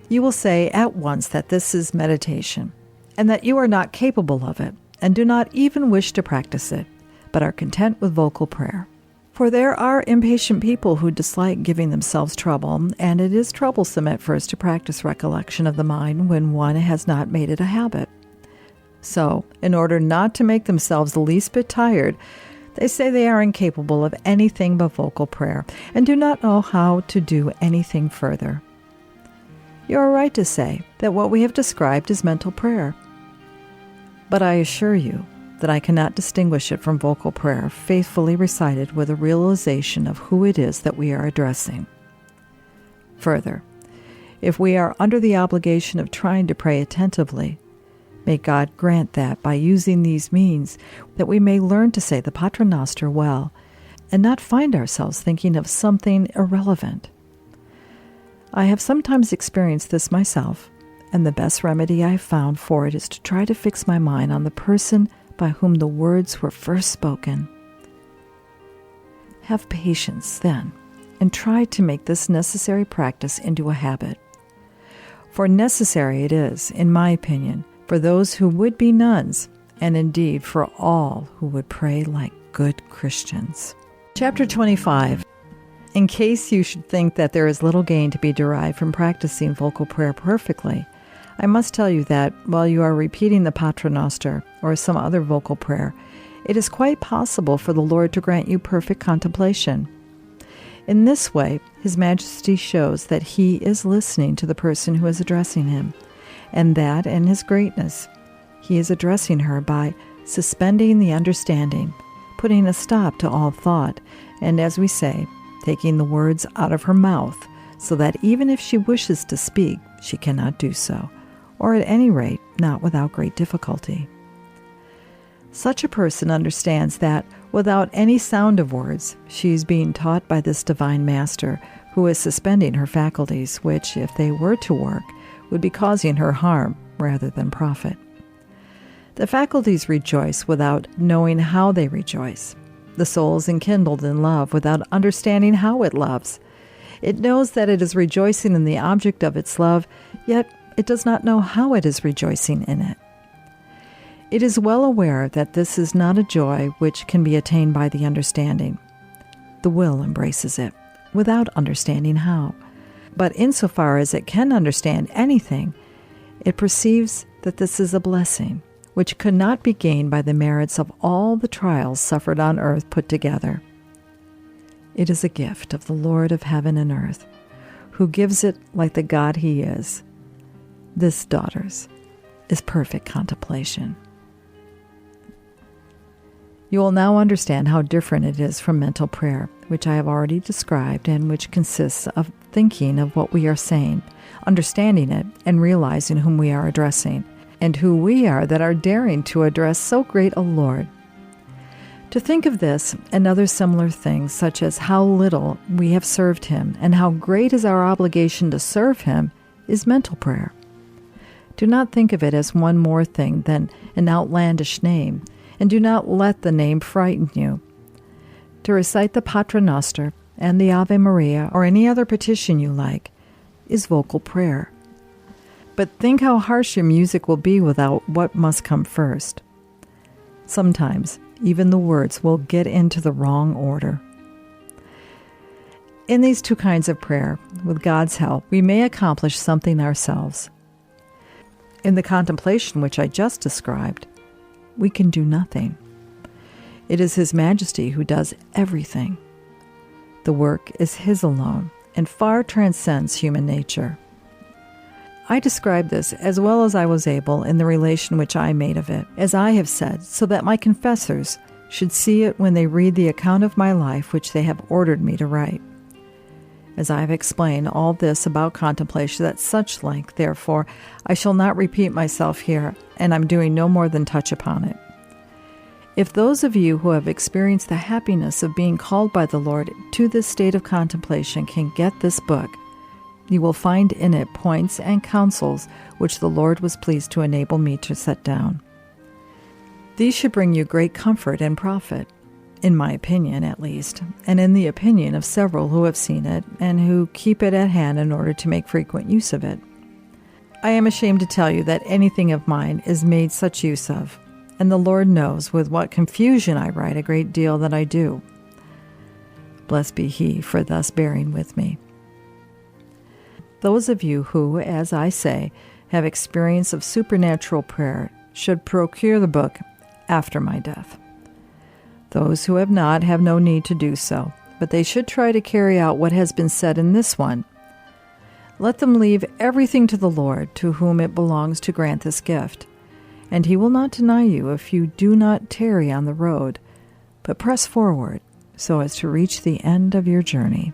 You will say at once that this is meditation, and that you are not capable of it, and do not even wish to practice it, but are content with vocal prayer. For there are impatient people who dislike giving themselves trouble, and it is troublesome at first to practice recollection of the mind when one has not made it a habit. So, in order not to make themselves the least bit tired, they say they are incapable of anything but vocal prayer, and do not know how to do anything further. You are right to say that what we have described is mental prayer. But I assure you that I cannot distinguish it from vocal prayer faithfully recited with a realization of who it is that we are addressing. Further, if we are under the obligation of trying to pray attentively, may God grant that by using these means that we may learn to say the Pater Noster well and not find ourselves thinking of something irrelevant. I have sometimes experienced this myself, and the best remedy I have found for it is to try to fix my mind on the person by whom the words were first spoken. Have patience, then, and try to make this necessary practice into a habit. For necessary it is, in my opinion, for those who would be nuns, and indeed for all who would pray like good Christians. Chapter 25. In case you should think that there is little gain to be derived from practicing vocal prayer perfectly, I must tell you that while you are repeating the Pater Noster or some other vocal prayer, it is quite possible for the Lord to grant you perfect contemplation. In this way, His Majesty shows that He is listening to the person who is addressing Him, and that, in His greatness, He is addressing her by suspending the understanding, putting a stop to all thought, and, as we say, taking the words out of her mouth, so that even if she wishes to speak, she cannot do so, or at any rate, not without great difficulty. Such a person understands that, without any sound of words, she is being taught by this divine master, who is suspending her faculties, which, if they were to work, would be causing her harm rather than profit. The faculties rejoice without knowing how they rejoice. The soul is enkindled in love without understanding how it loves. It knows that it is rejoicing in the object of its love, yet it does not know how it is rejoicing in it. It is well aware that this is not a joy which can be attained by the understanding. The will embraces it, without understanding how. But insofar as it can understand anything, it perceives that this is a blessing, which could not be gained by the merits of all the trials suffered on earth put together. It is a gift of the Lord of heaven and earth, who gives it like the God He is. This, daughters, is perfect contemplation. You will now understand how different it is from mental prayer, which I have already described and which consists of thinking of what we are saying, understanding it, and realizing whom we are addressing, and who we are that are daring to address so great a Lord. To think of this and other similar things, such as how little we have served Him and how great is our obligation to serve Him, is mental prayer. Do not think of it as one more thing than an outlandish name, and do not let the name frighten you. To recite the Pater Noster and the Ave Maria or any other petition you like is vocal prayer. But think how harsh your music will be without what must come first. Sometimes even the words will get into the wrong order. In these two kinds of prayer, with God's help, we may accomplish something ourselves. In the contemplation which I just described, we can do nothing. It is His Majesty who does everything. The work is His alone, and far transcends human nature. I describe this as well as I was able in the relation which I made of it, as I have said, so that my confessors should see it when they read the account of my life which they have ordered me to write. As I have explained all this about contemplation at such length, therefore, I shall not repeat myself here, and I'm doing no more than touch upon it. If those of you who have experienced the happiness of being called by the Lord to this state of contemplation can get this book, you will find in it points and counsels which the Lord was pleased to enable me to set down. These should bring you great comfort and profit, in my opinion at least, and in the opinion of several who have seen it and who keep it at hand in order to make frequent use of it. I am ashamed to tell you that anything of mine is made such use of, and the Lord knows with what confusion I write a great deal that I do. Blessed be He for thus bearing with me. Those of you who, as I say, have experience of supernatural prayer should procure the book after my death. Those who have not have no need to do so, but they should try to carry out what has been said in this one. Let them leave everything to the Lord, to whom it belongs to grant this gift, and he will not deny you if you do not tarry on the road, but press forward so as to reach the end of your journey.